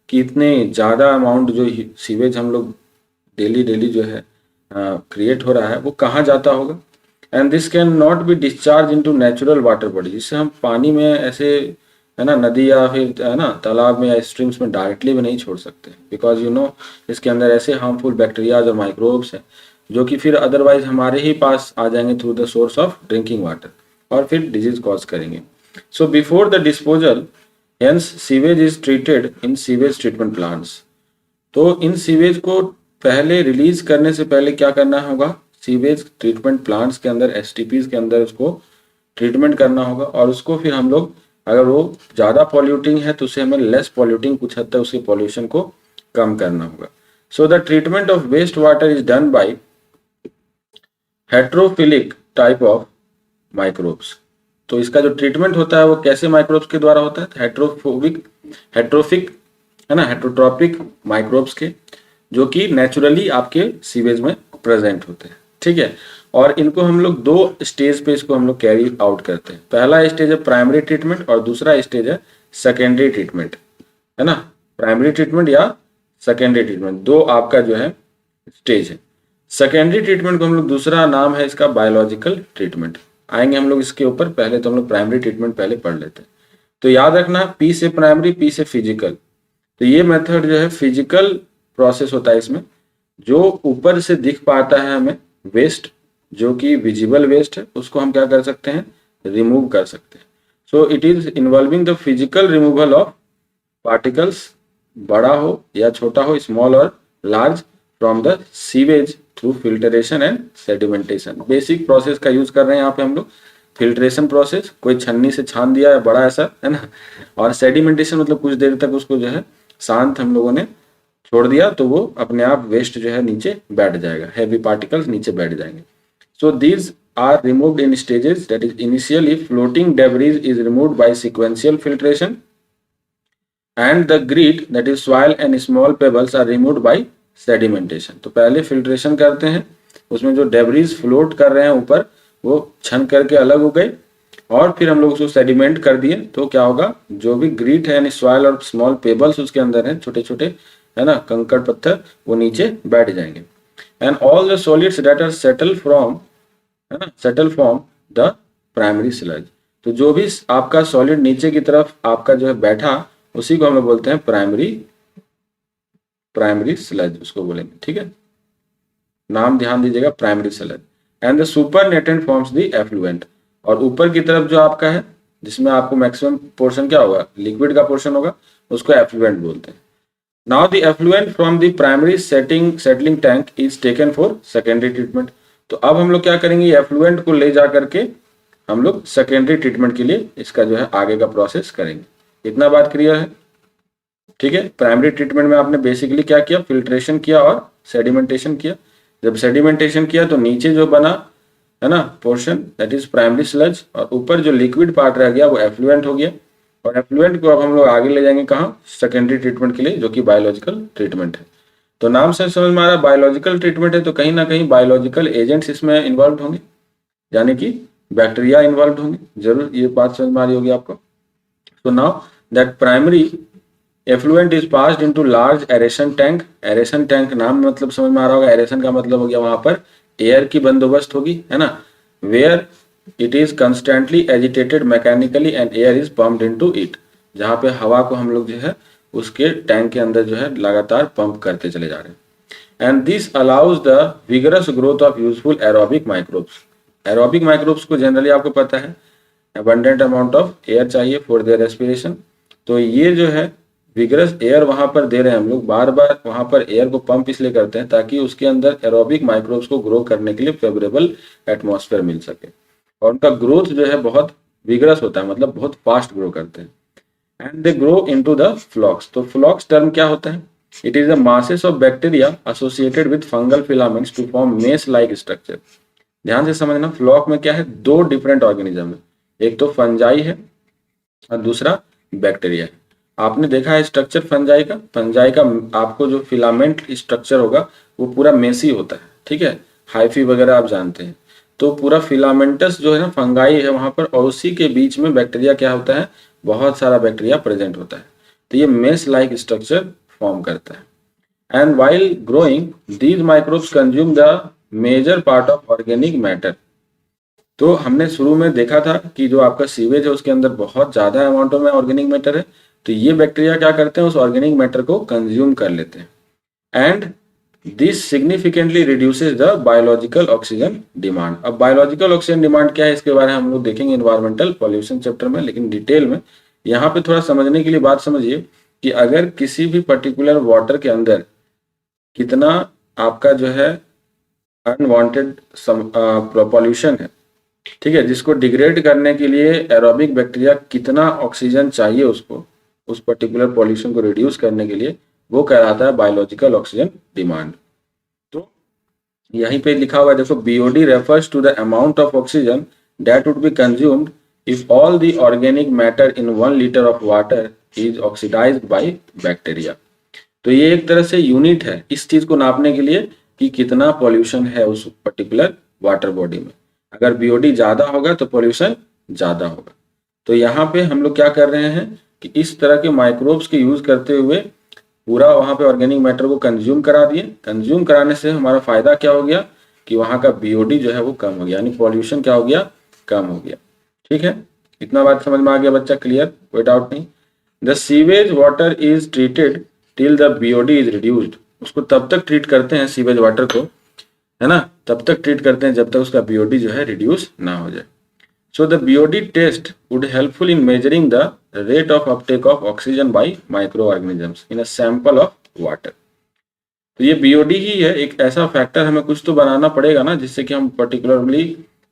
A: कि इतने ज़्यादा अमाउंट जो सीवेज हम लोग डेली डेली जो है क्रिएट हो रहा है वो कहाँ जाता होगा? And this can not be discharge into natural water body, जिससे हम पानी में ऐसे है ना, नदी या फिर है ना तालाब में या स्ट्रीम्स में डायरेक्टली भी नहीं छोड़ सकते, बिकॉज यू नो इसके अंदर ऐसे हार्मफुल बैक्टीरियाज और माइक्रोब्स हैं जो कि फिर अदरवाइज हमारे ही पास आ जाएंगे through the source of drinking water और फिर डिजीज कॉज करेंगे। So before the disposal hence sewage is treated in sewage treatment plants. तो इन सीवेज को पहले रिलीज करने से पहले क्या करना होगा, सीवेज ट्रीटमेंट प्लांट्स के अंदर एसटीपीज के अंदर उसको ट्रीटमेंट करना होगा, और उसको फिर हम लोग अगर वो ज़्यादा पॉल्यूटिंग है तो उसे हमें लेस पॉल्यूटिंग, कुछ हद तक उसके पॉल्यूशन को कम करना होगा। So the treatment of waste water is done by heterophilic type of microbes. तो इसका जो ट्रीटमेंट होता है वो कैसे माइक्रोब्स के द्वारा होता है? हेट्रोफिक है ना, हेट्रोट्रॉपिक माइक्रोब्स के, जो कि नेचुरली आपके सीवेज में प्रेजेंट होते हैं, ठीक है। और इनको हम लोग दो स्टेज पे इसको हम लोग कैरी आउट करते हैं। पहला स्टेज है प्राइमरी ट्रीटमेंट और दूसरा स्टेज है सेकेंडरी ट्रीटमेंट, है ना। प्राइमरी ट्रीटमेंट या सेकेंडरी ट्रीटमेंट, दो आपका जो है स्टेज है। सेकेंडरी ट्रीटमेंट को हम लोग दूसरा नाम है इसका बायोलॉजिकल ट्रीटमेंट, आएंगे हम लोग इसके ऊपर। पहले तो हम लोग प्राइमरी ट्रीटमेंट पहले पढ़ लेते हैं। तो याद रखना, पी से प्राइमरी, पी से फिजिकल। तो ये मेथड जो है फिजिकल प्रोसेस होता है इसमें, जो ऊपर से दिख पाता है हमें वेस्ट, जो कि विजिबल वेस्ट है, उसको हम क्या कर सकते हैं, रिमूव कर सकते हैं। सो it is involving the physical removal of particles, बड़ा हो या छोटा हो, स्मॉल और large, from the sewage through filtration and sedimentation. Basic process का यूज कर रहे हैं यहाँ पे हम लोग, फिल्ट्रेशन प्रोसेस, कोई छन्नी से छान दिया है बड़ा ऐसा, है ना, और सेडिमेंटेशन मतलब कुछ देर तक उसको जो है शांत हम लोगों ने छोड़ दिया, तो वो अपने आप वेस्ट जो है नीचे बैठ जाएगा, हैवी पार्टिकल्स नीचे बैठ जाएंगे। So these are removed in stages, that is initially floating debris is removed by sequential filtration and the grit, that is soil and small pebbles, are removed by sedimentation. तो पहले filtration करते हैं, उसमें जो debris float कर रहे हैं ऊपर वो छन करके अलग हो गए, और फिर हम लोग उसको सेडिमेंट कर दिए, तो क्या होगा, जो भी ग्रीट है यानी सॉइल और स्मॉल पेबल्स उसके अंदर हैं, छोटे छोटे, है ना, कंकड़ पत्थर, वो नीचे बैठ जाएंगे। And all the solids that are settle from, है ना, settle from the primary sludge. तो जो भी आपका सॉलिड नीचे की तरफ आपका जो है बैठा, उसी को हम लोग बोलते हैं प्राइमरी स्लज, उसको बोलेंगे, ठीक है। नाम ध्यान दीजिएगा, primary sludge. And the supernatant forms the effluent, और ऊपर की तरफ जो आपका है, जिसमें आपको मैक्सिमम पोर्शन क्या होगा, लिक्विड का पोर्शन होगा, उसको एफ्लुएंट बोलते हैं। Now the effluent from the primary settling tank is taken for secondary treatment. तो अब हम लोग क्या करेंगे, एफ्लुएंट को ले जा करके हम लोग सेकेंडरी ट्रीटमेंट के लिए इसका जो है आगे का प्रोसेस करेंगे। इतना बात क्लियर है, ठीक है। प्राइमरी ट्रीटमेंट में आपने बेसिकली क्या किया, फिल्ट्रेशन किया और सेडिमेंटेशन किया। जब सेडिमेंटेशन किया तो नीचे जो बना है ना portion that is primary sludge, और ऊपर जो लिक्विड पार्ट रह गया वो एफ्लुएंट हो गया। और एफ्लुएंट को अब हम लोग आगे ले जाएंगे कहाँ, सेकेंडरी ट्रीटमेंट के लिए, जो कि बायोलॉजिकल ट्रीटमेंट है। तो नाम से समझ में आ रहा है बायोलॉजिकल ट्रीटमेंट है, तो कहीं ना कहीं बायोलॉजिकल एजेंट्स इसमें इन्वॉल्व होंगे, यानी कि बैक्टीरिया इन्वॉल्व होंगे, जरूर ये बात समझ में आ रही होगी आपको। So now that primary effluent is passed into large aeration tank। aeration tank नाम मतलब समझ में आ रहा होगा, aeration का मतलब हो गया वहां पर एयर की बंदोबस्त होगी, है ना, where it is constantly agitated mechanically and air is pumped into it। जहाँ पे हवा को हम लोग जो है उसके टैंक के अंदर जो है लगातार पंप करते चले जा रहे हैं। And this allows the vigorous growth of useful aerobic microbes. Aerobic microbes को जनरली आपको पता है abundant amount of एयर चाहिए फॉर देयर रेस्पिरेशन। तो ये जो है विगरस एयर वहां पर दे रहे हैं हम लोग, बार बार वहां पर एयर को पंप इसलिए करते हैं ताकि उसके अंदर एरोबिक माइक्रोब्स को ग्रो करने के लिए फेवरेबल एटमॉस्फेयर मिल सके। और उनका ग्रोथ जो है बहुत विगरस होता है, मतलब बहुत फास्ट ग्रो करते हैं। And they grow into the flocs. तो फ्लॉक्स टर्म क्या होता है, it is the masses of bacteria associated with fungal filaments to form mesh like structure. ध्यान से समझना, फ्लॉक में क्या है, दो डिफरेंट ऑर्गेनिज्म है, एक तो फंजाई है और दूसरा बैक्टीरिया है। आपने देखा है स्ट्रक्चर फंजाई का, फंजाई का आपको जो फिलामेंट स्ट्रक्चर होगा वो पूरा मेसी होता है, ठीक है, हाइफी वगैरह आप जानते हैं। तो पूरा फिलामेंटस जो है ना फंगाई है वहां पर, और उसी के बीच में बैक्टीरिया क्या होता है, बहुत सारा बैक्टीरिया प्रेजेंट होता है। तो ये मेस लाइक स्ट्रक्चर फॉर्म करता है। And while growing these microbes consume the major part of organic matter. तो हमने शुरू में देखा था कि जो आपका सीवेज है उसके अंदर बहुत ज्यादा अमाउंटों में ऑर्गेनिक मैटर है, तो ये बैक्टीरिया क्या करते हैं, उस ऑर्गेनिक मैटर को कंज्यूम कर लेते हैं। And this significantly reduces the biological oxygen demand. अब बायोलॉजिकल ऑक्सीजन डिमांड क्या है इसके बारे में हम लोग देखेंगे इन्वायरमेंटल पॉल्यूशन चैप्टर में, लेकिन डिटेल में यहाँ पे थोड़ा समझने के लिए बात समझिए कि अगर किसी भी पर्टिकुलर वाटर के अंदर कितना आपका जो है अनवांटेड पॉल्यूशन है, ठीक है, जिसको डिग्रेड करने के लिए एरोबिक बैक्टीरिया कितना ऑक्सीजन चाहिए उसको, उस पर्टिकुलर पॉल्यूशन को रिड्यूस करने के लिए, वो कहलाता है बायोलॉजिकल ऑक्सीजन डिमांड। तो यहीं पे लिखा हुआ है देखो, BOD refers to the amount of oxygen that would be consumed if all the organic matter in 1 litre of water is oxidised by bacteria. तो ये एक तरह से यूनिट है इस चीज को नापने के लिए कि कितना पॉल्यूशन है उस पर्टिकुलर वाटर बॉडी में। अगर बीओडी ज्यादा होगा तो पॉल्यूशन ज्यादा होगा। तो यहाँ पे हम लोग क्या कर रहे हैं कि इस तरह के माइक्रोब्स के यूज करते हुए पूरा वहां पे ऑर्गेनिक मैटर को कंज्यूम करा दिए। कंज्यूम कराने से हमारा फायदा क्या हो गया कि वहां का बीओडी जो है वो कम हो गया, यानी पॉल्यूशन क्या हो गया, कम हो गया। ठीक है, इतना बात समझ में आ गया बच्चा, क्लियर, कोई डाउट नहीं। The sewage water is treated till the BOD is reduced. उसको तब तक ट्रीट करते हैं सीवेज वाटर को, है ना, तब तक ट्रीट करते हैं जब तक उसका बीओडी जो है रिड्यूस ना हो जाए। So the BOD test would helpful in measuring the rate of uptake of oxygen by micro organisms in a sample of water. तो ये बीओडी ही है, एक ऐसा फैक्टर हमें कुछ तो बनाना पड़ेगा ना, जिससे कि हम पर्टिकुलरली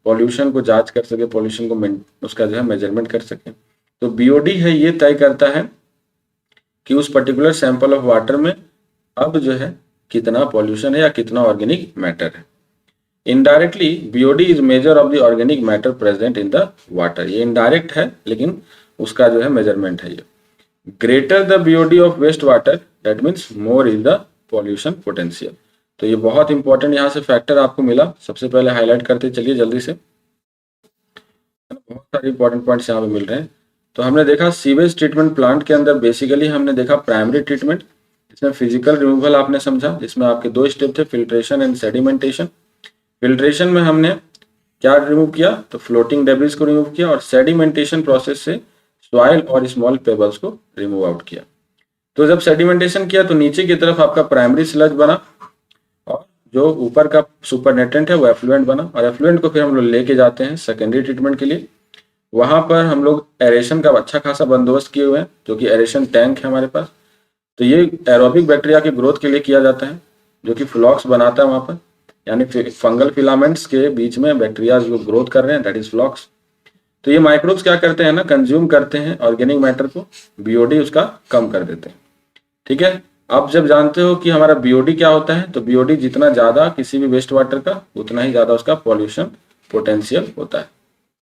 A: पॉल्यूशन को जांच कर सके, पॉल्यूशन को उसका जो है मेजरमेंट कर सके। तो बीओडी है ये तय करता है कि उस पर्टिकुलर सैंपल ऑफ वाटर में अब जो है कितना पॉल्यूशन है या कितना ऑर्गेनिक मैटर है। Indirectly BOD is measure of the organic matter present in the water. ये इनडायरेक्ट है लेकिन उसका जो है मेजरमेंट है ये। Greater the BOD of waste water that means more is the pollution potential. तो ये बहुत इंपॉर्टेंट यहाँ से फैक्टर आपको मिला, सबसे पहले हाईलाइट करते चलिए जल्दी से, बहुत सारे इंपॉर्टेंट पॉइंट्स यहाँ पे मिल रहे हैं। तो हमने देखा सीवेज ट्रीटमेंट प्लांट के अंदर बेसिकली हमने देखा प्राइमरी ट्रीटमेंट, इसमें फिजिकल रिमूवल आपने समझा, जिसमें आपके 2 स्टेप थे, फिल्ट्रेशन एंड सेडिमेंटेशन। फिल्ट्रेशन में हमने क्या रिमूव किया, तो फ्लोटिंग डेब्रिस को रिमूव किया, और सेडिमेंटेशन प्रोसेस से सॉइल और स्मॉल पेबल्स को रिमूव आउट किया। तो जब सेडिमेंटेशन किया तो नीचे की तरफ आपका प्राइमरी स्लज बना और जो ऊपर का सुपरनेटेंट है वो एफ्लुएंट बना, और एफ्लुएंट को फिर हम लोग लेके जाते हैं सेकेंडरी ट्रीटमेंट के लिए। वहां पर हम लोग एरेशन का अच्छा खासा बंदोबस्त किए हुए हैं, जो कि एरेशन टैंक है हमारे पास। तो ये एरोबिक बैक्टीरिया के ग्रोथ के लिए किया जाता है, जो कि फ्लॉक्स बनाता है वहां पर, यानी फंगल फिलामेंट्स के बीच में बैक्टीरिया जो ग्रोथ कर रहे हैं दैट इज फ्लॉक्स। तो ये माइक्रोब्स क्या करते हैं ना, कंज्यूम करते हैं ऑर्गेनिक मैटर को, बीओडी उसका कम कर देते हैं। ठीक है, आप जब जानते हो कि हमारा बीओडी क्या होता है, तो बीओडी जितना ज़्यादा किसी भी वेस्ट वाटर का, उतना ही ज़्यादा उसका पॉल्यूशन पोटेंशियल होता है।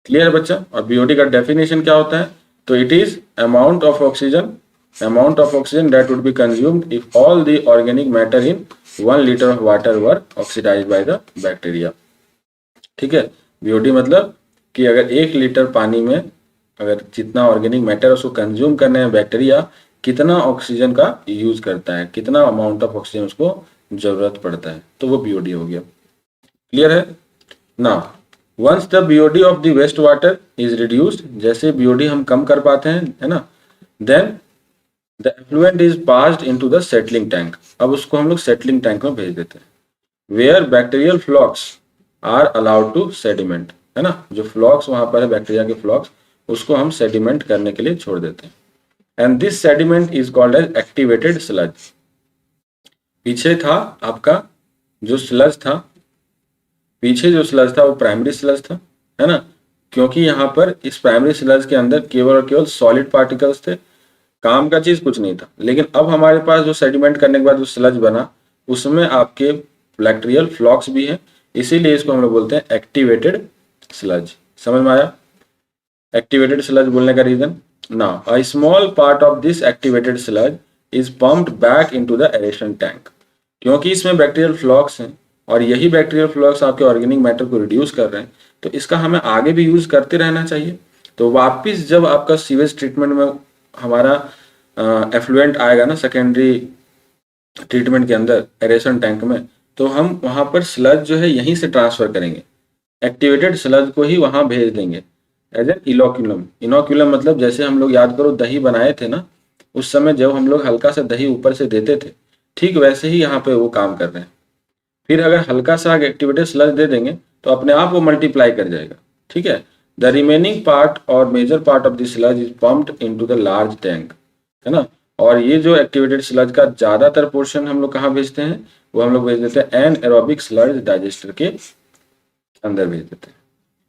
A: क्लियर है बच्चा? और बीओडी का डेफिनेशन क्या होता है? तो it is amount of oxygen that would be consumed if all the organic matter in 1 litre of water were oxidise by the bacteria. ठीक है, बीओडी मतलब कि अगर 1 लीटर पानी में अगर जितना ऑर्गेनिक मैटर उसको कंज्यूम करने में बैक्टीरिया कितना ऑक्सीजन का यूज करता है, कितना अमाउंट ऑफ ऑक्सीजन उसको जरूरत पड़ता है, तो वो बीओडी हो गया। क्लियर है ना? Once the BOD of the waste water is reduced, जैसे बीओडी हम कम कर पाते हैं, है ना, then the effluent is passed into the settling tank. अब उसको हम लोग सेटलिंग टैंक में भेज देते हैं, where bacterial flocs are allowed to sediment, है ना, जो फ्लॉक्स वहां पर है बैक्टीरिया के फ्लॉक्स, उसको हम सेडिमेंट करने के लिए छोड़ देते हैं। And this sediment is called as activated sludge. पीछे था आपका जो स्लज था, पीछे जो स्लज था वो प्राइमरी स्लज था, है ना, क्योंकि यहाँ पर इस प्राइमरी स्लज के अंदर केवल और केवल सॉलिड पार्टिकल्स थे, काम का चीज कुछ नहीं था। लेकिन अब हमारे पास जो सेडिमेंट करने के बाद जो स्लज बना, उसमें आपके बैक्टीरियल फ्लॉक्स भी है, इसीलिए इसको हम लोग बोलते हैं एक्टिवेटेड स्लज। समझ में आया एक्टिवेटेड स्लज बोलने का reason? Now a small part of this activated sludge is pumped back into the aeration tank. क्योंकि इसमें बैक्टीरियल फ्लॉक्स हैं और यही बैक्टीरियल फ्लॉक्स आपके ऑर्गेनिक मैटर को रिड्यूस कर रहे हैं, तो इसका हमें आगे भी यूज करते रहना चाहिए। तो वापिस जब आपका सीवेज ट्रीटमेंट में हमारा एफ्लुएंट आएगा ना सेकेंडरी ट्रीटमेंट के अंदर एरेशन टैंक में, तो हम वहां पर स्लज जो है यहीं से ट्रांसफर करेंगे, एक्टिवेटेड स्लज को ही वहां भेज देंगे एज एन इनोक्यूलम। इनोक्यूलम मतलब जैसे हम लोग याद करो दही बनाए थे ना, उस समय जब हम लोग हल्का सा दही ऊपर से देते थे, ठीक वैसे ही यहाँ पे वो काम कर रहे हैं। फिर अगर हल्का सा एक्टिवेटेड स्लज दे देंगे तो अपने आप वो मल्टीप्लाई कर जाएगा। ठीक है, द रिमेनिंग पार्ट और major part of the sludge is pumped into the large tank, है ना। और ये जो एक्टिवेटेड स्लज का ज्यादातर पोर्शन हम लोग कहाँ भेजते हैं? वो हम लोग भेज देते हैं एनएरोबिक स्लज डाइजेस्टर के अंदर भेज देते हैं।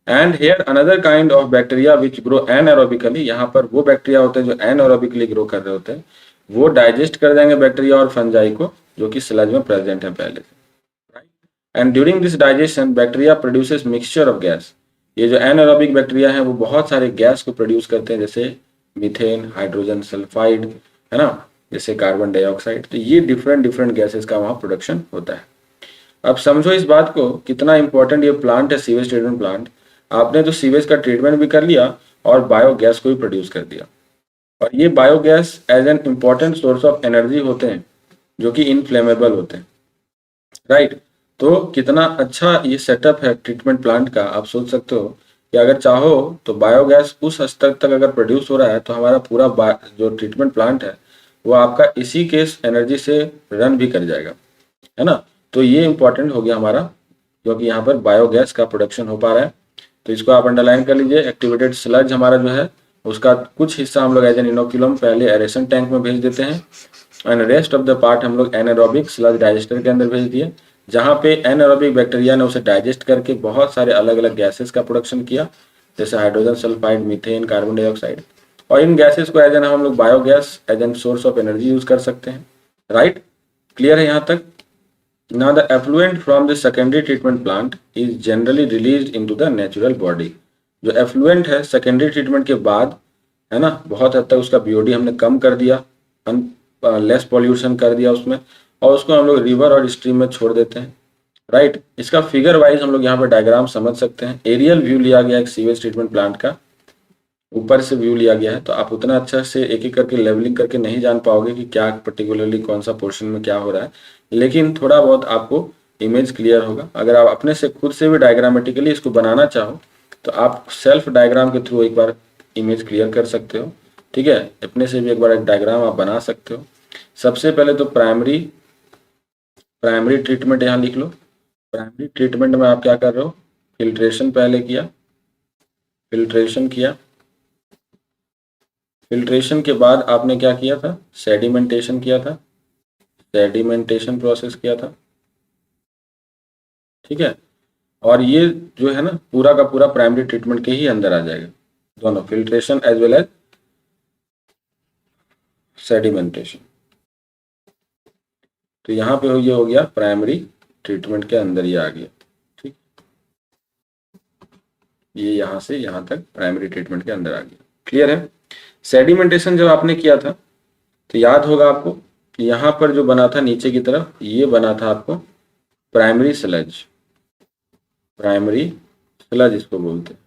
A: And here another kind of bacteria which grow anaerobically, यहाँ पर वो बैक्टीरिया होते हैं जो एनएरोबिकली ग्रो कर रहे होते हैं, वो डाइजेस्ट कर देंगे बैक्टीरिया और फंजाई को जो कि स्लज में प्रेजेंट है पहले से। And during this digestion bacteria produces mixture of gas. ये जो एनएरोबिक बैक्टीरिया है वो बहुत सारे गैस को प्रोड्यूस करते हैं, जैसे मीथेन, हाइड्रोजन सल्फाइड, है ना, जैसे कार्बन डाइऑक्साइड। तो ये डिफरेंट डिफरेंट गैसेस का वहाँ प्रोडक्शन होता है। अब समझो इस बात को कितना इंपॉर्टेंट ये प्लांट है, सीवेज ट्रीटमेंट प्लांट। आपने तो सीवेज का ट्रीटमेंट भी कर लिया और बायोगैस को भी प्रोड्यूस कर दिया, और ये biogas as an important source of energy होते हैं जो कि इनफ्लेमेबल होते हैं, राइट। तो कितना अच्छा ये सेटअप है ट्रीटमेंट प्लांट का। आप सोच सकते हो कि अगर चाहो तो बायोगैस उस स्तर तक अगर प्रोड्यूस हो रहा है तो हमारा पूरा जो ट्रीटमेंट प्लांट है वो आपका इसी के एनर्जी से रन भी कर जाएगा, है ना। तो ये इंपॉर्टेंट हो गया हमारा, क्योंकि यहाँ पर बायोगैस का प्रोडक्शन हो पा रहा है। तो इसको आप अंडरलाइन कर लीजिए। एक्टिवेटेड स्लज हमारा जो है उसका कुछ हिस्सा हम लोग एज एन इनोक्यूलम पहले एरेशन टैंक में भेज देते हैं, and rest of the part हम लोग एनारोबिक स्लज डाइजेस्टर के अंदर भेज दिए, जहाँ पे एनारोबिक बैक्टीरिया ने उसे डाइजेस्ट करके बहुत सारे अलग अलग गैसेस का प्रोडक्शन किया, जैसे hydrogen sulphide, methane, carbon dioxide. और इन गैसेस को एज एन हम लोग biogas as an source of energy use कर सकते हैं, राइट। क्लियर है यहाँ तक? Now the effluent from the secondary treatment plant is generally released into the natural body। जो effluent है सेकेंडरी ट्रीटमेंट के बाद, है ना, बहुत हद तक उसका बीओडी हमने कम कर दिया, लेस पॉल्यूशन कर दिया उसमें, और उसको हम लोग रिवर और स्ट्रीम में छोड़ देते हैं, राइट। इसका फिगर वाइज हम लोग यहाँ पर डायग्राम समझ सकते हैं। एरियल व्यू लिया गया एक सीवेज ट्रीटमेंट प्लांट का, ऊपर से व्यू लिया गया है, तो आप उतना अच्छा से एक एक करके लेवलिंग करके नहीं जान पाओगे कि क्या पर्टिकुलरली कौन सा पोर्शन में क्या हो रहा है, लेकिन थोड़ा बहुत आपको इमेज क्लियर होगा। अगर आप अपने से खुद से भी डायग्रामेटिकली इसको बनाना चाहो तो आप सेल्फ डायग्राम के थ्रू एक बार इमेज क्लियर कर सकते हो, ठीक है। अपने से भी एक बार एक डायग्राम आप बना सकते हो। सबसे पहले तो प्राइमरी ट्रीटमेंट यहाँ लिख लो। प्राइमरी ट्रीटमेंट में आप क्या कर रहे हो? फिल्ट्रेशन पहले किया, फिल्ट्रेशन के बाद आपने क्या किया था? सेडिमेंटेशन किया था, सेडिमेंटेशन प्रोसेस किया था, ठीक है। और ये जो है ना पूरा का पूरा प्राइमरी ट्रीटमेंट के ही अंदर आ जाएगा, दोनों filtration as well as sedimentation. तो यहाँ पे ये हो गया प्राइमरी ट्रीटमेंट के अंदर ही आ गया। ठीक, ये यहाँ से यहाँ तक प्राइमरी ट्रीटमेंट के अंदर आ गया। क्लियर है? सेडिमेंटेशन जब आपने किया था तो याद होगा आपको, यहाँ पर जो बना था नीचे की तरफ, ये बना था आपको प्राइमरी स्लज, प्राइमरी स्लज इसको बोलते हैं।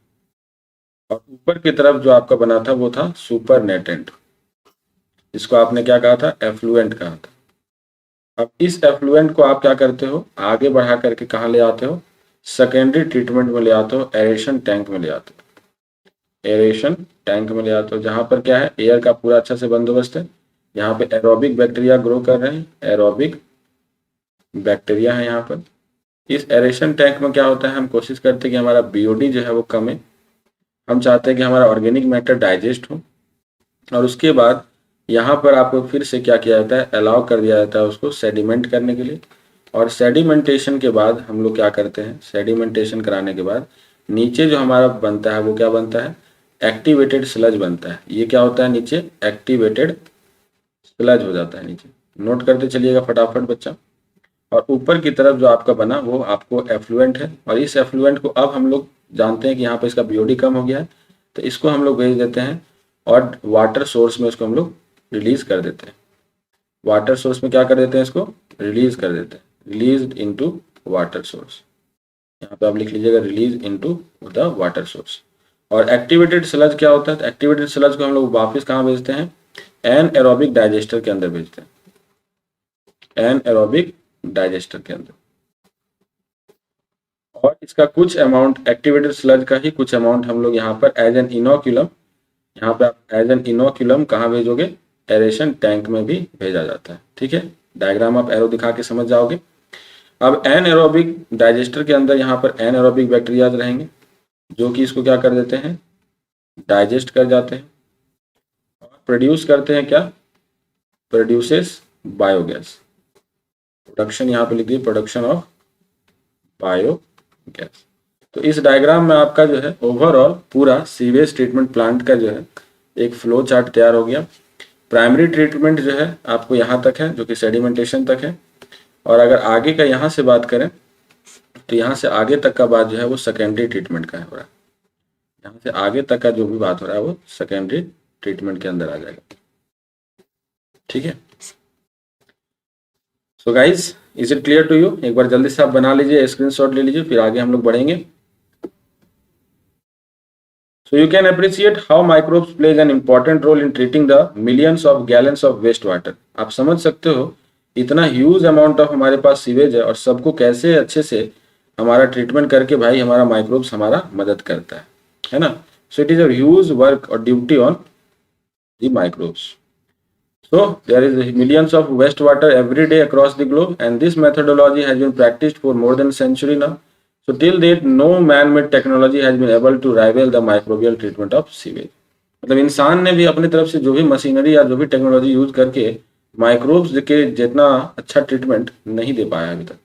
A: और ऊपर की तरफ जो आपका बना था वो था सुपर नेटेंट, इसको आपने क्या कहा था? एफ्लुएंट कहा था। अब इस एफ्लुएंट को आप क्या करते हो? आगे बढ़ा करके कहाँ ले आते हो? सेकेंडरी ट्रीटमेंट में ले आते हो, एरेशन टैंक में ले आते हो, एरेशन टैंक में ले आते हो, जहाँ पर क्या है, एयर का पूरा अच्छा से बंदोबस्त है। यहाँ पे एरोबिक बैक्टीरिया ग्रो कर रहे हैं, एरोबिक बैक्टीरिया है यहाँ पर। इस एरेशन टैंक में क्या होता है, हम कोशिश करते हैं कि हमारा बीओडी जो है वो कम है, हम चाहते हैं कि हमारा ऑर्गेनिक मैटर डाइजेस्ट हो, और उसके बाद यहाँ पर आपको फिर से क्या किया जाता है, अलाउ कर दिया जाता है उसको सेडिमेंट करने के लिए। और सेडिमेंटेशन के बाद हम लोग क्या करते हैं, सेडिमेंटेशन कराने के बाद नीचे जो हमारा बनता है वो क्या बनता है, एक्टिवेटेड स्लज बनता है। ये क्या होता है, नीचे एक्टिवेटेड स्लज हो जाता है नीचे। नोट करते चलिएगा फटाफट बच्चा। और ऊपर की तरफ जो आपका बना वो आपको एफ्लुएंट है, और इस एफ्लुएंट को अब हम लोग जानते हैं कि यहाँ पे इसका बीओडी कम हो गया है, तो इसको हम लोग भेज देते हैं और वाटर सोर्स में इसको हम लोग रिलीज कर देते हैं। वाटर सोर्स में क्या कर देते हैं, इसको रिलीज कर देते हैं, रिलीज इनटू वाटर सोर्स। यहाँ पे आप लिख लीजिएगा release into the water source. और एक्टिवेटेड स्लज क्या होता है, तो एक्टिवेटेड स्लज को हम लोग वापस कहाँ भेजते हैं, एन एरोबिक डाइजेस्टर के अंदर भेजते हैं, एन एरोबिक डाइजेस्टर के अंदर। और इसका कुछ अमाउंट एक्टिवेटेड स्लज का ही कुछ अमाउंट हम लोग यहाँ पर एज एन इनोक्यूलम, यहाँ पे आप एज एन इनोक्यूलम कहाँ भेजोगे, एरेशन टैंक में भी भेजा जाता है। ठीक है, डायग्राम आप एरो दिखा के समझ जाओगे। अब एन एरोबिक डाइजेस्टर के अंदर यहाँ पर एन एरोबिक बैक्टीरिया रहेंगे, जो कि इसको क्या कर देते हैं, डाइजेस्ट कर जाते हैं और प्रोड्यूस करते हैं क्या, प्रोड्यूसेस बायोगैस। प्रोडक्शन यहाँ पे लिख दिए, प्रोडक्शन ऑफ बायोगैस। तो इस डायग्राम में आपका जो है ओवरऑल पूरा सीवेज ट्रीटमेंट प्लांट का जो है एक फ्लो चार्ट तैयार हो गया। प्राइमरी ट्रीटमेंट जो है आपको यहाँ तक है, जो कि सेडिमेंटेशन तक है। और अगर आगे का यहाँ से बात करें तो यहाँ से आगे तक का बात जो है वो सेकेंडरी ट्रीटमेंट का हो रहा है। यहाँ से आगे तक का जो भी बात हो रहा है वो सेकेंडरी ट्रीटमेंट के अंदर आ जाएगा। ठीक है, so guys is it clear to you? एक बार जल्दी से आप बना लीजिए, स्क्रीनशॉट ले लीजिए, फिर आगे हम लोग बढ़ेंगे। So you can appreciate how microbes plays an important role in treating the millions of gallons of waste water. आप समझ सकते हो इतना ह्यूज अमाउंट ऑफ हमारे पास सीवेज है और सबको कैसे अच्छे से हमारा ट्रीटमेंट करके भाई हमारा माइक्रोब्स हमारा मदद करता है ना। So it is a huge work और duty on the microbes. So there is millions of wastewater every day across the globe, and this methodology has been practiced for more than a century now. So till date, no man-made technology has been able to rival the microbial treatment of sewage. मतलब इंसान ने भी अपनी तरफ से जो भी machinery या जो भी टेक्नोलॉजी यूज करके माइक्रोब्स के जितना अच्छा ट्रीटमेंट नहीं दे पाया अभी तक।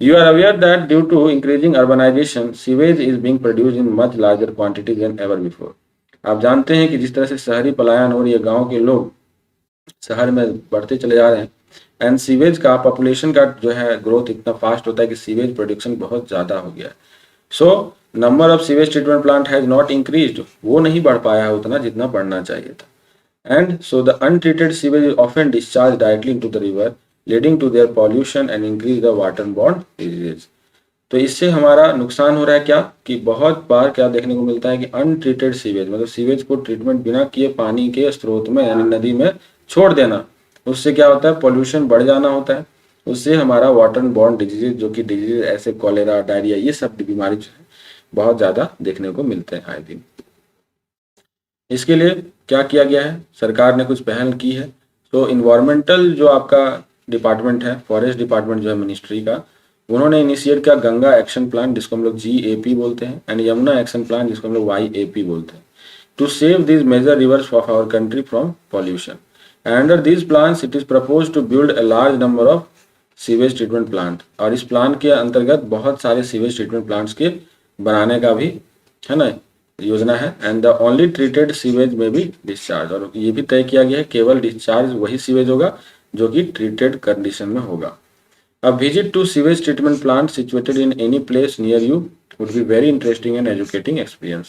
A: You are aware that due to increasing urbanization, sewage is being produced in much larger quantities than ever before. आप जानते हैं कि जिस तरह से शहरी पलायन हो रही है, गांव के लोग शहर में बढ़ते चले जा रहे हैं, एंड सीवेज का पॉपुलेशन का जो है ग्रोथ इतना फास्ट होता है कि सीवेज प्रोडक्शन बहुत ज़्यादा हो गया है। So number of sewage treatment plant has not increased, वो नहीं बढ़ पाया है उतना जितना बढ़ना चाहिए था। And so the untreated sewage is often discharge directly into the river, leading to their pollution and increase the water borne diseases. तो इससे हमारा नुकसान हो रहा है क्या, कि बहुत बार क्या देखने को मिलता है कि अनट्रीटेड सीवेज, मतलब सीवेज को ट्रीटमेंट बिना किए पानी के स्रोत में यानी नदी में छोड़ देना, उससे क्या होता है, पोल्यूशन बढ़ जाना होता है। उससे हमारा वाटर बॉर्न डिजीज, जो कि डिजीज ऐसे कॉलेरा, डायरिया, ये सब बीमारी जो है बहुत ज़्यादा देखने को मिलते हैं आए दिन। इसके लिए क्या किया गया है, सरकार ने कुछ पहल की है। तो इन्वायरमेंटल जो आपका डिपार्टमेंट है, फॉरेस्ट डिपार्टमेंट जो है मिनिस्ट्री का, उन्होंने इनिशिएट किया गंगा एक्शन प्लान, जिसको हम लोग GAP बोलते हैं, एंड यमुना एक्शन प्लान, जिसको हम लोग YAP बोलते हैं, to save this major rivers of our country from pollution. Under these plans, it is proposed to build a large number of sewage treatment plant. और इस प्लान के अंतर्गत बहुत सारे सीवेज ट्रीटमेंट प्लांट्स के बनाने का भी है ना योजना है। And the only treated sewage में भी डिस्चार्ज, और ये भी तय किया गया है केवल डिस्चार्ज वही सीवेज होगा जो कि ट्रीटेड कंडीशन में होगा। A visit to sewage treatment plant situated in any place near you would be very interesting and educating experience।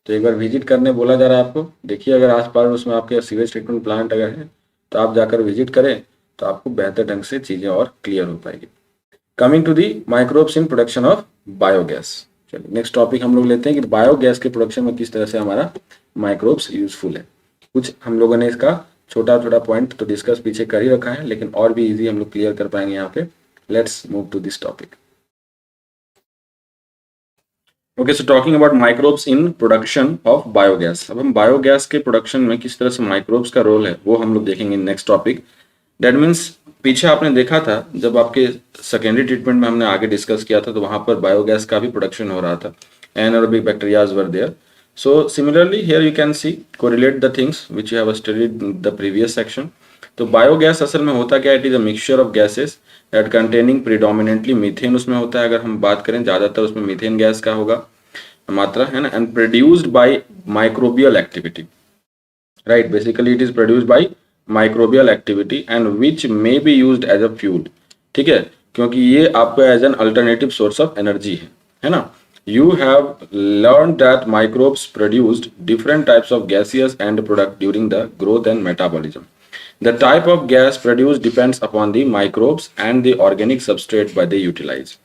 A: तो एक बार विजिट करने बोला जा रहा है आपको। देखिए अगर आसपास उसमें आपके सीवेज ट्रीटमेंट प्लांट अगर है तो आप जाकर विजिट करें तो आपको बेहतर ढंग से चीज़ें और क्लियर हो पाएगी। Coming to the microbes in production of biogas. चलिए नेक्स्ट टॉपिक हम लोग लेते हैं कि बायोगैस के प्रोडक्शन में किस तरह से हमारा माइक्रोब्स यूजफुल है। कुछ हम लोगों ने इसका छोटा छोटा पॉइंट तो डिस्कस पीछे कर ही रखा है, लेकिन और भी इजी हम लोग क्लियर कर पाएंगे यहाँ पे। Let's move to this topic. Okay, so talking about microbes in production of biogas. अब हम बायोगैस के प्रोडक्शन में किस तरह से माइक्रोब्स का रोल है वो हम लोग देखेंगे नेक्स्ट टॉपिक। दैट मीन्स पीछे आपने देखा था जब आपके सेकेंडरी ट्रीटमेंट में हमने आगे डिस्कस किया था तो वहां पर बायोगैस का भी प्रोडक्शन हो रहा था, anaerobic bacterias were there. So similarly here you can see correlate the things which you have studied in the previous section. तो बायोगैस असल में होता क्या है, it is a mixture of gases that containing predominantly methane उसमें होता है। अगर हम बात करें ज्यादातर उसमें मीथेन गैस का होगा मात्रा, है ना, and produced by microbial activity, right. Basically it is produced by microbial activity and which may be used as a fuel. ठीक है, क्योंकि ये आपको एज एन अल्टरनेटिव सोर्स ऑफ एनर्जी है ना। You have learned that microbes produced different types of gaseous end product during the growth and metabolism. The type of gas produced depends upon the microbes and the organic substrate by they utilize.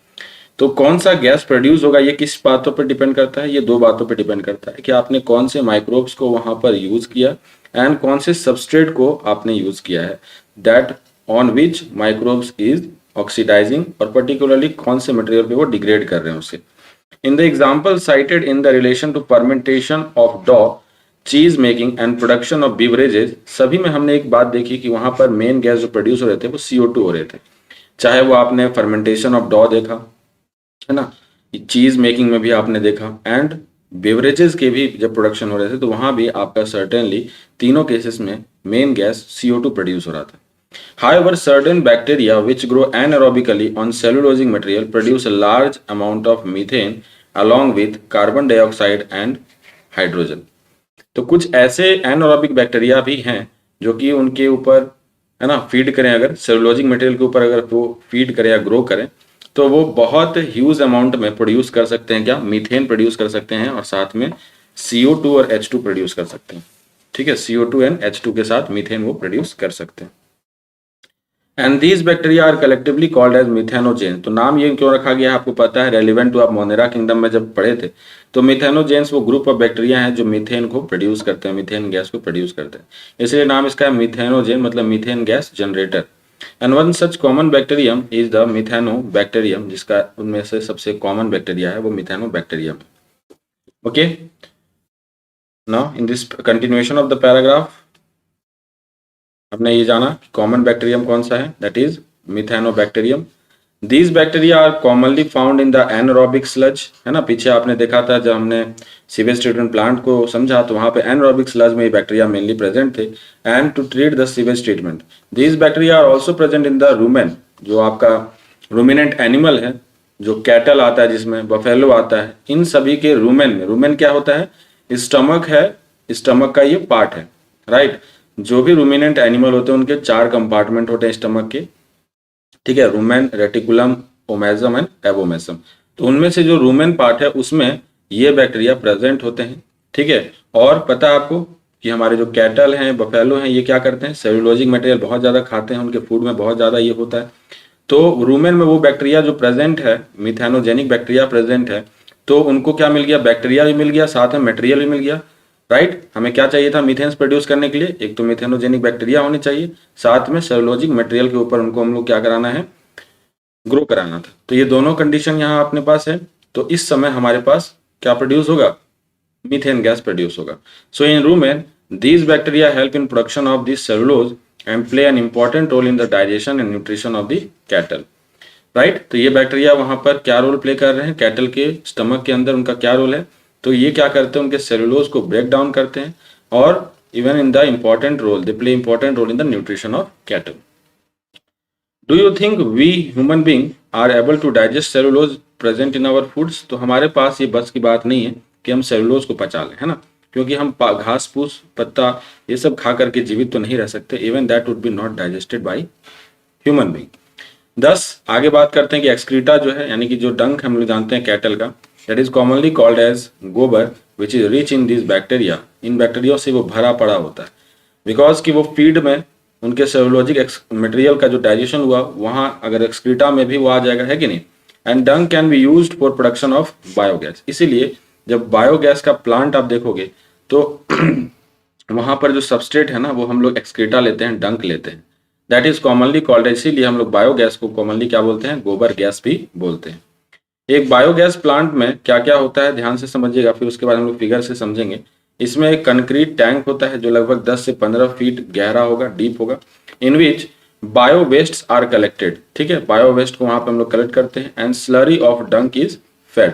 A: तो कौन सा gas produce होगा ये किस बातों पर depend करता है, ये दो बातों पर डिपेंड करता है कि आपने कौन से माइक्रोब्स को वहां पर यूज किया एंड कौन से सबस्ट्रेट को आपने यूज किया है, that on which microbes is oxidising, और पर्टिकुलरली कौन से मटेरियल पे वो डिग्रेड कर रहे हैं उसे। In the example cited in the relation to fermentation of dough, cheese making and production of beverages, सभी में हमने एक बात देखी कि वहां पर मेन गैस जो प्रोड्यूस हो रहे थे वो CO2 हो रहे थे। चाहे वो आपने फर्मेंटेशन ऑफ डॉ देखा, है ना, चीज मेकिंग में भी आपने देखा, एंड बेवरेजेस के भी जब प्रोडक्शन हो रहे थे तो वहां भी आपका सर्टेनली तीनों केसेस में मेन गैस CO2 प्रोड्यूस हो रहा था। However, certain bacteria which grow anaerobically on cellulosic material produce a large amount of methane along with carbon dioxide and hydrogen. तो कुछ ऐसे एनारोबिक बैक्टीरिया भी हैं जो कि उनके ऊपर, है ना, फीड करें, अगर सेलुलोजिक मटेरियल के ऊपर अगर वो फीड करें या ग्रो करें तो वो बहुत ह्यूज अमाउंट में प्रोड्यूस कर सकते हैं, क्या, मीथेन प्रोड्यूस कर सकते हैं, और साथ में CO2 और H2 प्रोड्यूस कर सकते हैं। ठीक है, CO2 एंड H2 के साथ मीथेन वो प्रोड्यूस कर सकते हैं। And these bacteria are collectively called as methanogen. तो नाम ये क्यों रखा गया है आपको पता है, रेलिवेंट टू आप मोनेरा किंगडम में जब पढ़े थे तो मिथेनोजेन्स वो ग्रुप ऑफ बैक्टीरिया हैं जो मीथेन को प्रोड्यूस करते हैं, मीथेन गैस को प्रोड्यूस करते हैं, इसलिए नाम इसका है मिथेनोजेन, मतलब methane gas generator. And one such common bacterium is the methanobacterium, जिसका उनमें से सबसे कॉमन बैक्टीरिया है वो methanobacterium. Okay, now in this continuation of the paragraph हमने ये जाना कॉमन बैक्टीरियम कौन सा है, that is methanobacterium. These bacteria are commonly found in the anaerobic sludge, है ना। पीछे आपने देखा था जब हमने सीवेज ट्रीटमेंट प्लांट को समझा तो वहां पे एनारोबिक स्लज में ये बैक्टीरिया मेनली प्रेजेंट थे। And to treat the sewage treatment these bacteria are also present in the rumen, जो आपका रूमिनेंट एनिमल है, जो कैटल आता है जिसमें बफेलो आता है, इन सभी के रूमेन में, रूमेन क्या होता है, स्टमक है, स्टमक का ये पार्ट है, राइट। जो भी रूमिनेंट एनिमल होते हैं उनके 4 कंपार्टमेंट होते हैं स्टमक के, ठीक है, rumen, reticulum, omasum and abomasum. तो उनमें से जो रूमेन पार्ट है उसमें ये बैक्टीरिया प्रेजेंट होते हैं, ठीक है। और पता है आपको कि हमारे जो कैटल हैं, बफेलो हैं, ये क्या करते हैं, सेलुलोजिक मटेरियल बहुत ज्यादा खाते हैं, उनके फूड में बहुत ज्यादा ये होता है। तो रूमेन में वो बैक्टीरिया जो प्रेजेंट है, मिथेनोजेनिक बैक्टीरिया प्रेजेंट है, तो उनको क्या मिल गया, बैक्टीरिया भी मिल गया, साथ में मटेरियल भी मिल गया, राइट। हमें क्या चाहिए था मीथेन्स प्रोड्यूस करने के लिए, एक तो मिथेनोजेनिक बैक्टीरिया होने चाहिए, साथ में सेलुलोजिक मटेरियल के ऊपर उनको हम लोग क्या कराना है, ग्रो कराना था। तो ये दोनों कंडीशन यहाँ अपने पास है, तो इस समय हमारे पास क्या प्रोड्यूस होगा, मीथेन गैस प्रोड्यूस होगा। So in rumen these bacteria help in production of this cellulose and play an important role in the digestion and nutrition of the cattle, right. तो ये बैक्टीरिया वहां पर क्या रोल प्ले कर रहे हैं, cattle के स्टमक के अंदर उनका क्या रोल है, तो ये क्या करते हैं, उनके सेलुलोज को ब्रेक डाउन करते हैं, और even in the important role, they play important role in the nutrition of cattle. Do you think we human being are able to digest cellulose present in our foods? तो हमारे पास ये बस की बात नहीं है कि हम सेलुलोज को पचा लें, है ना। क्योंकि हम घास फूस पत्ता ये सब खा करके जीवित तो नहीं रह सकते, even that would B not digested by human being. 10 आगे बात करते हैं कि एक्सक्रीटा जो है यानी कि जो डंक हम लोग जानते हैं कैटल का, that is commonly called as gobar which is rich in this bacteria, इन बैक्टीरिया से वो भरा पड़ा होता है, बिकॉज कि वो फीड में उनके सेलुलोजिक मटेरियल का जो डाइजेशन हुआ वहाँ अगर एक्सक्रीटा में भी वो आ जाएगा, है कि नहीं। एंड डंक can be used for production of biogas, इसीलिए जब बायोगैस का प्लांट आप देखोगे तो वहां पर जो सबस्ट्रेट है ना वो हम लोग एक्सक्रीटा लेते हैं, डंक लेते हैं, दैट इज कॉमनली कॉल्ड, इसीलिए हम लोग बायोगैस को कॉमनली क्या बोलते हैं, गोबर गैस भी बोलते हैं। एक बायोगैस प्लांट में क्या क्या होता है ध्यान से समझिएगा, फिर उसके बाद हम लोग फिगर से समझेंगे। इसमें एक कंक्रीट टैंक होता है जो लगभग 10 से 15 फीट गहरा होगा, डीप होगा, इन विच बायो वेस्ट आर कलेक्टेड, ठीक है, बायो वेस्ट को वहां पर हम लोग कलेक्ट करते हैं, एंड स्लरी ऑफ डंक इज फेड,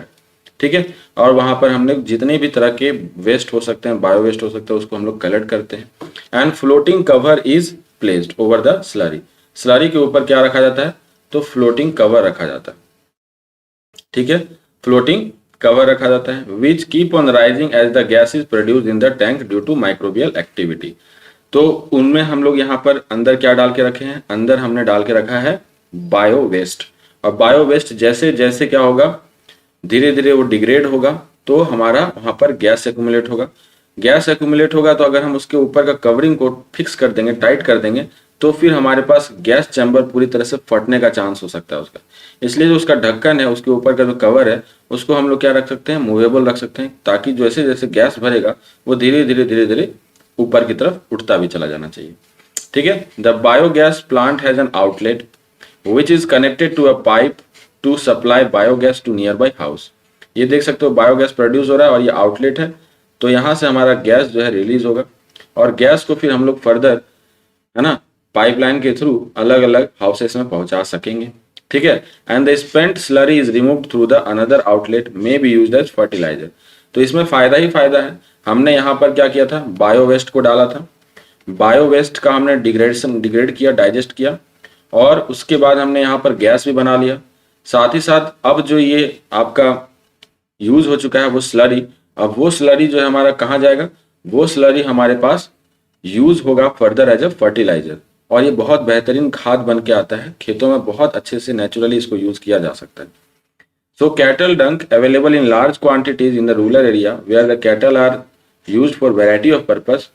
A: ठीक है, और वहां पर हम लोग जितने भी तरह के वेस्ट हो सकते हैं, बायो वेस्ट हो सकते हैं, उसको हम लोग कलेक्ट करते हैं। And floating cover is placed over the slurry, slurry के ऊपर क्या रखा जाता है, तो फ्लोटिंग कवर रखा जाता है, ठीक है, फ्लोटिंग कवर रखा जाता है, which keep on rising as the gas is produce in the tank due to microbial activity. तो उनमें हम लोग यहाँ पर अंदर क्या डाल के रखे हैं, अंदर हमने डाल के रखा है बायो वेस्ट, और बायो वेस्ट जैसे जैसे क्या होगा, धीरे धीरे वो डिग्रेड होगा, तो हमारा वहां पर गैस एक्यूमुलेट होगा, गैस एक्यूमुलेट होगा तो अगर हम उसके ऊपर का कवरिंग को फिक्स कर देंगे, टाइट कर देंगे, तो फिर हमारे पास गैस चैम्बर पूरी तरह से फटने का चांस हो सकता है उसका। इसलिए जो उसका ढक्कन है, उसके ऊपर का जो कवर है, उसको हम लोग क्या रख सकते हैं, मूवेबल रख सकते हैं, ताकि जैसे जैसे गैस भरेगा वो धीरे धीरे धीरे धीरे ऊपर की तरफ उठता भी चला जाना चाहिए, ठीक है। The biogas plant has an outlet which is connected to a pipe to supply biogas to nearby house. ये देख सकते हो बायोगैस प्रोड्यूस हो रहा है और ये आउटलेट है, तो यहाँ से हमारा गैस जो है रिलीज होगा, और गैस को फिर हम लोग फर्दर, है ना, पाइपलाइन के थ्रू अलग अलग हाउसेस में पहुंचा सकेंगे, ठीक है। And the spent slurry is removed through the another outlet may be used as fertiliser. तो इसमें फायदा ही फायदा है। हमने यहाँ पर क्या किया था, बायो वेस्ट को डाला था, बायो वेस्ट का हमने डिग्रेड किया, डाइजेस्ट किया, और उसके बाद हमने यहाँ पर गैस भी बना लिया। साथ ही साथ अब जो ये आपका यूज हो चुका है वो स्लरी, अब वो स्लरी जो है हमारा कहाँ जाएगा, वो स्लरी हमारे पास यूज होगा फर्दर एज ए फर्टिलाइजर, और ये बहुत बेहतरीन खाद बन के आता है खेतों में, बहुत अच्छे से नेचुरली इसको यूज किया जा सकता है। So cattle dung available in large quantities in the rural area where the cattle are used for variety of purpose.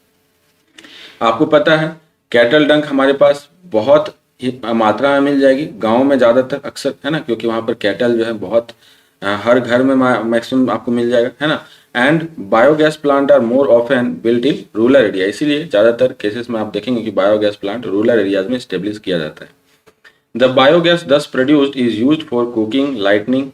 A: आपको पता है कैटल डंक हमारे पास बहुत ही मात्रा में मिल जाएगी, गाँव में ज़्यादातर अक्सर, है ना, क्योंकि वहाँ पर कैटल जो है बहुत हर घर में मैक्सिमम आपको मिल जाएगा, है ना। And biogas plant are more often built in rural area, इसीलिए ज़्यादातर केसेस में आप देखेंगे कि बायोगैस प्लांट रूरल एरियाज में स्टेब्लिश किया जाता है। The biogas thus produced is used for cooking, lightning,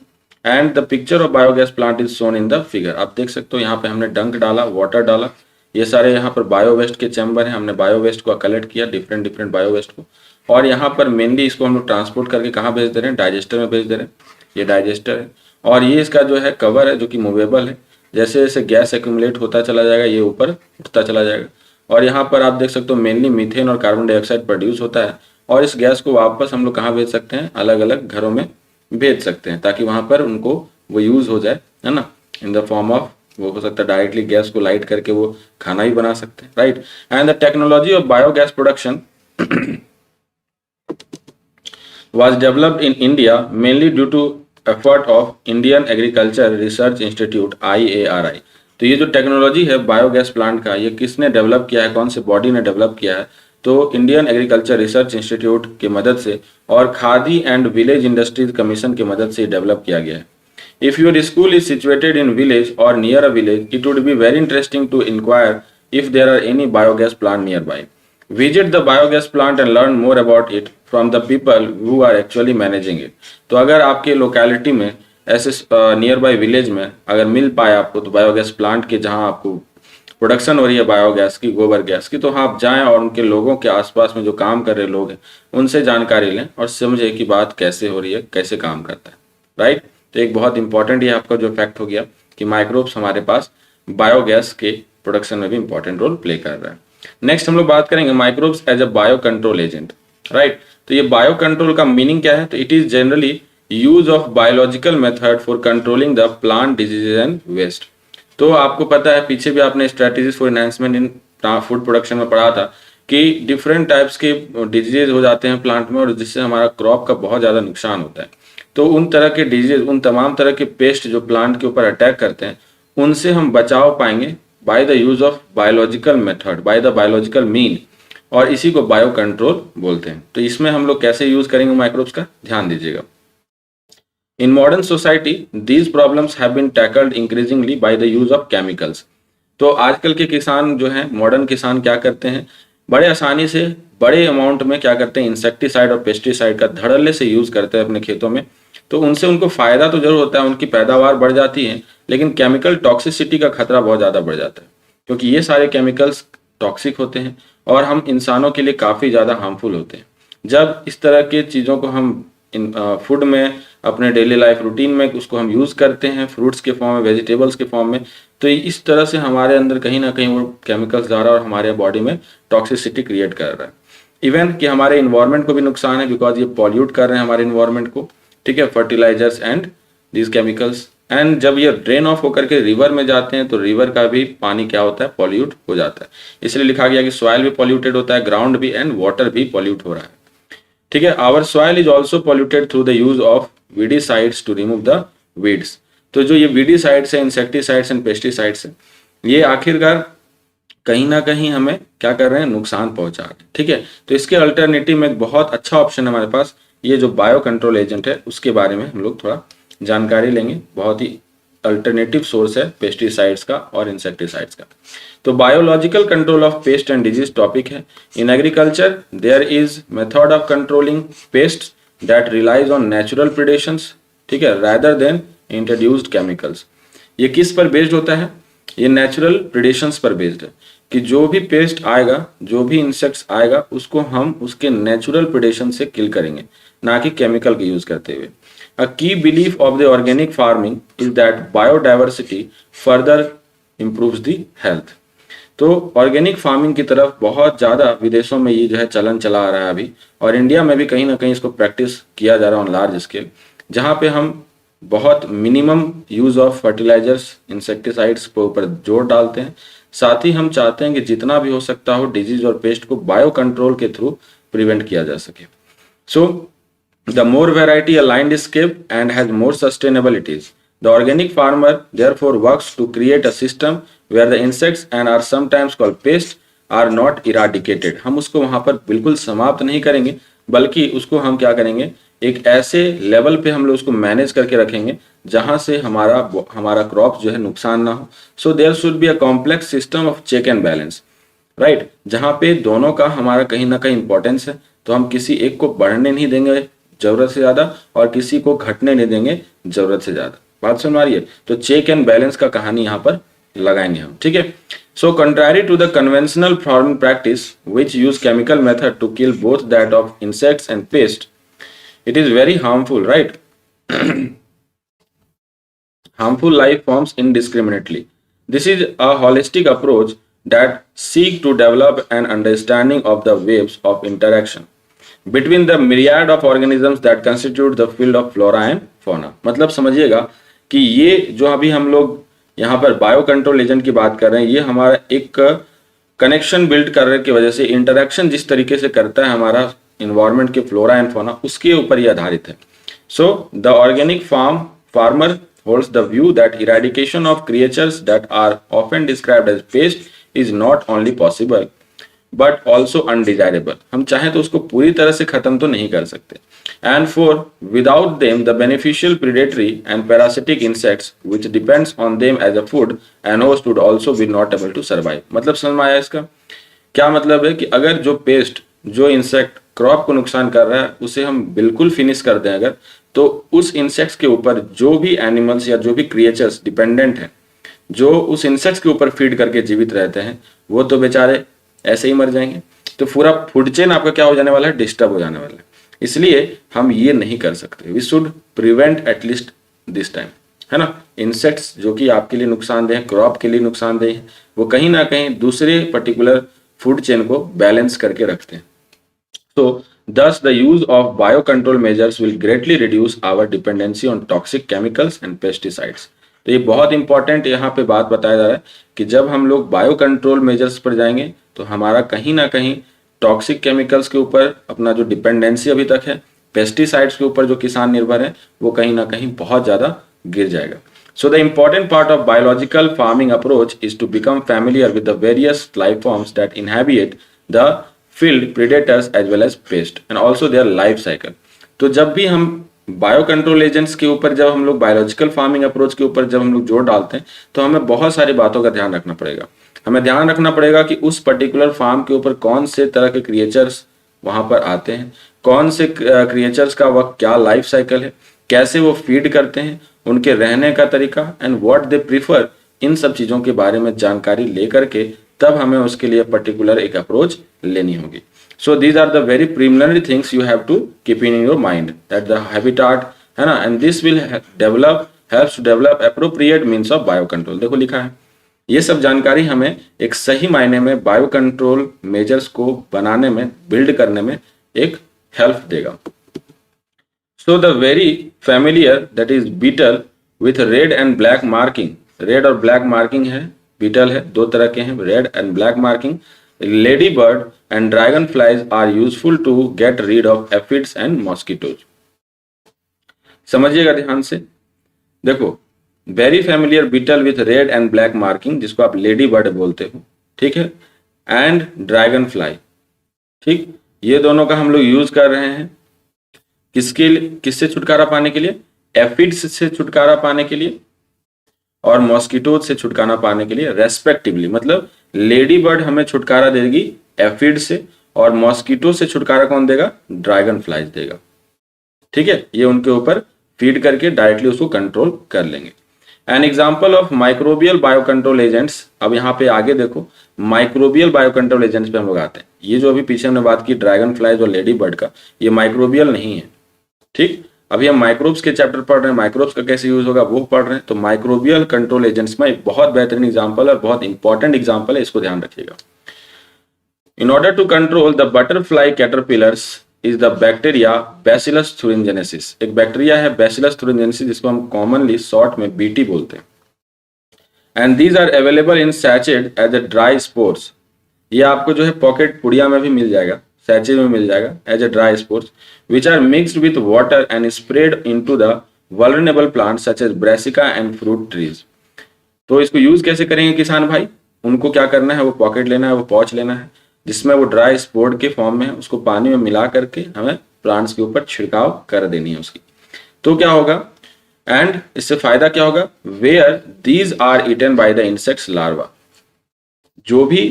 A: and the picture of biogas plant is shown in the figure. आप देख सकते हो यहाँ पे हमने डंक डाला, वाटर डाला, ये सारे यहाँ पर बायो वेस्ट के चैम्बर हैं, हमने बायो वेस्ट को कलेक्ट किया, डिफरेंट डिफरेंट बायो वेस्ट को, और यहाँ पर मेनली इसको हम लोग ट्रांसपोर्ट करके कहाँ भेज दे रहे हैं, डाइजेस्टर में भेज दे रहे हैं, ये डाइजेस्टर है, और ये इसका जो है कवर है जो कि मूवेबल है, जैसे जैसे गैस एक्यूमुलेट होता चला जाएगा ये ऊपर उठता चला जाएगा, और यहाँ पर आप देख सकते हो मेनली मीथेन और कार्बन डाइऑक्साइड प्रोड्यूस होता है, और इस गैस को वापस हम लोग कहाँ भेज सकते हैं, अलग अलग घरों में भेज सकते हैं, ताकि वहाँ पर उनको वो यूज हो जाए, है ना, इन द फॉर्म ऑफ, वो हो सकता है डायरेक्टली गैस को लाइट करके वो खाना भी बना सकते हैं, right. And the technology of biogas production was developed in India mainly due to effort of Indian Agriculture Research Institute IARI। तो ये जो टेक्नोलॉजी है बायोगैस प्लांट का, ये किसने डेवलप किया है, कौन से बॉडी ने डेवलप किया है, तो इंडियन एग्रीकल्चर रिसर्च इंस्टीट्यूट की मदद से और khadi and village industries commission की मदद से डेवलप किया गया है। If your school is situated in village or near a village, it would be very interesting to inquire if there are any biogas plant nearby. Visit the biogas plant and learn more about it from the people who are actually managing it। तो अगर आपके locality में ऐसे near by village में अगर मिल पाए आपको तो बायोगैस प्लांट के जहां आपको प्रोडक्शन हो रही है बायोगैस की, गोबर गैस की, तो आप जाएं और उनके लोगों के आसपास में जो काम कर रहे लोग हैं उनसे जानकारी लें और समझे कि बात कैसे हो रही है, कैसे काम करता है, राइट। तो एक बहुत इंपॉर्टेंट ये आपका जो फैक्ट हो गया कि माइक्रोब्स हमारे पास बायोगैस के प्रोडक्शन में भी इंपॉर्टेंट रोल प्ले कर रहा है। नेक्स्ट हम लोग बात करेंगे microbes as a bio control agent, right. तो ये बायो कंट्रोल का मीनिंग क्या है, तो it is generally use of biological method for controlling the plant diseases and waste. तो आपको पता है पीछे भी आपने strategies for enhancement in food production में पढ़ा था कि डिफरेंट टाइप्स के डिजीजेज हो जाते हैं प्लांट में और जिससे हमारा क्रॉप का बहुत ज़्यादा नुकसान होता है। तो उन तरह के डिजीज, उन तमाम तरह के पेस्ट जो प्लांट के ऊपर अटैक करते हैं, उनसे हम बचाव पाएंगे by the use of biological method, by the biological mean, और इसी को बायो कंट्रोल बोलते हैं। तो इसमें हम लोग कैसे यूज करेंगे माइक्रोब्स का, ध्यान दीजिएगा। In modern society, these problems have been tackled increasingly by the use of chemicals. तो आजकल के किसान जो हैं, मॉडर्न किसान क्या करते हैं, बड़े आसानी से बड़े अमाउंट में क्या करते हैं, इंसेक्टिसाइड और पेस्टिसाइड का धड़ल्ले से यूज करते हैं अपने खेतों में। तो उनसे उनको फायदा तो जरूर होता है, उनकी पैदावार बढ़ जाती है, लेकिन केमिकल टॉक्सिसिटी का खतरा बहुत ज्यादा बढ़ जाता है, क्योंकि ये सारे केमिकल्स टॉक्सिक होते हैं और हम इंसानों के लिए काफी ज्यादा हार्मफुल होते हैं। जब इस तरह के चीजों को हम इन फूड में, अपने डेली लाइफ रूटीन में उसको हम यूज करते हैं, फ्रूट्स के फॉर्म में, वेजिटेबल्स के फॉर्म में, तो इस तरह से हमारे अंदर कहीं ना कहीं वो केमिकल्स जा रहा है और हमारे बॉडी में टॉक्सिसिटी क्रिएट कर रहा है। इवन कि हमारे इन्वायरमेंट को भी नुकसान है, बिकॉज ये पॉल्यूट कर रहे हैं हमारे इन्वायरमेंट को, ठीक है, fertilisers and these chemicals. And जब ये ड्रेन ऑफ होकर के रिवर में जाते हैं तो रिवर का भी पानी क्या होता है, पॉल्यूट हो जाता है। इसलिए लिखा गया कि सॉइल भी पॉल्यूटेड होता है, ग्राउंड भी, एंड वाटर भी पॉल्यूट हो रहा है, ठीक है। Our soil is also polluted through the use of weedicides to remove the weeds. तो जो ये वीडीसाइड्स है, इंसेक्टिसाइड्स एंड पेस्टिसाइड्स है, ये आखिरकार कहीं ना कहीं हमें क्या कर रहे हैं, नुकसान पहुंचा रहे हैं, ठीक है। तो इसके अल्टरनेटिव में एक बहुत अच्छा ऑप्शन है हमारे पास, ये जो बायो कंट्रोल एजेंट है, उसके बारे में हम लोग थोड़ा जानकारी लेंगे। बहुत ही अल्टरनेटिव सोर्स है पेस्टिसाइड्स का और इंसेक्टिसाइड्स का। तो biological control of pest and disease topic है। In agriculture there is method of controlling pest that relies on natural predations, ठीक है, रादर देन इंट्रोड्यूस्ड केमिकल्स। ये किस पर बेस्ड होता है, ये नेचुरल प्रिडेशंस पर बेस्ड है, कि जो भी पेस्ट आएगा, जो भी इंसेक्ट्स आएगा, उसको हम उसके नेचुरल प्रिडेशन से किल करेंगे, ना कि केमिकल का यूज करते हुए। A key belief of the organic farming is that biodiversity further improves the health. तो ऑर्गेनिक फार्मिंग की तरफ बहुत ज़्यादा विदेशों में ये जो है चलन चला आ रहा है अभी, और इंडिया में भी कहीं ना कहीं इसको प्रैक्टिस किया जा रहा है ऑन लार्ज स्केल, जहाँ पे हम बहुत minimum use of fertilisers, insecticides के ऊपर जोर डालते हैं। साथ ही हम चाहते हैं कि जितना भी हो सकता हो डिजीज और पेस्ट को बायो कंट्रोल के थ्रू प्रिवेंट किया जा सके। सो the more variety a landscape and has more sustainable it is. The organic farmer therefore works to create a system where the insects and are sometimes called pests are not eradicated. हम उसको वहां पर बिल्कुल समाप्त नहीं करेंगे, बल्कि उसको हम क्या करेंगे, एक ऐसे लेवल पे हम लोग उसको मैनेज करके रखेंगे जहां से हमारा क्रॉप जो है नुकसान ना हो। So there should be a complex system of check and balance, right, जहां पे दोनों का हमारा कहीं ना कहीं इंपॉर्टेंस है। तो हम किसी एक को बढ़ने नहीं देंगे जरूरत से ज्यादा, और किसी को घटने नहीं देंगे जरूरत से ज्यादा। बात समझ आ रही है? तो चेक एंड बैलेंस का कहानी यहाँ पर लगाएंगे हम, ठीक है। So contrary to the conventional farming practice which use chemical method to kill both that of insects and pest, it is very harmful, right, harmful life forms indiscriminately. This is a holistic approach that seek to develop an understanding of the waves of interaction between the myriad of organisms that constitute the field of flora and fauna. मतलब समझिएगा कि ये जो अभी हम लोग यहाँ पर बायो कंट्रोल एजेंट की बात कर रहे हैं, ये हमारा एक कनेक्शन बिल्ड करने की वजह से इंटरेक्शन जिस तरीके से करता है हमारा इन्वायरमेंट के फ्लोरा एंड फाuna, उसके ऊपर ये आधारित है। So the organic farmer holds the view that eradication of creatures that are often described as pest is not only possible but also undesirable. हम चाहें तो उसको पूरी तरह से खत्म तो नहीं कर सकते। And for without them the beneficial predatory and parasitic insects which depends on them as a food and host would also be not able to survive. मतलब समझ में आया इसका क्या मतलब है, कि अगर जो पेस्ट, जो इंसेक्ट क्रॉप को नुकसान कर रहा है, उसे हम बिल्कुल फिनिश कर दें अगर, तो उस इंसेक्ट्स के ऊपर जो भी एनिमल्स या जो भी क्रिएचर्स डिपेंडेंट हैं, जो उस इंसेक्ट्स के ऊपर फीड करके जीवित रहते हैं, वो तो बेचारे ऐसे ही मर जाएंगे। तो पूरा फूड चेन आपका क्या हो जाने वाला है, डिस्टर्ब हो जाने वाला है। इसलिए हम ये नहीं कर सकते। We should prevent at least this time, है ना। इंसेक्ट्स जो कि आपके लिए नुकसानदेह है, क्रॉप के लिए नुकसानदेह है, वो कहीं ना कहीं दूसरे पर्टिकुलर फूड चेन को बैलेंस करके रखते हैं। So, thus the use of biocontrol measures will greatly reduce our dependency on toxic chemicals and pesticides. तो ये बहुत इंपॉर्टेंट यहाँ पे बात बताया जा रहा है कि जब हम लोग बायो कंट्रोल मेजर्स पर जाएंगे तो हमारा कहीं ना कहीं टॉक्सिक केमिकल्स के ऊपर अपना जो डिपेंडेंसी अभी तक है, पेस्टिसाइड्स के ऊपर जो किसान निर्भर है, वो कहीं ना कहीं बहुत ज़्यादा गिर जाएगा. So the important part of biological farming approach is to become familiar with the various life forms that inhabit the field, predators as well as pests and also their life cycle. तो जब भी हम bio control agents के ऊपर, जब हम लोग biological farming approach के ऊपर जब हम लोग जोर डालते हैं, तो हमें बहुत सारी बातों का ध्यान रखना पड़ेगा. हमें ध्यान रखना पड़ेगा कि उस पर्टिकुलर फार्म के ऊपर कौन से तरह के क्रिएचर्स वहां पर आते हैं, कौन से क्रिएचर्स का वह क्या लाइफ साइकिल है, कैसे वो फीड करते हैं, उनके रहने का तरीका एंड व्हाट दे प्रीफर. इन सब चीज़ों के बारे में जानकारी लेकर के तब हमें उसके लिए पर्टिकुलर एक अप्रोच लेनी होगी. So these are the very preliminary things you have to keep in your mind, that the habitat है ना, and this will helps to develop appropriate means of biocontrol. देखो लिखा है, ये सब जानकारी हमें एक सही मायने में बायो कंट्रोल मेजर्स को बनाने में, बिल्ड करने में एक हेल्प देगा. So the very familiar that is beetle with red and black marking, red और black marking है, beetle है, दो तरह के हैं, red and black marking. Ladybird and dragonflies are useful to get rid of aphids and mosquitoes. समझिएगा ध्यान से. देखो, very familiar beetle with red and black marking, जिसको आप लेडी बर्ड बोलते हो, ठीक है, एंड ड्रैगन फ्लाई, ठीक, ये दोनों का हम लोग यूज कर रहे हैं किससे छुटकारा पाने के लिए? एफिड्स से छुटकारा पाने के लिए और मॉस्किटोज से छुटकारा पाने के लिए रेस्पेक्टिवली. मतलब लेडी बर्ड हमें छुटकारा देगी एफिड से और मॉस्किटो से छुटकारा कौन देगा? ड्रैगन फ्लाइज देगा. ठीक है, ये उनके ऊपर फीड करके डायरेक्टली उसको कंट्रोल कर लेंगे. An example of microbial bio control agents. अब यहाँ पे आगे देखो, माइक्रोबियल बायो कंट्रोल एजेंट्स पे हम लोग आते हैं. ये जो अभी पीछे हमने बात की ड्रैगन फ्लाइज और लेडी बर्ड का, ये माइक्रोबियल नहीं है. ठीक, अभी हम माइक्रोब्स के चैप्टर पढ़ रहे हैं, माइक्रोब्स का कैसे यूज होगा वो पढ़ रहे हैं. तो माइक्रोबियल कंट्रोल एजेंट्स में एक बहुत बेहतरीन एग्जांपल और बहुत इंपॉर्टेंट एग्जांपल है, इसको ध्यान रखिएगा. In order to control the butterfly caterpillars is the bacteria bacillus thuringiensis. एक बैक्टीरिया है बैसिलस thuringiensis, जिसको हम कॉमनली शॉर्ट में बीटी बोलते हैं. And these are available in sachets as a dry spores. ये आपको जो है पॉकेट पुड़िया में भी मिल जाएगा, सैचे में मिल जाएगा as a dry spores, which are mixed with water and spread into the vulnerable plants such as brassica and fruit trees. तो इसको यूज कैसे करेंगे किसान भाई? उनको क्या करना है, वो पॉकेट लेना है, वो पॉच लेना है जिसमें वो ड्राई स्पोर्ट के फॉर्म में है, उसको पानी में मिला करके हमें प्लांट्स के ऊपर छिड़काव कर देनी है उसकी. तो क्या होगा, एंड इससे फायदा क्या होगा? Where these are eaten by the insects larva. जो भी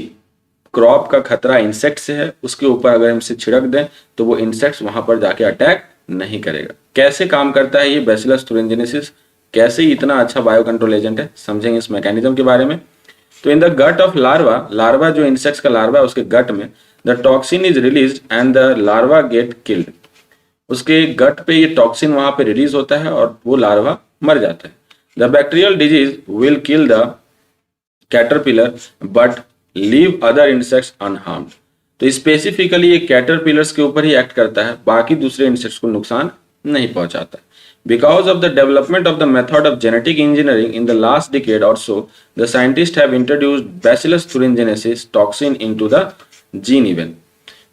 A: क्रॉप का खतरा इंसेक्ट से है उसके ऊपर अगर हम इसे छिड़क दें तो वो इंसेक्ट्स वहां पर जाके अटैक नहीं करेगा. कैसे काम करता है ये बैसिलस thuringiensis, कैसे इतना अच्छा बायो कंट्रोल एजेंट है, समझेंगे इस मैकेनिज्म के बारे में. तो in the gut of larva, larva जो इंसेक्ट्स का लार्वा है उसके गट में the toxin is release and the larva get killed. उसके गट पे ये टॉक्सिन वहां पे रिलीज होता है और वो लार्वा मर जाता है. The bacterial disease will kill the caterpillar but leave other insects unharmed. तो स्पेसिफिकली ये कैटरपिलर्स के ऊपर ही एक्ट करता है, बाकी दूसरे इंसेक्ट्स को नुकसान नहीं पहुंचाता. Because of the development of the method of genetic engineering in the last decade और so, the scientist have introduced bacillus thuringiensis toxin into the gene even.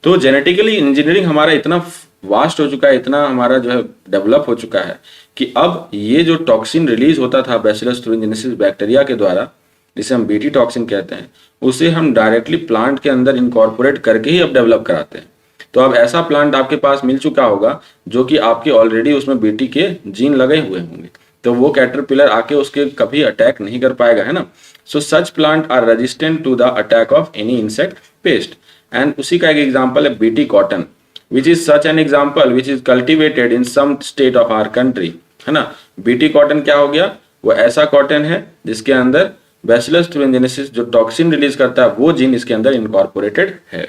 A: तो जेनेटिकली इंजीनियरिंग हमारा इतना वास्ट हो चुका है, इतना हमारा जो है डेवलप हो चुका है कि अब ये जो टॉक्सिन रिलीज होता था बैसिलस thuringiensis बैक्टीरिया के द्वारा, जिसे हम बीटी टॉक्सिन कहते हैं, उसे हम डायरेक्टली प्लांट के अंदर इनकॉर्पोरेट करके ही अब डेवलप कराते हैं. तो अब ऐसा प्लांट आपके पास मिल चुका होगा जो कि आपके ऑलरेडी उसमें बीटी के जीन लगे हुए होंगे, तो वो कैटरपिलर आके उसके कभी अटैक नहीं कर पाएगा, है ना. So such plant are resistant to the attack of any insect pest. And उसी का एक एग्जाम्पल है BT cotton, which is such an example which is cultivated in some state of our country, है ना. बीटी कॉटन क्या हो गया? वो ऐसा कॉटन है जिसके अंदर बैसिलस thuringiensis जो टॉक्सिन रिलीज करता है वो जीन इसके अंदर इनकॉर्पोरेटेड है.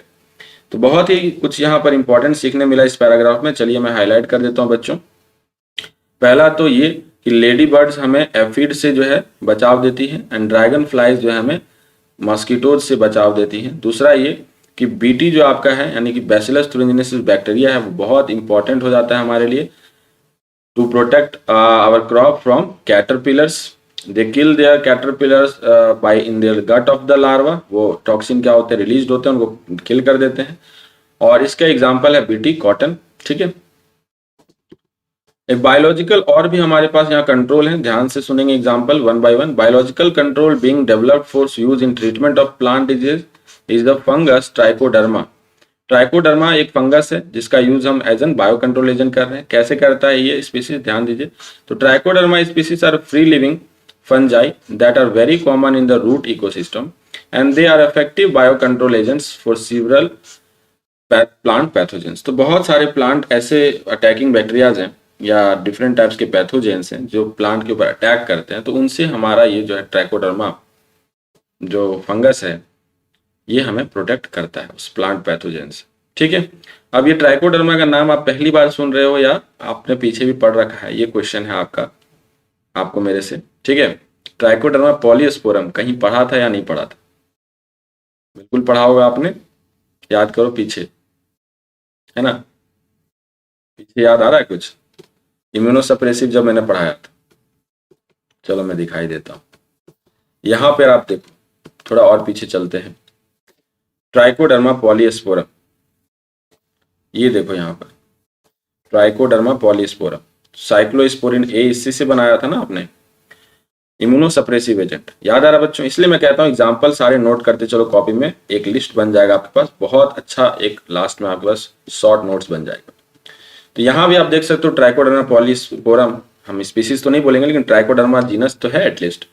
A: तो बहुत ही कुछ यहाँ पर इंपॉर्टेंट सीखने मिला इस पैराग्राफ में. चलिए मैं हाईलाइट कर देता हूँ बच्चों. पहला तो ये कि लेडी बर्ड्स हमें एफिड से जो है बचाव देती है एंड ड्रैगन फ्लाइज जो है हमें मॉस्किटोज से बचाव देती है. दूसरा ये कि बीटी जो आपका है यानी कि बैसिलस thuringiensis बैक्टीरिया है वो बहुत इंपॉर्टेंट हो जाता है हमारे लिए to protect our crop from caterpillars. They kill their caterpillars by in their gut of the larva, वो टॉक्सिन क्या होते हैं, रिलीज होते हैं, उनको किल कर देते हैं। और इसका एग्जाम्पल है बीटी कॉटन, ठीक है। एक बायोलॉजिकल और भी हमारे पास यहाँ कंट्रोल है, ध्यान से सुनेंगे example one by one. Biological control being developed for use in treatment of plant disease is the fungus Trichoderma. Trichoderma एक फंगस है जिसका यूज हम as an bio control agent कर रहे हैं। कैसे करता है ये स्पीसीज, ध्यान दीजिए। तो Trichoderma species are free living fungi that are very common in the root ecosystem and they are effective bio control agents for several plant pathogens. तो बहुत सारे प्लांट ऐसे अटैकिंग बैक्टीरियाज हैं या डिफरेंट टाइप्स के पैथोजेंस हैं जो plant के ऊपर अटैक करते हैं, तो उनसे हमारा ये जो है ट्राइकोडर्मा जो फंगस है ये हमें प्रोटेक्ट करता है उस प्लांट पैथोजेन से, ठीक है। अब ये ट्राइकोडर्मा का नाम आप पहली बार सुन रहे हो या आपने पीछे भी पढ़ रखा है, ये क्वेश्चन है आपका, आपको मेरे से, ठीक है। ट्राइकोडर्मा पॉलीस्पोरम कहीं पढ़ा था या नहीं पढ़ा था? बिल्कुल पढ़ा होगा आपने, याद करो पीछे, है ना, पीछे याद आ रहा है कुछ? इम्यूनोसप्रेसिव जब मैंने पढ़ाया था, चलो मैं दिखाई देता हूँ। यहां पर आप देखो, थोड़ा और पीछे चलते हैं। ट्राइकोडर्मा पॉलीस्पोरम, ये देखो यहाँ पर ट्राइकोडर्मा पॉलीस्पोरम, साइक्लोस्पोरिन ए इसी से बनाया था ना आपने, इम्यूनोसप्रेसिव एजेंट। याद आ रहा बच्चों? इसलिए मैं कहता हूँ एग्जाम्पल सारे नोट करते चलो कॉपी में, एक लिस्ट बन जाएगा आपके पास, बहुत अच्छा एक लास्ट में आपके पास शॉर्ट नोट्स बन जाएगा। तो यहाँ भी आप देख सकते हो ट्राइकोडर्मा पॉलीस्पोरम, हम स्पीसीज तो नहीं बोलेंगे लेकिन ट्राइकोडर्मा जीनस तो है एटलीस्ट,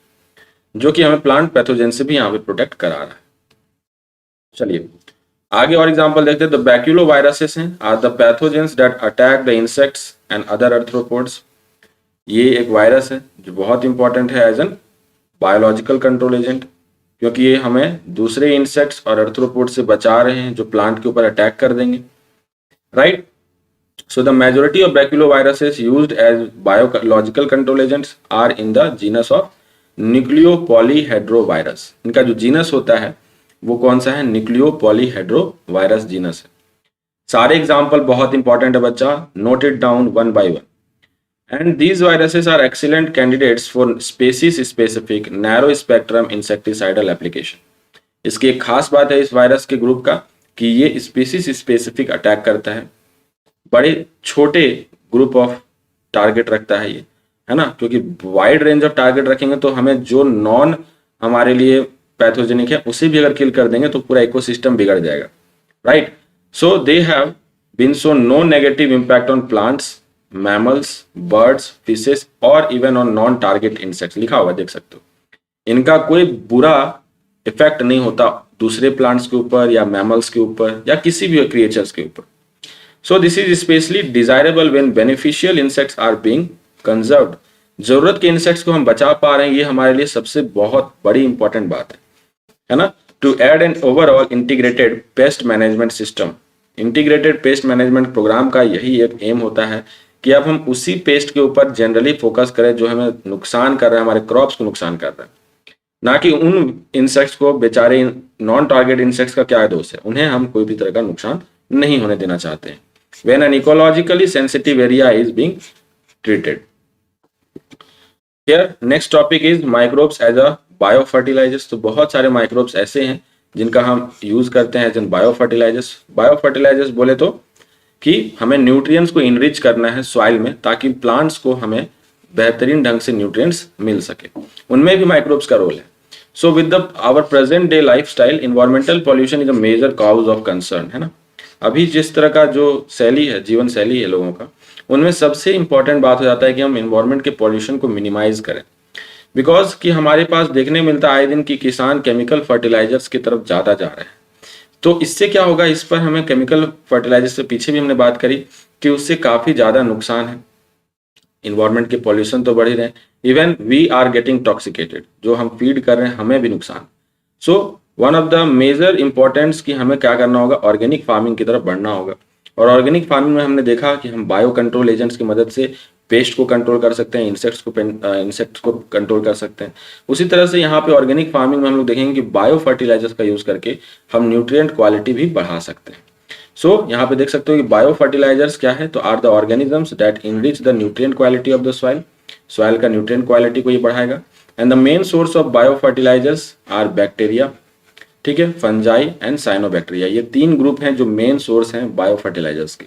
A: जो कि हमें प्लांट पैथोजेन से भी यहाँ पे प्रोटेक्ट करा रहा है। चलिए आगे और एग्जांपल देखते हैं। द बैक्यूलोवायरसेस हैं are the pathogens that attack the insects and other arthropods. ये एक वायरस है जो बहुत इंपॉर्टेंट है as an biological control agent, क्योंकि ये हमें दूसरे इंसेक्ट्स और अर्थ्रोपोड से बचा रहे हैं जो प्लांट के ऊपर अटैक कर देंगे, right. So the majority of baculoviruses used as biological control agents are in the genus of nucleopolyhedrovirus. इनका जो जीनस होता है वो कौन सा है? न्यूक्लियोपॉलीहेड्रोवायरस जीनस है। सारे एग्जाम्पल बहुत इंपॉर्टेंट है बच्चा, note it down one by one. And these viruses are excellent candidates for species specific narrow spectrum insecticidal application. इसकी एक खास बात है इस वायरस के ग्रुप का कि ये स्पेसीज स्पेसिफिक अटैक करता है, बड़े छोटे ग्रुप ऑफ टारगेट रखता है ये, है ना, क्योंकि वाइड रेंज ऑफ टारगेट रखेंगे तो हमें जो नॉन हमारे लिए पैथोजेनिक है उसे भी अगर किल कर देंगे तो पूरा इकोसिस्टम बिगड़ जाएगा, right. So they have been so no negative impact on plants, mammals, birds, fishes और even on non target insects, लिखा हुआ देख सकते हो। इनका कोई बुरा इफेक्ट नहीं होता दूसरे प्लांट्स के ऊपर या मैमल्स के ऊपर या किसी भी क्रिएचर्स के ऊपर। So this is specially desirable when beneficial insects are being conserved. जरूरत के इंसेक्ट्स को हम बचा पा रहे हैं, ये हमारे लिए सबसे बहुत बड़ी इंपॉर्टेंट बात है ना। To aid an overall integrated pest management system. Integrated pest management programme का यही एक एम होता है कि अब हम उसी पेस्ट के ऊपर जनरली फोकस करें जो हमें नुकसान कर रहा है, हमारे क्रॉप्स को नुकसान कर रहा है, ना कि उन इंसेक्ट्स को, बेचारे नॉन टारगेट इंसेक्ट्स का क्या दोष है, उन्हें हम कोई भी तरह का नुकसान नहीं होने देना चाहते हैं। When an ecologically sensitive area is being treated. Here next topic is microbes as a biofertilizers। तो बहुत सारे माइक्रोब्स ऐसे हैं जिनका हम यूज करते हैं एज एन बायोफर्टिलाइजर्स। बायोफर्टिलाइजर्स बोले तो कि हमें न्यूट्रिएंट्स को इनरिच करना है सॉइल में ताकि प्लांट्स को हमें बेहतरीन ढंग से न्यूट्रिएंट्स मिल सके, उनमें भी माइक्रोब्स का रोल है। So with the our present day lifestyle, environmental pollution is a major cause of concern, है ना। अभी जिस तरह का जो शैली है, जीवन शैली है लोगों का, उनमें सबसे इंपॉर्टेंट बात हो जाता है कि हम इन्वायरमेंट के पॉल्यूशन को मिनिमाइज करें। बिकॉज कि हमारे पास देखने मिलता है आए दिन कि किसान केमिकल फर्टिलाइजर्स की तरफ ज़्यादा जा रहे हैं। तो इससे क्या होगा, इस पर हमें केमिकल फर्टिलाइजर्स से पीछे भी हमने बात करी कि उससे काफ़ी ज़्यादा नुकसान है। इन्वायरमेंट के पॉल्यूशन तो बढ़ ही रहे हैं, even we are getting toxicated, जो हम फीड कर रहे हैं हमें भी नुकसान। So one of the major importance कि हमें क्या करना होगा, ऑर्गेनिक फार्मिंग की तरफ बढ़ना होगा। और ऑर्गेनिक फार्मिंग में हमने देखा कि हम बायो कंट्रोल एजेंट्स की मदद से पेस्ट को कंट्रोल कर सकते हैं, इंसेक्ट्स को कंट्रोल कर सकते हैं। उसी तरह से यहाँ पे ऑर्गेनिक फार्मिंग में हम लोग देखेंगे कि बायो फर्टिलाइजर्स का यूज करके हम न्यूट्रिएंट क्वालिटी भी बढ़ा सकते हैं। सो यहाँ पे देख सकते हो कि बायो फर्टिलाइजर्स क्या है, तो are the organisms that enrich the nutrient quality of the soil. Soil का न्यूट्रिएंट क्वालिटी को ये बढ़ाएगा। And the main source of bio fertilisers are bacteria, ठीक है, फंजाई एंड साइनोबैक्टीरिया। ये 3 ग्रुप हैं जो मेन सोर्स हैं बायो फर्टिलाइजर्स के।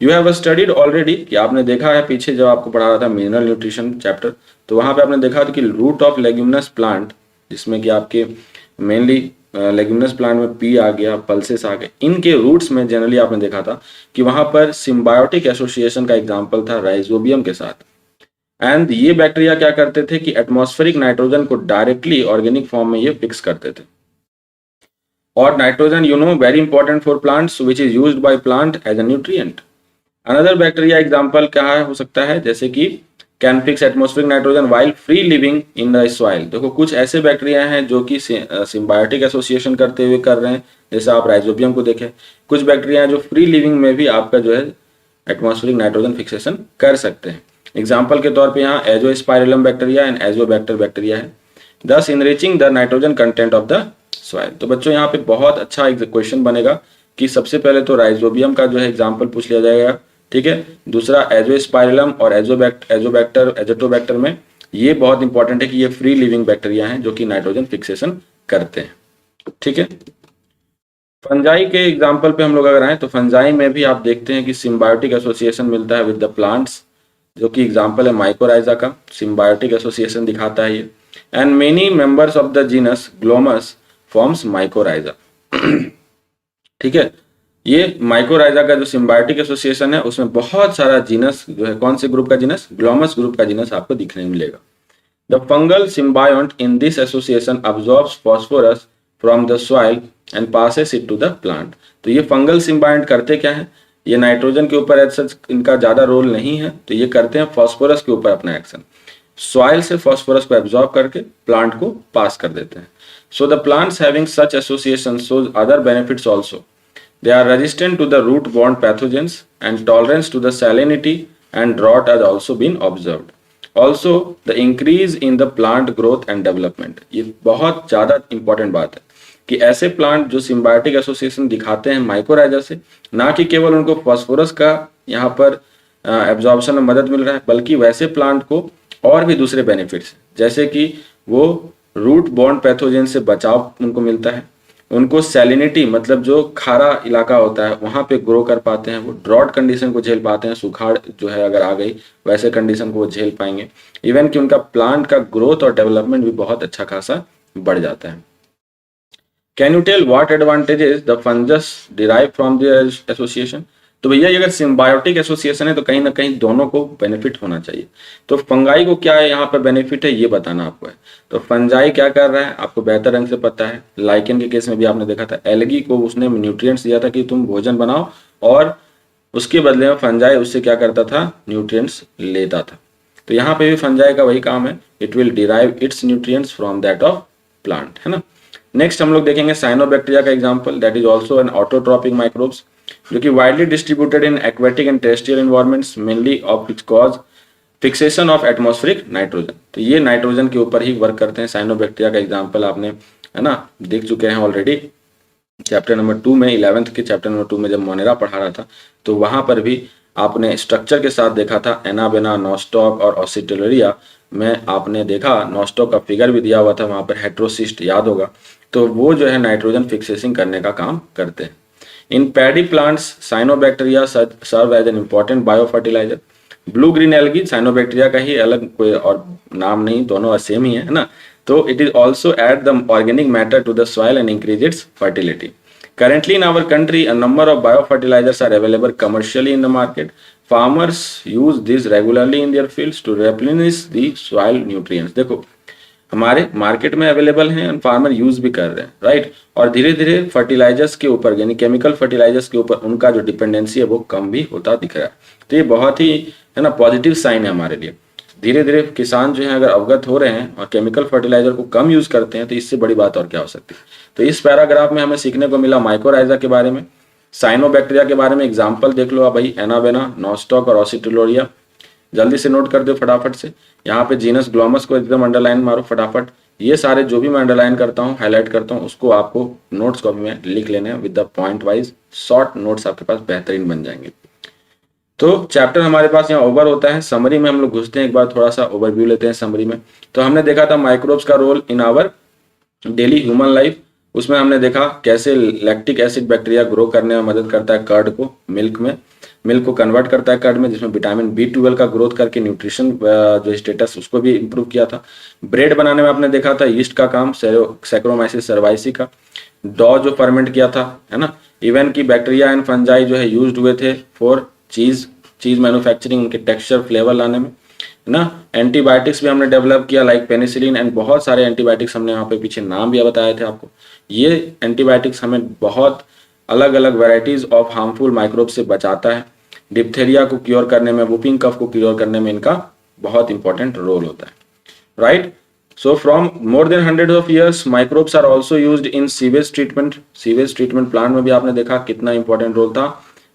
A: यू हैव स्टडीड ऑलरेडी, कि आपने देखा है पीछे जब आपको पढ़ा रहा था मिनरल न्यूट्रिशन चैप्टर, तो वहां पे आपने देखा था कि रूट ऑफ लेग्यूमिनस प्लांट, जिसमें कि आपके मेनली लेग्यूमिनस प्लांट में पी आ गया, पल्सेस आ गए, इनके रूट्स में जनरली आपने देखा था कि वहां पर सिम्बायोटिक एसोसिएशन का एग्जाम्पल था राइजोबियम के साथ। एंड ये बैक्टीरिया क्या करते थे कि एटमॉस्फेरिक नाइट्रोजन को डायरेक्टली ऑर्गेनिक फॉर्म में ये फिक्स करते थे। और nitrogen you know very important for plants which is used by plant as a nutrient. Another bacteria example क्या हो सकता है, जैसे कि can fix atmospheric nitrogen while free living in the soil. देखो कुछ ऐसे बैक्टीरिया हैं जो कि सिम्बायोटिक एसोसिएशन करते हुए कर रहे हैं, जैसे आप राइजोबियम को देखें। कुछ बैक्टीरिया हैं जो फ्री लिविंग में भी आपका जो है एटमॉस्फेरिक नाइट्रोजन फिक्सेशन कर सकते हैं। एग्जाम्पल के तौर पे यहाँ एजोस्पाइरलम बैक्टीरिया एंड एजोबैक्टर बैक्टीरिया है, दस enriching the nitrogen content of the soil. तो बच्चों यहाँ पे बहुत अच्छा एक क्वेश्चन बनेगा कि सबसे पहले तो राइजोबियम का जो है एग्जाम्पल पूछ लिया जाएगा, ठीक है। दूसरा एजोस्पाइरलम और एजोटोबैक्टर में ये बहुत इंपॉर्टेंट है कि ये फ्री लिविंग बैक्टीरिया हैं जो कि नाइट्रोजन फिक्सेशन करते हैं, ठीक है। फंजाई के एग्जाम्पल पे हम लोग अगर आए तो फंजाई में भी आप देखते हैं कि सिम्बायोटिक एसोसिएशन मिलता है विद द प्लांट्स, जो कि एग्जाम्पल है माइकोराइजा का, सिम्बायोटिक एसोसिएशन दिखाता है ये। And many members of the genus Glomus forms mycorrhiza, ठीक है। ये माइकोराइजा का जो सिम्बायोटिक एसोसिएशन है उसमें बहुत सारा जीनस जो है, कौन से ग्रुप का जीनस, ग्लोमस ग्रुप का जीनस आपको दिखने मिलेगा। The fungal symbiont in this association absorbs phosphorus from the soil and passes it to the plant. तो ये फंगल सिम्बायोंट करते क्या है, ये नाइट्रोजन के ऊपर ऐसा इनका ज्यादा रोल नहीं है, तो ये करते हैं फास्फोरस के ऊपर अपना एक्शन, सॉइल से फास्फोरस को एब्जॉर्ब करके प्लांट को पास कर देते हैं। So the plants having such association shows other benefits also. They are resistant to the root-borne pathogens and tolerance to the salinity and drought has also been observed. Also, the increase in the plant growth and development. ये बहुत ज़्यादा important बात है कि ऐसे plant जो symbiotic association दिखाते हैं माइकोराइजा से, ना कि केवल उनको फास्फोरस का यहाँ पर एब्जॉर्प्शन में मदद मिल रहा है, बल्कि वैसे प्लांट को और भी दूसरे बेनिफिट्स, जैसे कि वो रूट बॉर्न पैथोजन से बचाव उनको मिलता है, उनको सैलिनिटी मतलब जो खारा इलाका होता है वहां पे ग्रो कर पाते हैं, वो ड्रॉट कंडीशन को झेल पाते हैं, सुखाड़ जो है अगर आ गई वैसे कंडीशन को वो झेल पाएंगे। इवन कि उनका प्लांट का ग्रोथ और डेवलपमेंट भी बहुत अच्छा खासा बढ़ जाता है। Can you tell what advantages the fungus derive from the association. तो भैया अगर सिम्बायोटिक एसोसिएशन है तो कहीं ना कहीं दोनों को बेनिफिट होना चाहिए। तो फंगाई को क्या है यहाँ पर बेनिफिट है ये बताना आपको है। तो फंजाई क्या कर रहा है आपको बेहतर ढंग से पता है, लाइकेन के केस में भी आपने देखा था, एल्गी को उसने न्यूट्रिएंट्स दिया था कि तुम भोजन बनाओ, और उसके बदले में फंजाई उससे क्या करता था, न्यूट्रिएंट्स लेता था। तो यहाँ पे भी फंजाई का वही काम है, it will derive it's nutrients from that of plant, है ना। नेक्स्ट हम लोग देखेंगे साइनोबैक्टीरिया का example, that is also an autotrophic microbes जो कि widely distributed in aquatic and terrestrial environments mainly of which cause fixation of atmospheric nitrogen. तो ये नाइट्रोजन के ऊपर ही वर्क करते हैं। साइनोबैक्टीरिया का एग्जाम्पल आपने है ना देख चुके हैं ऑलरेडी चैप्टर नंबर 2 में, 11th के चैप्टर नंबर 2 में जब मोनेरा पढ़ा रहा था तो वहां पर भी आपने स्ट्रक्चर के साथ देखा था, एनाबेना, नोस्टॉक और ऑसिटोलेरिया में आपने देखा, नोस्टॉक का फिगर भी दिया हुआ था वहां पर, हेट्रोसिस्ट याद होगा। तो वो जो है नाइट्रोजन फिक्सेसिंग करने का काम करते हैं। In paddy plants, cyanobacteria serve as an important biofertilizer. Blue green algae cyanobacteria का ही अलग कोई और नाम नहीं, दोनों सेम ही है ना। तो it is also add the organic matter to the soil and increase its fertility. Currently in our country, a number of biofertilizers are available commercially in the market. Farmers use these regularly in their fields to replenish the soil nutrients. देखो हमारे market में available हैं, farmer use भी कर रहे हैं, right. और धीरे धीरे फर्टिलाइजर्स के ऊपर यानी केमिकल फर्टिलाइजर्स के ऊपर उनका जो डिपेंडेंसी है वो कम भी होता दिख रहा है। तो ये बहुत ही है ना पॉजिटिव साइन है हमारे लिए। धीरे धीरे किसान जो है अगर अवगत हो रहे हैं और केमिकल फर्टिलाइजर को कम यूज करते हैं तो इससे बड़ी बात और क्या हो सकती है। तो इस पैराग्राफ में हमें सीखने को मिला माइकोराइजा के बारे में, साइनोबैक्टीरिया के बारे में एग्जाम्पल देख लो आप भाई, एनाबेना, नोस्टॉक और ऑसिटोलोरिया। जल्दी से नोट कर दो फटाफट से, यहाँ पे जीनस ग्लोमस को एकदम अंडरलाइन मारो फटाफट। ये सारे जो भी मैं अंडरलाइन करता हूँ, हाईलाइट करता हूँ, उसको आपको नोट्स कॉपी में लिख लेने हैं with the point wise. Short notes आपके पास बेहतरीन बन जाएंगे। तो चैप्टर हमारे पास यहाँ ओवर होता है। समरी में हम लोग घुसते हैं, एक बार थोड़ा सा ओवरव्यू लेते हैं समरी में। तो हमने देखा था माइक्रोब्स का role in our daily human life. उसमें हमने देखा कैसे लैक्टिक एसिड बैक्टीरिया ग्रो करने में मदद करता है कर्ड को, मिल्क को कन्वर्ट करता है कर्ड में, जिसमें विटामिन B12 का ग्रोथ करके न्यूट्रिशन जो स्टेटस उसको भी इंप्रूव किया था। ब्रेड बनाने में आपने देखा था यीस्ट का काम, सैक्रोमाइसिस सर्वाइसी का। डॉ जो फर्मेंट किया था, है ना। इवन की बैक्टीरिया एंड फंजाई जो है यूज्ड हुए थे फॉर चीज मैन्युफैक्चरिंग, उनके टेक्सचर फ्लेवर लाने में, है ना। एंटीबायोटिक्स भी हमने डेवलप किया लाइक पेनिसिलिन एंड बहुत सारे एंटीबायोटिक्स हमने यहाँ पे पीछे नाम भी बताए थे आपको। ये एंटीबायोटिक्स हमें बहुत अलग अलग वेराइटीज ऑफ हार्मफुल माइक्रोब से बचाता है। डिप्थेरिया को क्योर करने में, वुपिंग कफ को क्योर करने में इनका बहुत इंपॉर्टेंट रोल होता है, right. So from more than hundreds of years, microbes are also used in sewage treatment. Sewage treatment plant में भी आपने देखा कितना important role था।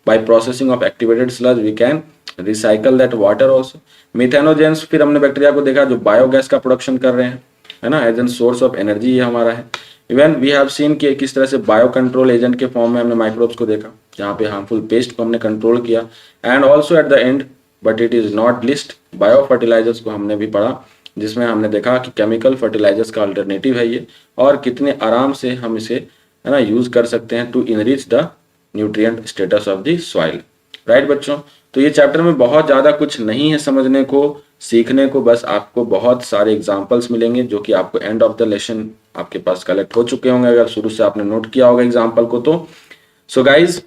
A: By processing of activated sludge, we can recycle that water also. Methanogens फिर हमने bacteria को देखा जो बायोगैस का प्रोडक्शन कर रहे हैं, है ना, as an source of energy ये हमारा है। इवन वी हैव सीन कि किस तरह से बायो कंट्रोल एजेंट के फॉर्म में हमने माइक्रोब्स को देखा, जहाँ पे हार्मफुल पेस्ट को हमने कंट्रोल किया। And also at the end, but it is not least, bio fertilisers को हमने भी पढ़ा, जिसमें हमने देखा कि केमिकल फर्टिलाइजर्स का अल्टरनेटिव है ये, और कितने आराम से हम इसे, है ना, यूज कर सकते हैं to enrich the nutrient status of the soil, right बच्चों। तो ये चैप्टर में बहुत ज़्यादा कुछ नहीं है समझने को, सीखने को, बस आपको बहुत सारे एग्जाम्पल्स मिलेंगे जो कि आपको एंड ऑफ द लेसन आपके पास कलेक्ट हो चुके होंगे अगर शुरू से आपने नोट किया होगा एग्जाम्पल को। तो so guys,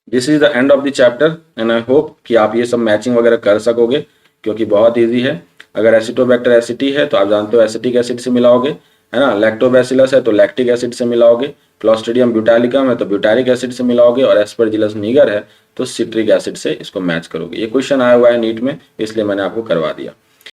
A: this is the end of the chapter and I hope कि आप ये सब मैचिंग वगैरह कर सकोगे, क्योंकि बहुत ईजी है। अगर एसिटोबैक्टर एसिटी है तो आप जानते हो एसिटिक एसिड से मिलाओगे, है ना। लैक्टोबैसिलस है तो लैक्टिक एसिड से मिलाओगे। क्लॉस्ट्रिडियम ब्यूटालिकम है तो ब्यूटारिक एसिड से मिलाओगे, और एस्परजिलस नीगर है तो सिट्रिक एसिड से इसको मैच करोगे। ये क्वेश्चन आया हुआ है नीट में, इसलिए मैंने आपको करवा दिया।